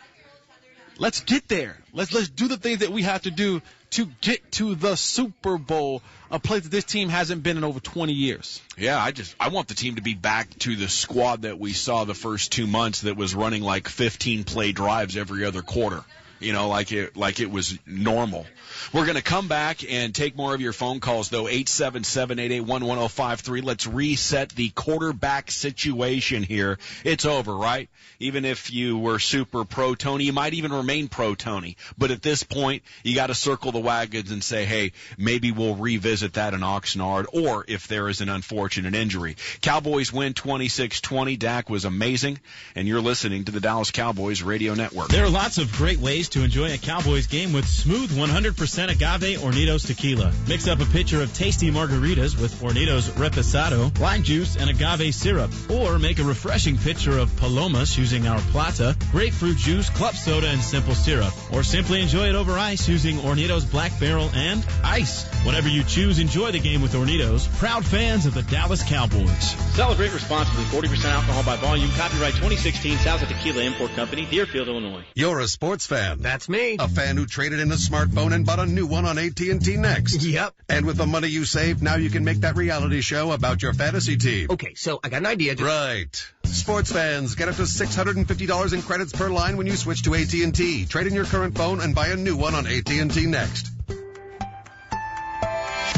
let's get there. Let's do the things that we have to do to get to the Super Bowl, a place that this team hasn't been in over 20 years. Yeah, I want the team to be back to the squad that we saw the first 2 months that was running like 15 play drives every other quarter. Like it was normal. We're going to come back and take more of your phone calls, though, 877-881-1053. Let's reset the quarterback situation here. It's over, right? Even if you were super pro-Tony, you might even remain pro-Tony. But at this point, you got to circle the wagons and say, hey, maybe we'll revisit that in Oxnard, or if there is an unfortunate injury. Cowboys win 26-20. Dak was amazing, and you're listening to the Dallas Cowboys Radio Network. There are lots of great ways to enjoy a Cowboys game with smooth 100% agave Hornitos tequila. Mix up a pitcher of tasty margaritas with Hornitos reposado, lime juice, and agave syrup. Or make a refreshing pitcher of palomas using our plata, grapefruit juice, club soda, and simple syrup. Or simply enjoy it over ice using Hornitos Black Barrel and ice. Whatever you choose, enjoy the game with Hornitos. Proud fans of the Dallas Cowboys. Celebrate responsibly. 40% alcohol by volume. Copyright 2016 South Tequila Import Company, Deerfield, Illinois. You're a sports fan. That's me. A fan who traded in a smartphone and bought a new one on AT&T Next. Yep. And with the money you saved, now you can make that reality show about your fantasy team. Okay, so I got an idea. Right. Sports fans, get up to $650 in credits per line when you switch to AT&T. Trade in your current phone and buy a new one on AT&T Next.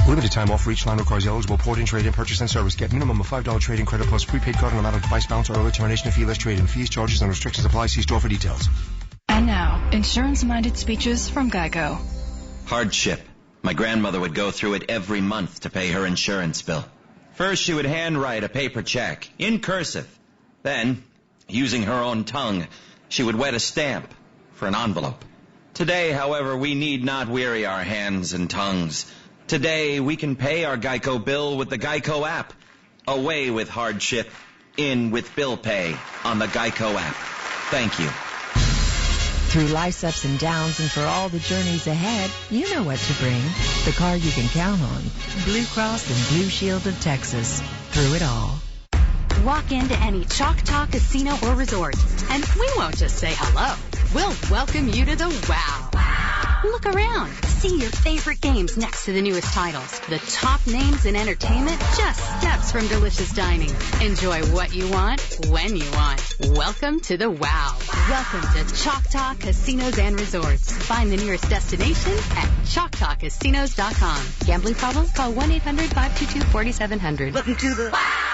Limited time offer. Each line requires eligible port-in, trade-in, purchase, and service. Get minimum of $5 trade-in credit plus prepaid card and amount of device balance or early termination fee. Less trade-in fees, charges, and restrictions apply. See store for details. And now, insurance-minded speeches from Geico. Hardship. My grandmother would go through it every month to pay her insurance bill. First, she would handwrite a paper check in cursive. Then, using her own tongue, she would wet a stamp for an envelope. Today, however, we need not weary our hands and tongues. Today, we can pay our Geico bill with the Geico app. Away with hardship, in with bill pay on the Geico app. Thank you. Through life's ups and downs and for all the journeys ahead, you know what to bring. The car you can count on. Blue Cross and Blue Shield of Texas. Through it all. Walk into any Choctaw casino or resort, and we won't just say hello. We'll welcome you to the wow. Look around. See your favorite games next to the newest titles. The top names in entertainment, just steps from delicious dining. Enjoy what you want, when you want. Welcome to the wow. Welcome to Choctaw Casinos and Resorts. Find the nearest destination at ChoctawCasinos.com. Gambling problem? Call 1-800-522-4700. Welcome to the wow.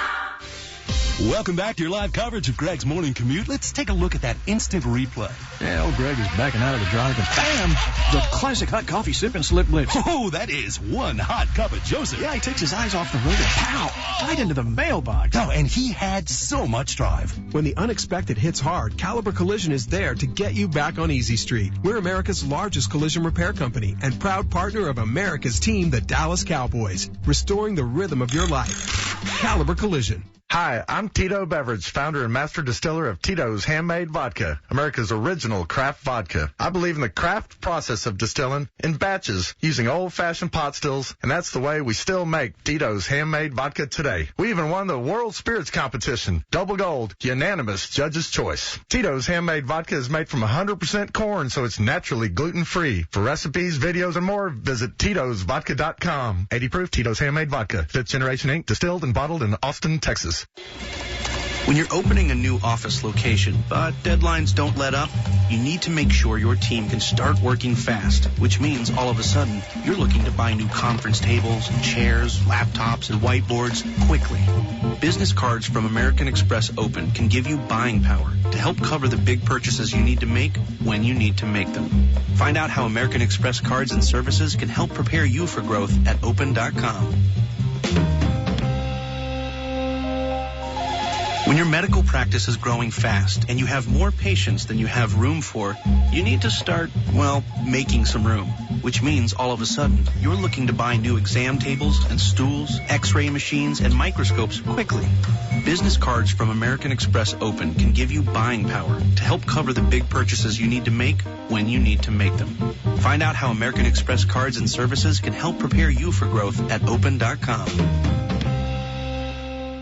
Welcome back to your live coverage of Greg's Morning Commute. Let's take a look at that instant replay. Yeah, old Greg is backing out of the drive and bam! The classic hot coffee sip and slip blitz. Oh, that is one hot cup of Joseph. Yeah, he takes his eyes off the road and pow! Right into the mailbox. Oh, and he had so much drive. When the unexpected hits hard, Caliber Collision is there to get you back on Easy Street. We're America's largest collision repair company and proud partner of America's team, the Dallas Cowboys, restoring the rhythm of your life. Caliber Collision. Hi, I'm Tito Beverage, founder and master distiller of Tito's Handmade Vodka, America's original craft vodka. I believe in the craft process of distilling in batches using old-fashioned pot stills, and that's the way we still make Tito's Handmade Vodka today. We even won the World Spirits Competition, double gold, unanimous judge's choice. Tito's Handmade Vodka is made from 100% corn, so it's naturally gluten-free. For recipes, videos, and more, visit Tito'sVodka.com. 80 proof Tito's Handmade Vodka, 5th Generation Inc., distilled and bottled in Austin, Texas. When you're opening a new office location, but deadlines don't let up, you need to make sure your team can start working fast, which means all of a sudden you're looking to buy new conference tables, chairs, laptops, and whiteboards quickly. Business cards from American Express Open can give you buying power to help cover the big purchases you need to make when you need to make them. Find out how American Express cards and services can help prepare you for growth at open.com. When your medical practice is growing fast and you have more patients than you have room for, you need to start, making some room, which means all of a sudden you're looking to buy new exam tables and stools, x-ray machines, and microscopes quickly. Business cards from American Express Open can give you buying power to help cover the big purchases you need to make when you need to make them. Find out how American Express cards and services can help prepare you for growth at open.com.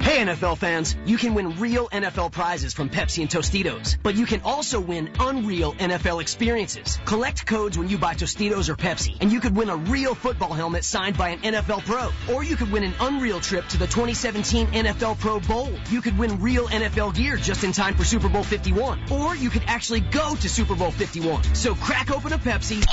Hey NFL fans, you can win real NFL prizes from Pepsi and Tostitos, but you can also win unreal NFL experiences. Collect codes when you buy Tostitos or Pepsi, and you could win a real football helmet signed by an NFL pro. Or you could win an unreal trip to the 2017 NFL Pro Bowl. You could win real NFL gear just in time for Super Bowl 51. Or you could actually go to Super Bowl 51. So crack open a Pepsi,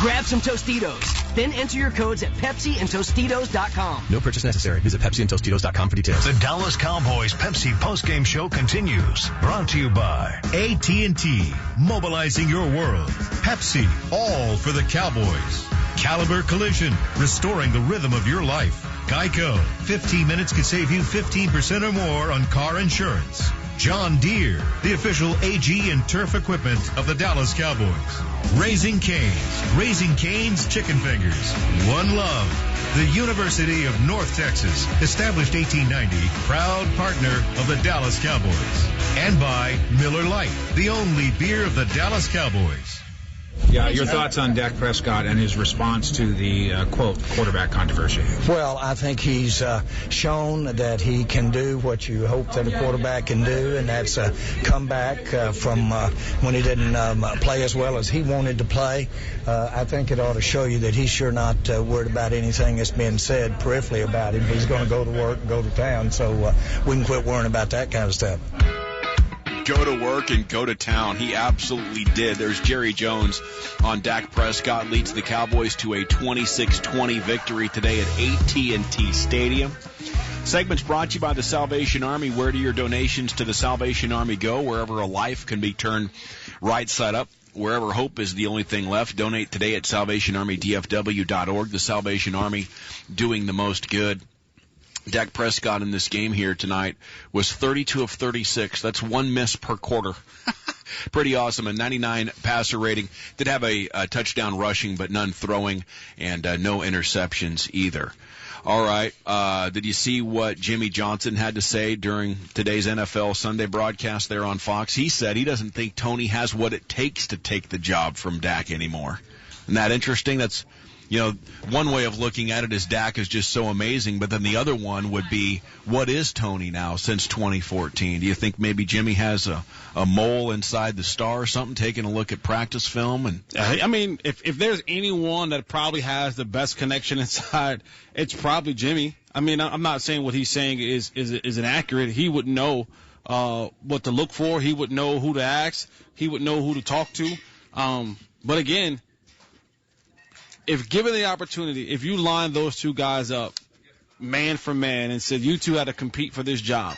grab some Tostitos, then enter your codes at PepsiandTostitos.com. No purchase necessary. Visit PepsiandTostitos.com for details. The Dallas Cowboys Pepsi postgame show continues. Brought to you by AT&T. Mobilizing your world. Pepsi. All for the Cowboys. Caliber Collision. Restoring the rhythm of your life. Geico. 15 minutes could save you 15% or more on car insurance. John Deere, the official AG and turf equipment of the Dallas Cowboys. Raising Cane's Chicken Fingers. One Love. The University of North Texas, established 1890, proud partner of the Dallas Cowboys. And by Miller Lite, the only beer of the Dallas Cowboys. Yeah, your thoughts on Dak Prescott and his response to the, quote, quarterback controversy? Well, I think he's shown that he can do what you hope that a quarterback can do, and that's come back from when he didn't play as well as he wanted to play. I think it ought to show you that he's sure not worried about anything that's being said peripherally about him. He's going to go to work and go to town, so we can quit worrying about that kind of stuff. Go to work and go to town. He absolutely did. There's Jerry Jones on Dak Prescott. Leads the Cowboys to a 26-20 victory today at AT&T Stadium. Segment's brought to you by the Salvation Army. Where do your donations to the Salvation Army go? Wherever a life can be turned right side up. Wherever hope is the only thing left. Donate today at SalvationArmyDFW.org. The Salvation Army doing the most good. Dak Prescott in this game here tonight was 32 of 36. That's one miss per quarter. Pretty awesome. A 99 passer rating. Did have a touchdown rushing, but none throwing, and no interceptions either. All right. Did you see what Jimmy Johnson had to say during today's NFL Sunday broadcast there on Fox? He said he doesn't think Tony has what it takes to take the job from Dak anymore. Isn't that interesting? That's, one way of looking at it is Dak is just so amazing, but then the other one would be, what is Tony now since 2014? Do you think maybe Jimmy has a mole inside the star or something, taking a look at practice film? And I mean, if there's anyone that probably has the best connection inside, it's probably Jimmy. I mean, I'm not saying what he's saying is inaccurate. He would know what to look for. He would know who to ask. He would know who to talk to. But again, if given the opportunity, if you line those two guys up man for man and said you two had to compete for this job,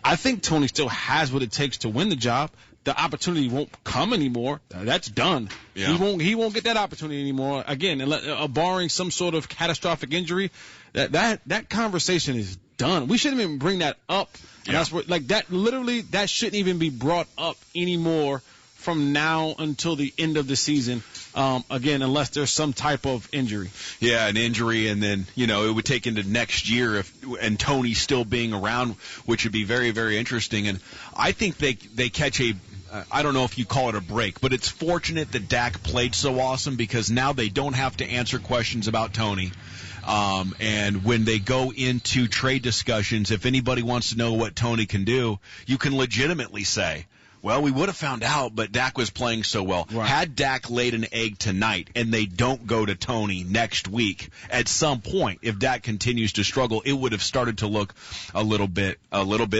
I think Tony still has what it takes to win the job. The opportunity won't come anymore. That's done. Yeah. He won't get that opportunity anymore. Again, barring some sort of catastrophic injury, that conversation is done. We shouldn't even bring that up. And that's what, that shouldn't even be brought up anymore from now until the end of the season, again, unless there's some type of injury. Yeah, an injury, and then, it would take into next year and Tony still being around, which would be very, very interesting. And I think they catch I don't know if you call it a break, but it's fortunate that Dak played so awesome because now they don't have to answer questions about Tony. And when they go into trade discussions, if anybody wants to know what Tony can do, you can legitimately say, well, we would have found out, but Dak was playing so well. Right. Had Dak laid an egg tonight and they don't go to Tony next week, at some point, if Dak continues to struggle, it would have started to look a little bit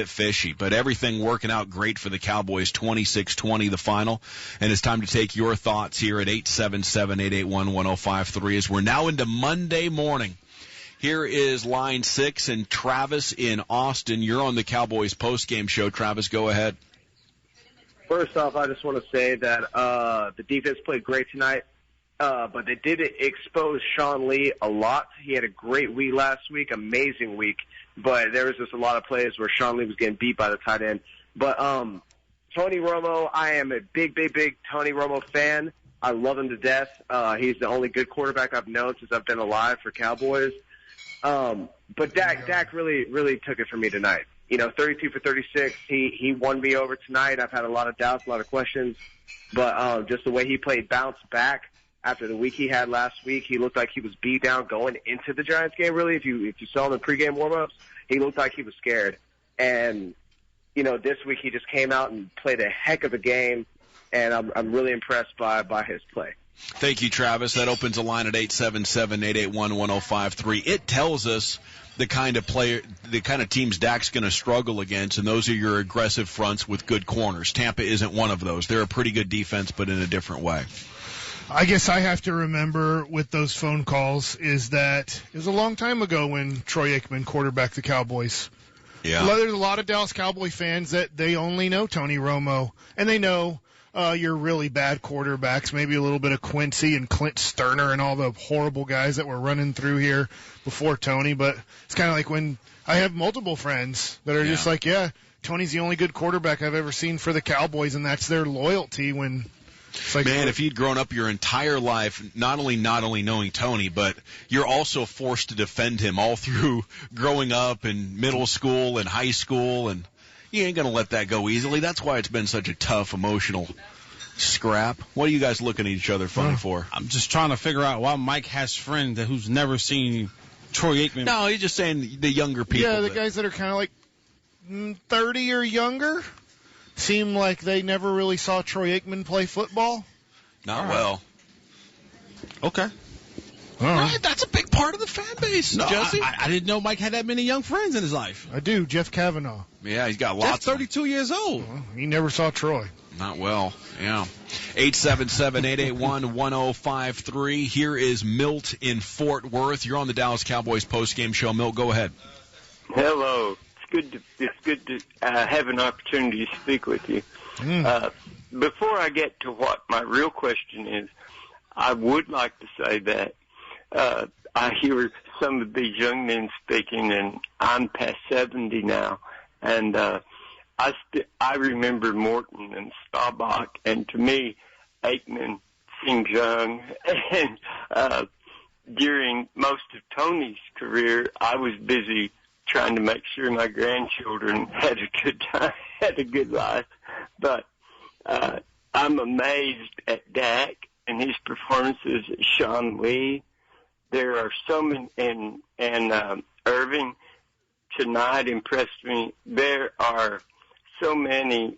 fishy. But everything working out great for the Cowboys, 26-20 the final. And it's time to take your thoughts here at 877-881-1053 as we're now into Monday morning. Here is line 6 and Travis in Austin. You're on the Cowboys postgame show. Travis, go ahead. First off, I just want to say that the defense played great tonight, but they did expose Sean Lee a lot. He had a great week last week, amazing week, but there was just a lot of plays where Sean Lee was getting beat by the tight end. But Tony Romo, I am a big Tony Romo fan. I love him to death. He's the only good quarterback I've known since I've been alive for Cowboys. But Dak really took it from me tonight. 32 for 36. He won me over tonight. I've had a lot of doubts, a lot of questions, but just the way he played, bounced back after the week he had last week. He looked like he was beat down going into the Giants game. Really, if you saw him in pregame warmups, he looked like he was scared. And this week he just came out and played a heck of a game, and I'm really impressed by his play. Thank you, Travis. That opens a line at 877-881-1053. It tells us the kind of teams Dak's going to struggle against, and those are your aggressive fronts with good corners. Tampa isn't one of those. They're a pretty good defense, but in a different way. I guess I have to remember with those phone calls is that it was a long time ago when Troy Aikman quarterbacked the Cowboys. Yeah. There's a lot of Dallas Cowboy fans that they only know Tony Romo, and they know your really bad quarterbacks, maybe a little bit of Quincy and Clint Sterner and all the horrible guys that were running through here before Tony. But it's kind of like when I have multiple friends that are just like, Tony's the only good quarterback I've ever seen for the Cowboys, and that's their loyalty when it's like, man, if you'd grown up your entire life not only knowing Tony, but you're also forced to defend him all through growing up and middle school and high school, and you ain't going to let that go easily. That's why it's been such a tough, emotional scrap. What are you guys looking at each other funny for? I'm just trying to figure out why Mike has friends who's never seen Troy Aikman. No, he's just saying the younger people. Yeah, the guys that are kind of like 30 or younger seem like they never really saw Troy Aikman play football. Not well. Okay. Right, that's a big part of the fan base, Jesse. I didn't know Mike had that many young friends in his life. I do. Jeff Kavanaugh. Yeah, he's got lots. Jeff's 32 years old. Well, he never saw Troy. Not well, yeah. 877-881-1053. Here is Milt in Fort Worth. You're on the Dallas Cowboys postgame show. Milt, go ahead. Hello. It's good to have an opportunity to speak with you. Before I get to what my real question is, I would like to say that I hear some of these young men speaking, and I'm past 70 now, and I remember Morton and Staubach, and to me, Aikman seems young. And during most of Tony's career, I was busy trying to make sure my grandchildren had a good time, had a good life. But I'm amazed at Dak and his performances at Sean Lee. There are so many, and Irving tonight impressed me. There are so many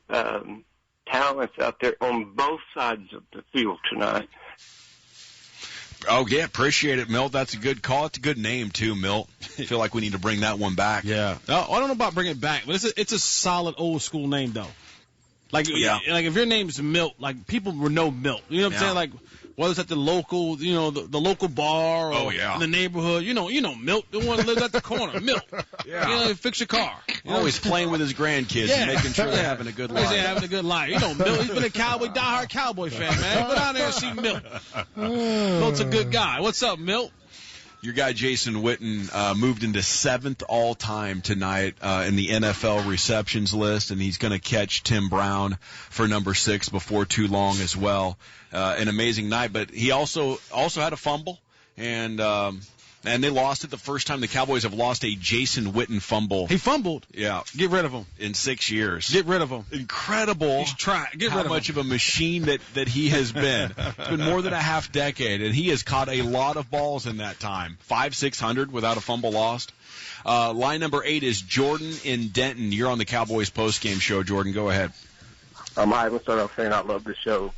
talents out there on both sides of the field tonight. Oh, yeah, appreciate it, Milt. That's a good call. It's a good name, too, Milt. I feel like we need to bring that one back. Yeah. I don't know about bringing it back, but it's a solid old-school name, though. Like if your name's Milt, like, people will know Milt. You know what I'm saying? Like, whether it's at the local, the local bar or in the neighborhood, you know Milt, the one that lives at the corner, Milt. Yeah. Fix your car. Always playing with his grandkids and making sure they're having a good life. Having a good life. Milt, he's been a diehard Cowboy fan, man. Go down there and see Milt. Milt's a good guy. What's up, Milt? Your guy Jason Witten moved into 7th all-time tonight in the NFL receptions list, and he's going to catch Tim Brown for number 6 before too long as well. An amazing night, but he also had a fumble, and they lost it the first time the Cowboys have lost a Jason Witten fumble. He fumbled. Yeah. Get rid of him. In 6 years. Get rid of him. Incredible. He's trying. Get how rid of much him. of a machine that he has been. It's been more than a half decade, and he has caught a lot of balls in that time. 500-600 without a fumble lost. Line number 8 is Jordan in Denton. You're on the Cowboys postgame show, Jordan. Go ahead. Hi, I'm going to start off saying I love the show.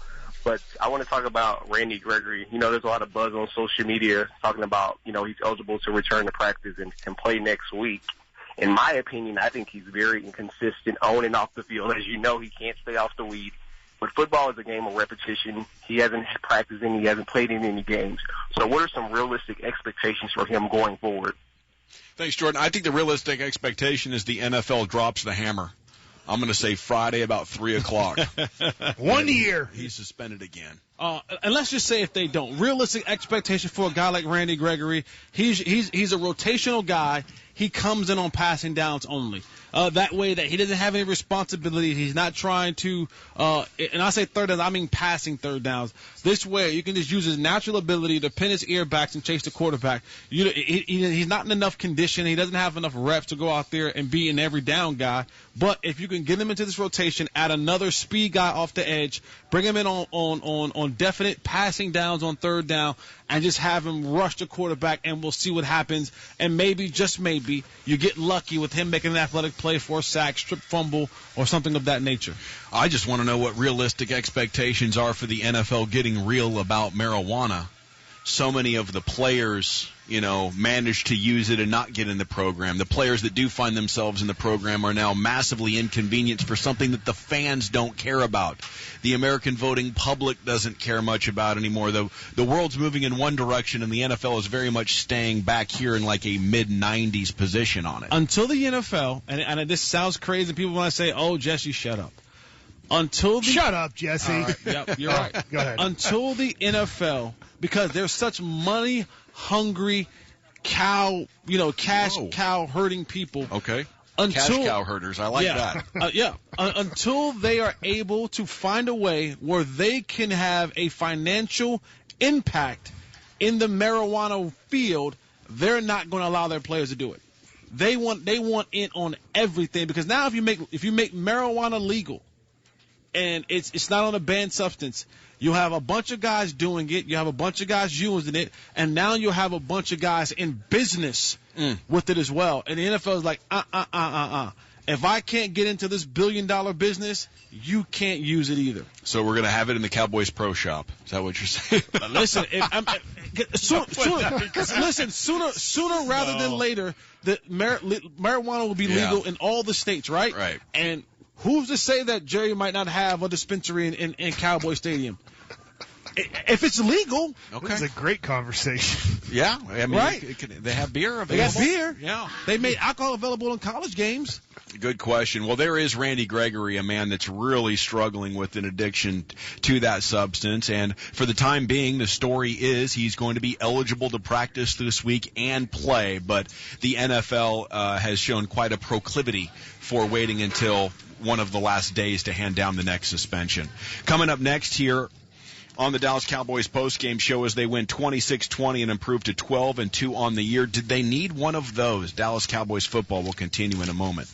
But I want to talk about Randy Gregory. You know, there's a lot of buzz on social media talking about, you know, he's eligible to return to practice and play next week. In my opinion, I think he's very inconsistent on and off the field. As you know, he can't stay off the weed. But football is a game of repetition. He hasn't practiced any. He hasn't played in any games. So what are some realistic expectations for him going forward? Thanks, Jordan. I think the realistic expectation is the NFL drops the hammer. I'm going to say Friday about 3 o'clock. 1 year. He's suspended again. And let's just say if they don't. Realistic expectation for a guy like Randy Gregory, he's a rotational guy. He comes in on passing downs only. That way that he doesn't have any responsibility. He's not trying to, and I say third downs, I mean passing third downs. This way you can just use his natural ability to pin his earbacks and chase the quarterback. He's not in enough condition. He doesn't have enough reps to go out there and be an every down guy. But if you can get him into this rotation, add another speed guy off the edge, bring him in on definite passing downs on third down, and just have him rush the quarterback, and we'll see what happens. And maybe, just maybe, you get lucky with him making an athletic play for a sack, strip fumble, or something of that nature. I just want to know what realistic expectations are for the NFL getting real about marijuana. So many of the players, manage to use it and not get in the program. The players that do find themselves in the program are now massively inconvenienced for something that the fans don't care about. The American voting public doesn't care much about anymore. The world's moving in one direction, and the NFL is very much staying back here in like a mid-90s position on it. Until the NFL, and this sounds crazy, people want to say, oh, Jesse, shut up. Shut up, Jesse. Right, yep, you're right. Go ahead. Until the NFL, because they're such money-hungry cow herding people. Okay. Cash cow herders. I like that. Until they are able to find a way where they can have a financial impact in the marijuana field, they're not going to allow their players to do it. They want in on everything, because now if you make marijuana legal, and it's not on a banned substance, you have a bunch of guys doing it, you have a bunch of guys using it, and now you have a bunch of guys in business with it as well. And the NFL is like, if I can't get into this billion-dollar business, you can't use it either. So we're going to have it in the Cowboys Pro Shop. Is that what you're saying? Listen, sooner rather than later, the marijuana will be legal in all the states, right? Right. And who's to say that Jerry might not have a dispensary in Cowboy Stadium? If it's legal. Okay. This is a great conversation. Yeah. I mean, right. They have beer available. They got beer. Yeah. They made alcohol available in college games. Good question. Well, there is Randy Gregory, a man that's really struggling with an addiction to that substance. And for the time being, the story is he's going to be eligible to practice this week and play. But the NFL has shown quite a proclivity for waiting until one of the last days to hand down the next suspension. Coming up next here on the Dallas Cowboys postgame show as they win 26-20 and improve to 12-2 on the year. Did they need one of those? Dallas Cowboys football will continue in a moment.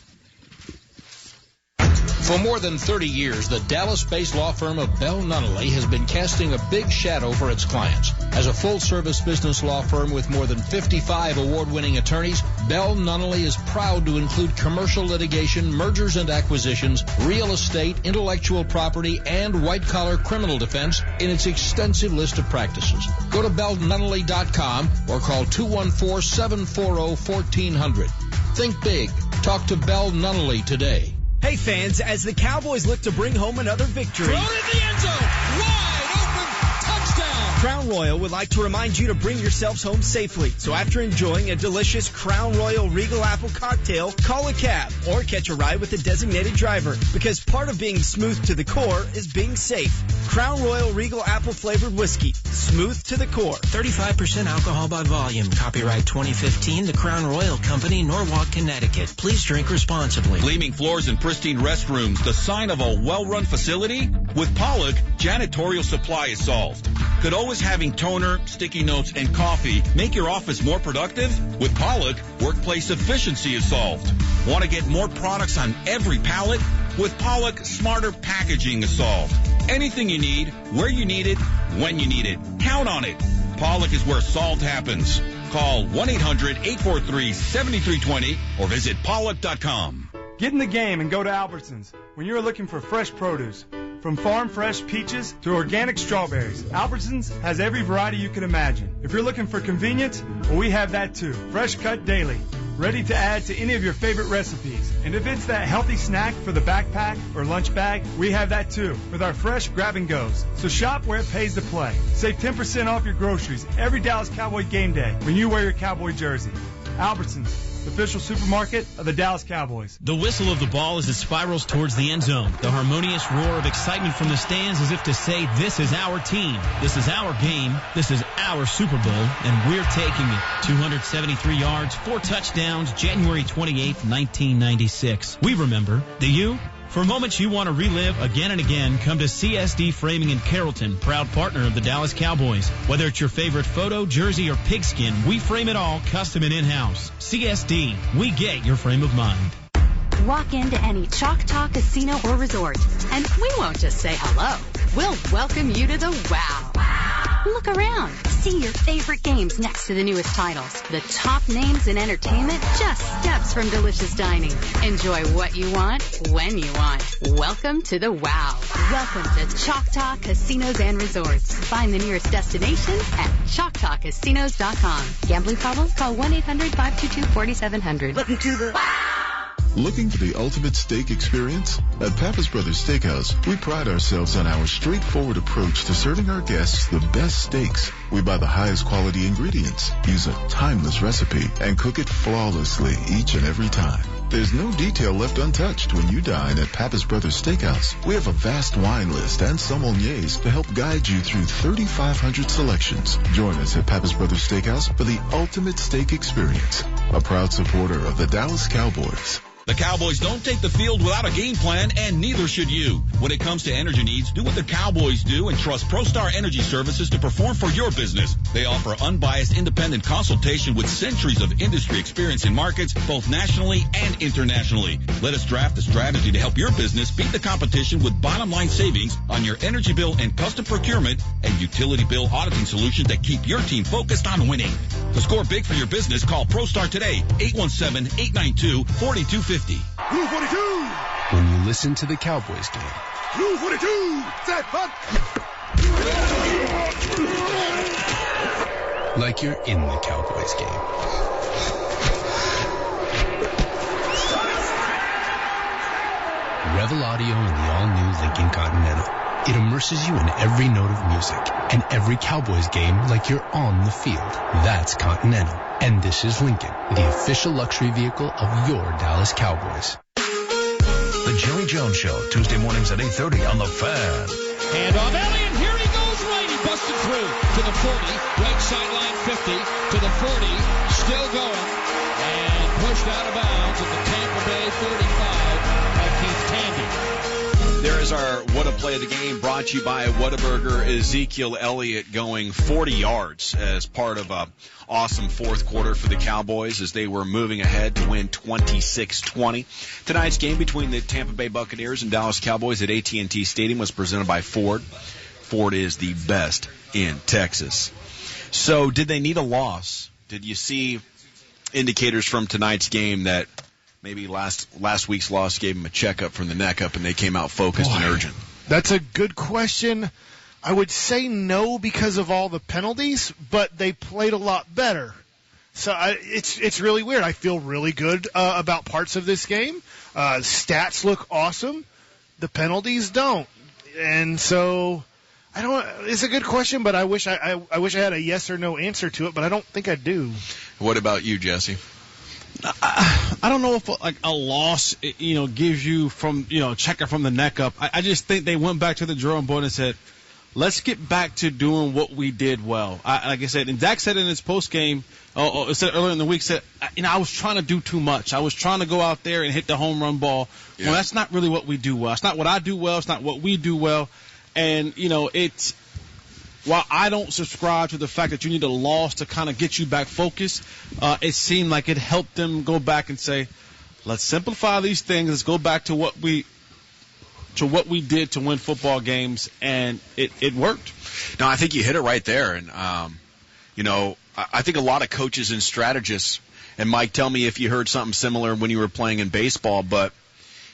For more than 30 years, the Dallas-based law firm of Bell Nunnally has been casting a big shadow for its clients. As a full-service business law firm with more than 55 award-winning attorneys, Bell Nunnally is proud to include commercial litigation, mergers and acquisitions, real estate, intellectual property, and white-collar criminal defense in its extensive list of practices. Go to bellnunnally.com or call 214-740-1400. Think big. Talk to Bell Nunnally today. Hey fans, as the Cowboys look to bring home another victory. Thrown in the end zone, wide open, touchdown. Crown Royal would like to remind you to bring yourselves home safely. So after enjoying a delicious Crown Royal Regal Apple cocktail, call a cab or catch a ride with a designated driver. Because part of being smooth to the core is being safe. Crown Royal Regal Apple flavored whiskey. Smooth to the core. 35% alcohol by volume. Copyright 2015, The Crown Royal Company, Norwalk, Connecticut. Please drink responsibly. Gleaming floors and pristine restrooms, the sign of a well-run facility? With Pollock, janitorial supply is solved. Could always having toner, sticky notes, and coffee make your office more productive? With Pollock, workplace efficiency is solved. Want to get more products on every pallet? With Pollock, smarter packaging is solved. Anything you need, where you need it, when you need it. Count on it. Pollock is where solved happens. Call 1-800-843-7320 or visit pollock.com. Get in the game and go to Albertsons when you're looking for fresh produce. From farm fresh peaches to organic strawberries, Albertsons has every variety you can imagine. If you're looking for convenience, well, we have that too. Fresh cut daily, ready to add to any of your favorite recipes. And if it's that healthy snack for the backpack or lunch bag, we have that too with our fresh grab and goes. So shop where it pays to play. Save 10% off your groceries every Dallas Cowboy game day when you wear your Cowboy jersey. Albertsons, the official supermarket of the Dallas Cowboys. The whistle of the ball as it spirals towards the end zone. The harmonious roar of excitement from the stands as if to say, this is our team. This is our game. This is our Super Bowl, and we're taking it. 273 yards, 4 touchdowns, January 28th, 1996. We remember. Do you? For moments you want to relive again and again, come to CSD Framing in Carrollton, proud partner of the Dallas Cowboys. Whether it's your favorite photo, jersey, or pigskin, we frame it all custom and in-house. CSD, we get your frame of mind. Walk into any Choctaw casino or resort, and we won't just say hello. We'll welcome you to the wow. Look around. See your favorite games next to the newest titles. The top names in entertainment, just steps from delicious dining. Enjoy what you want, when you want. Welcome to the wow. Welcome to Choctaw Casinos and Resorts. Find the nearest destination at ChoctawCasinos.com. Gambling problem? Call 1-800-522-4700. Welcome to the wow. Looking for the ultimate steak experience? At Pappas Brothers Steakhouse, we pride ourselves on our straightforward approach to serving our guests the best steaks. We buy the highest quality ingredients, use a timeless recipe, and cook it flawlessly each and every time. There's no detail left untouched when you dine at Pappas Brothers Steakhouse. We have a vast wine list and sommeliers to help guide you through 3,500 selections. Join us at Pappas Brothers Steakhouse for the ultimate steak experience. A proud supporter of the Dallas Cowboys. The Cowboys don't take the field without a game plan, and neither should you. When it comes to energy needs, do what the Cowboys do and trust ProStar Energy Services to perform for your business. They offer unbiased, independent consultation with centuries of industry experience in markets, both nationally and internationally. Let us draft a strategy to help your business beat the competition with bottom-line savings on your energy bill and custom procurement and utility bill auditing solutions that keep your team focused on winning. To score big for your business, call ProStar today, 817-892-4250. Blue 42! When you listen to the Cowboys game. Blue 42! Set punt! Like you're in the Cowboys game. Revel Audio and the all-new Lincoln Continental. It immerses you in every note of music and every Cowboys game like you're on the field. That's Continental. And this is Lincoln, the official luxury vehicle of your Dallas Cowboys. The Jerry Jones Show, Tuesday mornings at 8:30 on The Fan. Hand off Elliott. Here he goes right. He busted through to the 40. Right sideline 50 to the 40. Still going. And pushed out of bounds at the Tampa Bay 35 by Heath. There is our What a Play of the Game, brought to you by Whataburger. Ezekiel Elliott going 40 yards as part of a awesome fourth quarter for the Cowboys as they were moving ahead to win 26-20. Tonight's game between the Tampa Bay Buccaneers and Dallas Cowboys at AT&T Stadium was presented by Ford. Ford is the best in Texas. So did they need a loss? Did you see indicators from tonight's game that maybe last week's loss gave them a checkup from the neck up and they came out focused and urgent? That's a good question. I would say no because of all the penalties, but they played a lot better. So it's really weird. I feel really good about parts of this game. Stats look awesome. The penalties don't. And so I don't. It's a good question, but I wish I had a yes or no answer to it, but I don't think I do. What about you, Jesse? I don't know if like a loss, gives you from checking from the neck up. I just think they went back to the drawing board and said, let's get back to doing what we did well. Like I said, and Dak said in his post game, said earlier in the week, said, I was trying to do too much. I was trying to go out there and hit the home run ball. Yeah. Well, that's not really what we do well. It's not what I do well. It's not what we do well. And, it's while I don't subscribe to the fact that you need a loss to kind of get you back focused, it seemed like it helped them go back and say, let's simplify these things. Let's go back to what we did to win football games, and it worked. No, I think you hit it right there. And, I think a lot of coaches and strategists, and Mike, tell me if you heard something similar when you were playing in baseball, but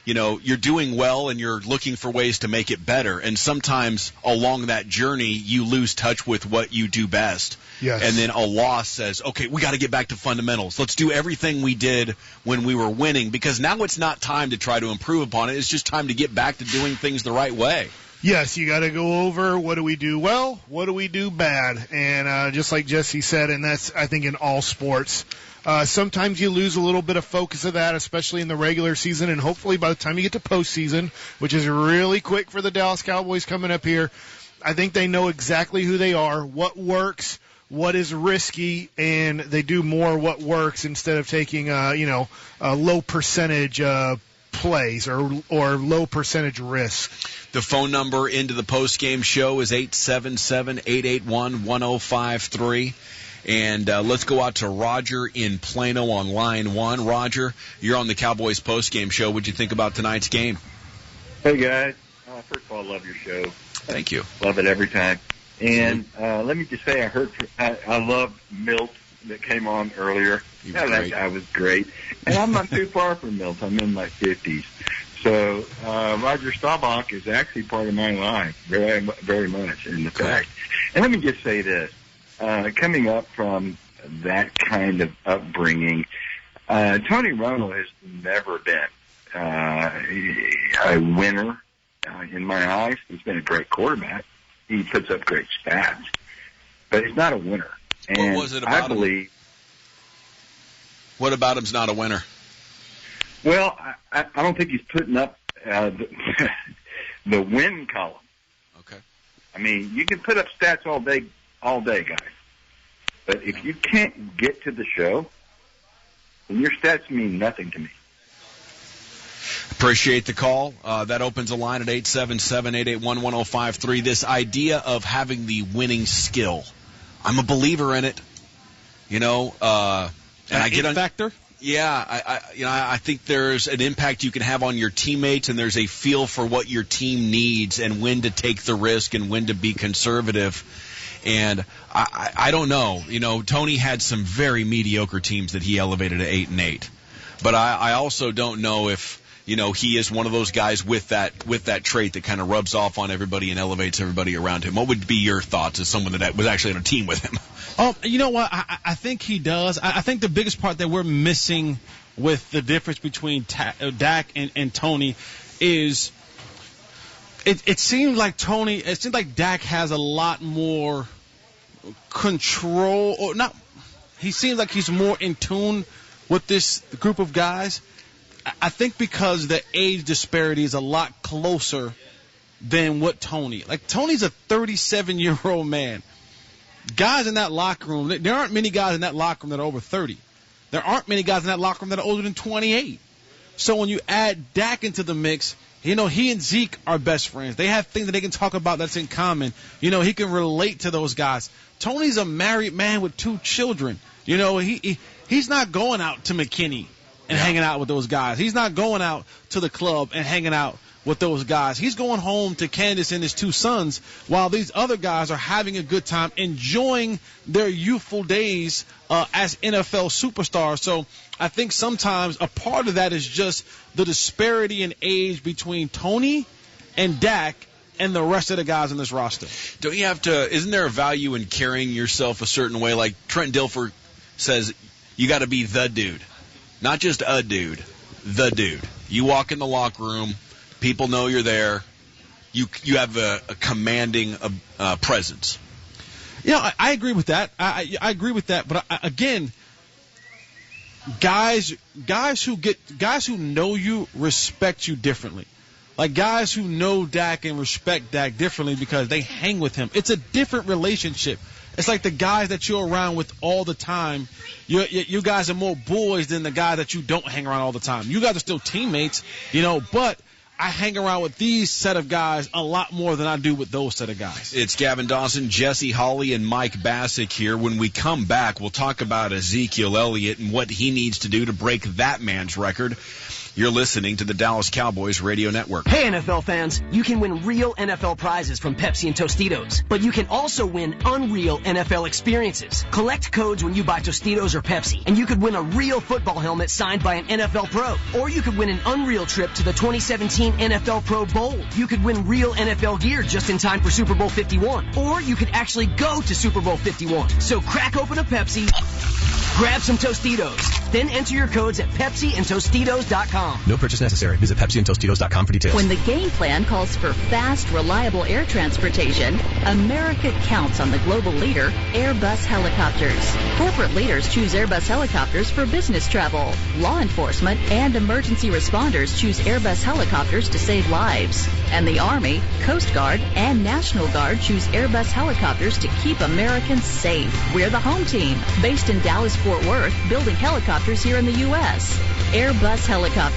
you're doing well and you're looking for ways to make it better. And sometimes along that journey, you lose touch with what you do best. Yes. And then a loss says, okay, we got to get back to fundamentals. Let's do everything we did when we were winning, because now it's not time to try to improve upon it. It's just time to get back to doing things the right way. Yes, you got to go over what do we do well, what do we do bad. And just like Jesse said, and that's, I think, in all sports, sometimes you lose a little bit of focus of that, especially in the regular season, and hopefully by the time you get to postseason, which is really quick for the Dallas Cowboys coming up here, I think they know exactly who they are, what works, what is risky, and they do more what works instead of taking low percentage plays or low percentage risk. The phone number into the post-game show is 877-881-1053. And let's go out to Roger in Plano on line 1. Roger, you're on the Cowboys post-game show. What'd you think about tonight's game? Hey, guys. First of all, I love your show. Thank you. Love it every time. And let me just say, I love Milt that came on earlier. That guy was great. And I'm not too far from Milt. I'm in my 50s. So Roger Staubach is actually part of my life, very, very much in the fact. And let me just say this. Coming up from that kind of upbringing, Tony Romo has never been a winner in my eyes. He's been a great quarterback. He puts up great stats, but he's not a winner. And what was it about him? What about him's not a winner? Well, I don't think he's putting up the win column. Okay. I mean, you can put up stats all day, guys. But if you can't get to the show, then your stats mean nothing to me. Appreciate the call. That opens a line at 877-881-1053. This idea of having the winning skill. I'm a believer in it. And I get on factor. Yeah, I think there's an impact you can have on your teammates, and there's a feel for what your team needs and when to take the risk and when to be conservative. And I don't know. Tony had some very mediocre teams that he elevated to 8-8. But I also don't know if he is one of those guys with that trait that kind of rubs off on everybody and elevates everybody around him. What would be your thoughts as someone that was actually on a team with him? You know what? I think he does. I think the biggest part that we're missing with the difference between Dak and Tony is it seems like Dak has a lot more control, or not. He seems like he's more in tune with this group of guys. I think because the age disparity is a lot closer than what Tony. Like, Tony's a 37-year-old man. Guys in that locker room, there aren't many guys in that locker room that are over 30. There aren't many guys in that locker room that are older than 28. So when you add Dak into the mix, he and Zeke are best friends. They have things that they can talk about that's in common. He can relate to those guys. Tony's a married man with 2 children. He's not going out to McKinney and hanging out with those guys. He's not going out to the club and hanging out with those guys. He's going home to Candace and his 2 sons while these other guys are having a good time, enjoying their youthful days as NFL superstars. So I think sometimes a part of that is just the disparity in age between Tony and Dak and the rest of the guys in this roster. Don't you have to – isn't there a value in carrying yourself a certain way? Like Trent Dilfer says, you got to be the dude. Not just a dude, the dude. You walk in the locker room, people know you're there. you have a commanding presence. Yeah, I agree with that. I agree with that. But again, guys who know you respect you differently. Like guys who know Dak and respect Dak differently because they hang with him. It's a different relationship. It's like the guys that you're around with all the time. You guys are more boys than the guys that you don't hang around all the time. You guys are still teammates, but I hang around with these set of guys a lot more than I do with those set of guys. It's Gavin Dawson, Jesse Hawley, and Mike Bassick here. When we come back, we'll talk about Ezekiel Elliott and what he needs to do to break that man's record. You're listening to the Dallas Cowboys Radio Network. Hey, NFL fans, you can win real NFL prizes from Pepsi and Tostitos, but you can also win unreal NFL experiences. Collect codes when you buy Tostitos or Pepsi, and you could win a real football helmet signed by an NFL pro. Or you could win an unreal trip to the 2017 NFL Pro Bowl. You could win real NFL gear just in time for Super Bowl 51. Or you could actually go to Super Bowl 51. So crack open a Pepsi, grab some Tostitos, then enter your codes at PepsiandTostitos.com. No purchase necessary. Visit PepsiandTostitos.com for details. When the game plan calls for fast, reliable air transportation, America counts on the global leader, Airbus Helicopters. Corporate leaders choose Airbus Helicopters for business travel. Law enforcement and emergency responders choose Airbus Helicopters to save lives. And the Army, Coast Guard, and National Guard choose Airbus Helicopters to keep Americans safe. We're the home team, based in Dallas-Fort Worth, building helicopters here in the U.S. Airbus Helicopters,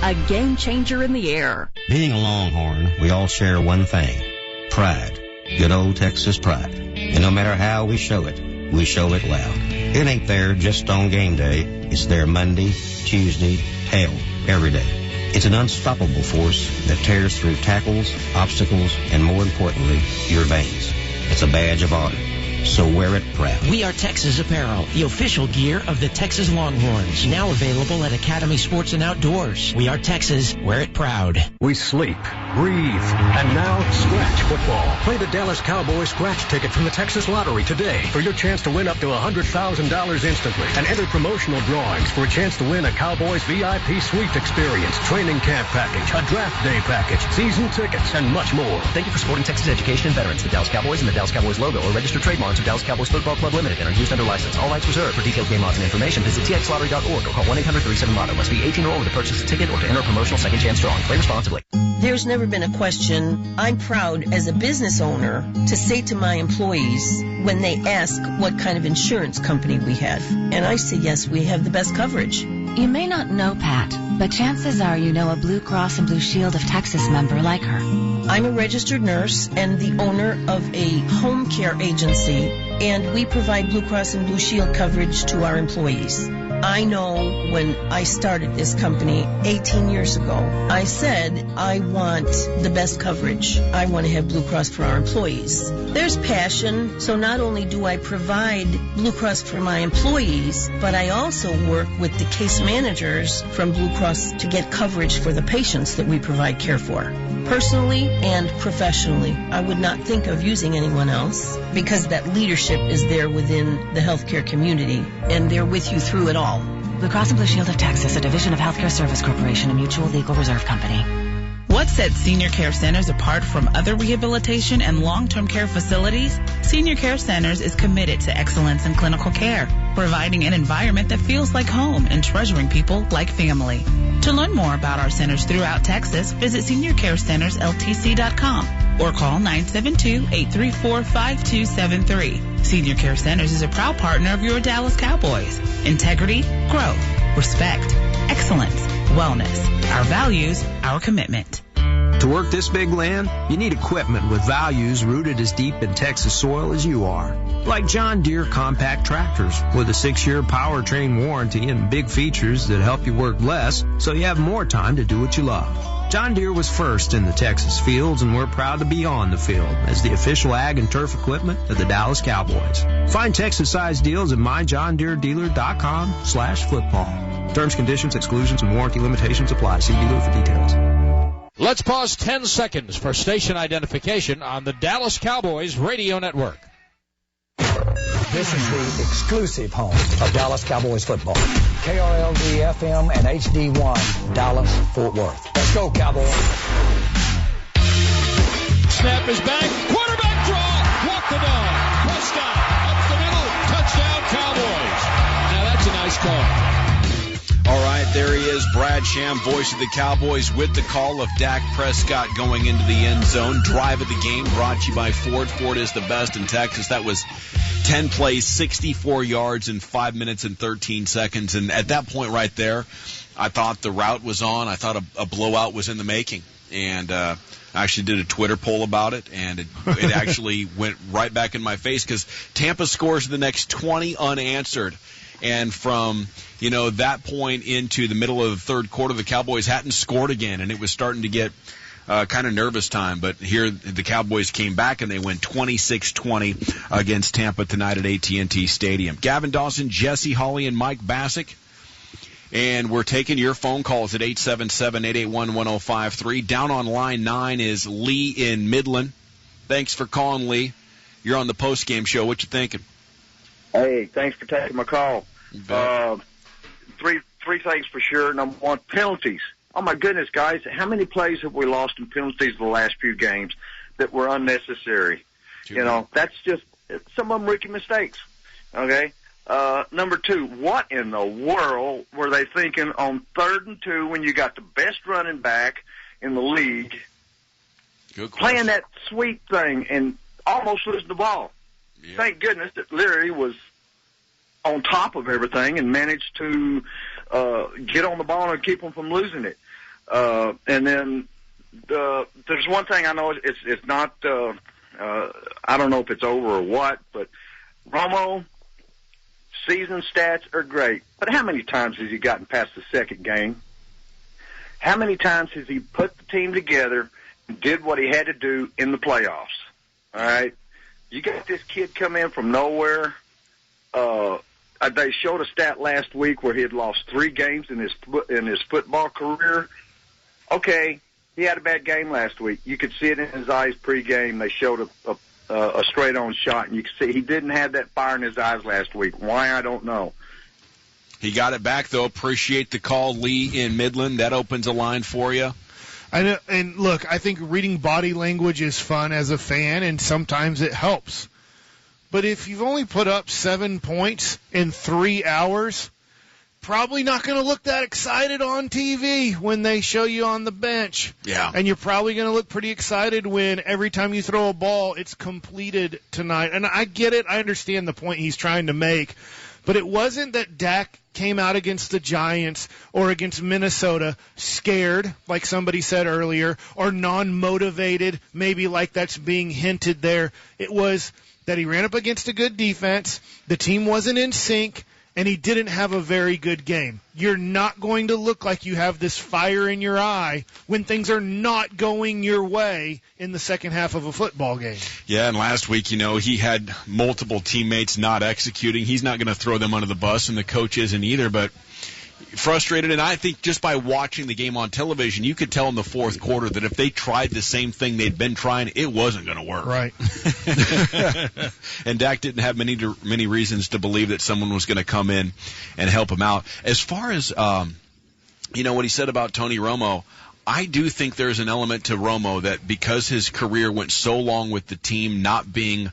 a game changer in the air. Being a Longhorn, we all share one thing: pride. Good old Texas pride. And no matter how we show it loud. It ain't there just on game day. It's there Monday, Tuesday, hell, every day. It's an unstoppable force that tears through tackles, obstacles, and more importantly, your veins. It's a badge of honor. So wear it proud. We are Texas Apparel, the official gear of the Texas Longhorns. Now available at Academy Sports and Outdoors. We are Texas. Wear it proud. We sleep, breathe, and now scratch football. Play the Dallas Cowboys scratch ticket from the Texas Lottery today for your chance to win up to $100,000 instantly. And enter promotional drawings for a chance to win a Cowboys VIP suite experience, training camp package, a draft day package, season tickets, and much more. Thank you for supporting Texas education and veterans, the Dallas Cowboys, and the Dallas Cowboys logo or registered trademarks of Dallas Cowboys Football Club Limited and are used under license. All rights reserved. For detailed game odds and information, visit txlottery.org or call 1-800-37-LOTTO. Must be 18 or older to purchase a ticket or to enter a promotional second chance drawing. Play responsibly. There's never been a question I'm proud as a business owner to say to my employees when they ask what kind of insurance company we have. And I say, yes, we have the best coverage. You may not know Pat, but chances are you know a Blue Cross and Blue Shield of Texas member like her. I'm a registered nurse and the owner of a home care agency, and we provide Blue Cross and Blue Shield coverage to our employees. I know when I started this company 18 years ago, I said, I want the best coverage. I want to have Blue Cross for our employees. There's passion, so not only do I provide Blue Cross for my employees, but I also work with the case managers from Blue Cross to get coverage for the patients that we provide care for. Personally and professionally, I would not think of using anyone else because that leadership is there within the healthcare community, and they're with you through it all. Blue Cross and Blue Shield of Texas, a division of Healthcare Service Corporation, a mutual legal reserve company. What sets senior care centers apart from other rehabilitation and long-term care facilities? Senior Care Centers is committed to excellence in clinical care, providing an environment that feels like home and treasuring people like family. To learn more about our centers throughout Texas, visit seniorcarecentersltc.com or call 972-834-5273. Senior Care Centers is a proud partner of your Dallas Cowboys. Integrity, growth, respect, excellence, wellness. Our values, our commitment. To work this big land, you need equipment with values rooted as deep in Texas soil as you are. Like John Deere compact tractors with a 6-year powertrain warranty and big features that help you work less so you have more time to do what you love. John Deere was first in the Texas fields, and we're proud to be on the field as the official ag and turf equipment of the Dallas Cowboys. Find Texas-sized deals at myjohndeerdealer.com/football. Terms, conditions, exclusions, and warranty limitations apply. See dealer for details. Let's pause 10 seconds for station identification on the Dallas Cowboys Radio Network. This is the exclusive home of Dallas Cowboys football. KRLD FM and HD1, Dallas, Fort Worth. Let's go, Cowboys. Snap is back. Quarterback draw. Walk the ball. Prescott up the middle. Touchdown, Cowboys. Now that's a nice call. All right, there he is, Brad Sham, voice of the Cowboys, with the call of Dak Prescott going into the end zone. Drive of the game brought to you by Ford. Ford is the best in Texas. That was 10 plays, 64 yards in 5 minutes and 13 seconds. And at that point right there, I thought the route was on. I thought a blowout was in the making. And I actually did a Twitter poll about it, and it actually went right back in my face because Tampa scores the next 20 unanswered. And from, that point into the middle of the third quarter, the Cowboys hadn't scored again, and it was starting to get kind of nervous time. But here the Cowboys came back, and they win 26-20 against Tampa tonight at AT&T Stadium. Gavin Dawson, Jesse Hawley, and Mike Bassick. And we're taking your phone calls at 877-881-1053. Down on line 9 is Lee in Midland. Thanks for calling, Lee. You're on the postgame show. What you thinking? Hey, thanks for taking my call. Three things for sure. Number one, penalties. Oh, my goodness, guys. How many plays have we lost in penalties the last few games that were unnecessary? That's just some of them rookie mistakes. Okay? Number two, what in the world were they thinking on 3rd and 2 when you got the best running back in the league playing that sweep thing and almost losing the ball? Yeah. Thank goodness that Leary was on top of everything and managed to get on the ball and keep them from losing it. And then there's one thing I know it's not I don't know if it's over or what, but Romo, season stats are great. But how many times has he gotten past the second game? How many times has he put the team together and did what he had to do in the playoffs? All right? You got this kid come in from nowhere. They showed a stat last week where he had lost 3 games in his football career. Okay, he had a bad game last week. You could see it in his eyes pregame. They showed a straight-on shot, and you could see he didn't have that fire in his eyes last week. Why, I don't know. He got it back, though. Appreciate the call, Lee in Midland. That opens a line for you. I know, and look, I think reading body language is fun as a fan, and sometimes it helps. But if you've only put up 7 points in 3 hours, probably not going to look that excited on TV when they show you on the bench. Yeah. And you're probably going to look pretty excited when every time you throw a ball, it's completed tonight. And I get it. I understand the point he's trying to make. But it wasn't that Dak came out against the Giants or against Minnesota scared, like somebody said earlier, or non-motivated, maybe like that's being hinted there. It was that he ran up against a good defense, the team wasn't in sync, and he didn't have a very good game. You're not going to look like you have this fire in your eye when things are not going your way in the second half of a football game. Yeah, and last week, he had multiple teammates not executing. He's not going to throw them under the bus, and the coach isn't either, but frustrated. And I think just by watching the game on television, you could tell in the fourth quarter that if they tried the same thing they'd been trying, it wasn't going to work. Right. And Dak didn't have many reasons to believe that someone was going to come in and help him out. As far as, what he said about Tony Romo, I do think there's an element to Romo that because his career went so long with the team not being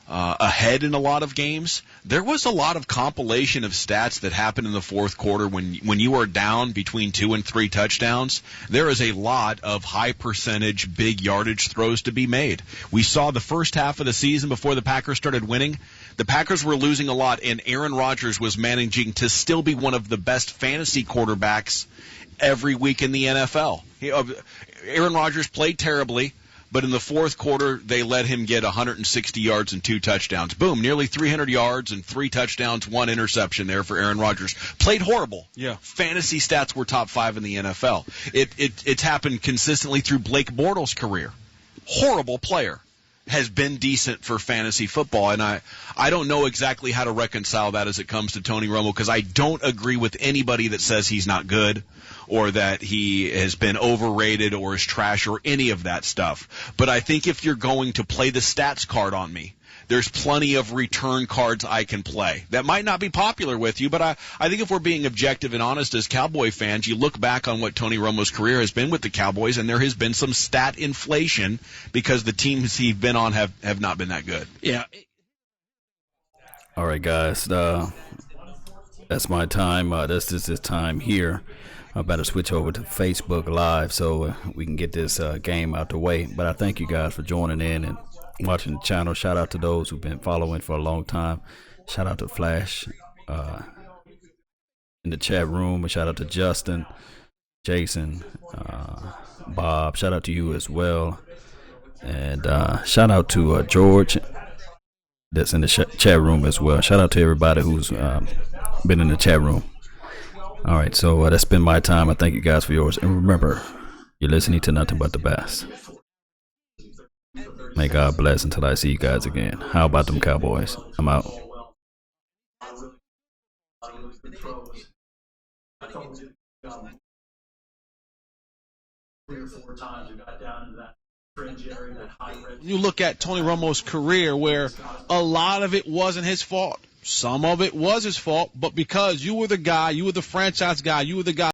ahead in a lot of games, there was a lot of compilation of stats that happened in the fourth quarter when you are down between 2 and 3 touchdowns. There is a lot of high percentage, big yardage throws to be made. We saw the first half of the season before the Packers started winning. The Packers were losing a lot, and Aaron Rodgers was managing to still be one of the best fantasy quarterbacks every week in the NFL. Aaron Rodgers played terribly, but in the fourth quarter, they let him get 160 yards and 2 touchdowns. Boom, nearly 300 yards and 3 touchdowns, 1 interception there for Aaron Rodgers. Played horrible. Yeah. Fantasy stats were top 5 in the NFL. It's happened consistently through Blake Bortles' career. Horrible player. Has been decent for fantasy football, and I don't know exactly how to reconcile that as it comes to Tony Romo, because I don't agree with anybody that says he's not good or that he has been overrated or is trash or any of that stuff. But I think if you're going to play the stats card on me, there's plenty of return cards I can play. That might not be popular with you, but I think if we're being objective and honest as Cowboy fans, you look back on what Tony Romo's career has been with the Cowboys, and there has been some stat inflation because the teams he's been on have not been that good. Yeah. All right, guys. That's my time. This is the time here. I'm about to switch over to Facebook Live so we can get this game out the way. But I thank you guys for joining in and watching the channel. Shout out to those who've been following for a long time. Shout out to Flash in the chat room. And shout out to Justin, Jason, Bob. Shout out to you as well. And shout out to George that's in the chat room as well. Shout out to everybody who's been in the chat room. All right, so that's been my time. I thank you guys for yours. And remember, you're listening to nothing but the best. May God bless until I see you guys again. How about them Cowboys? I'm out. You look at Tony Romo's career where a lot of it wasn't his fault. Some of it was his fault, but because you were the guy, you were the franchise guy, you were the guy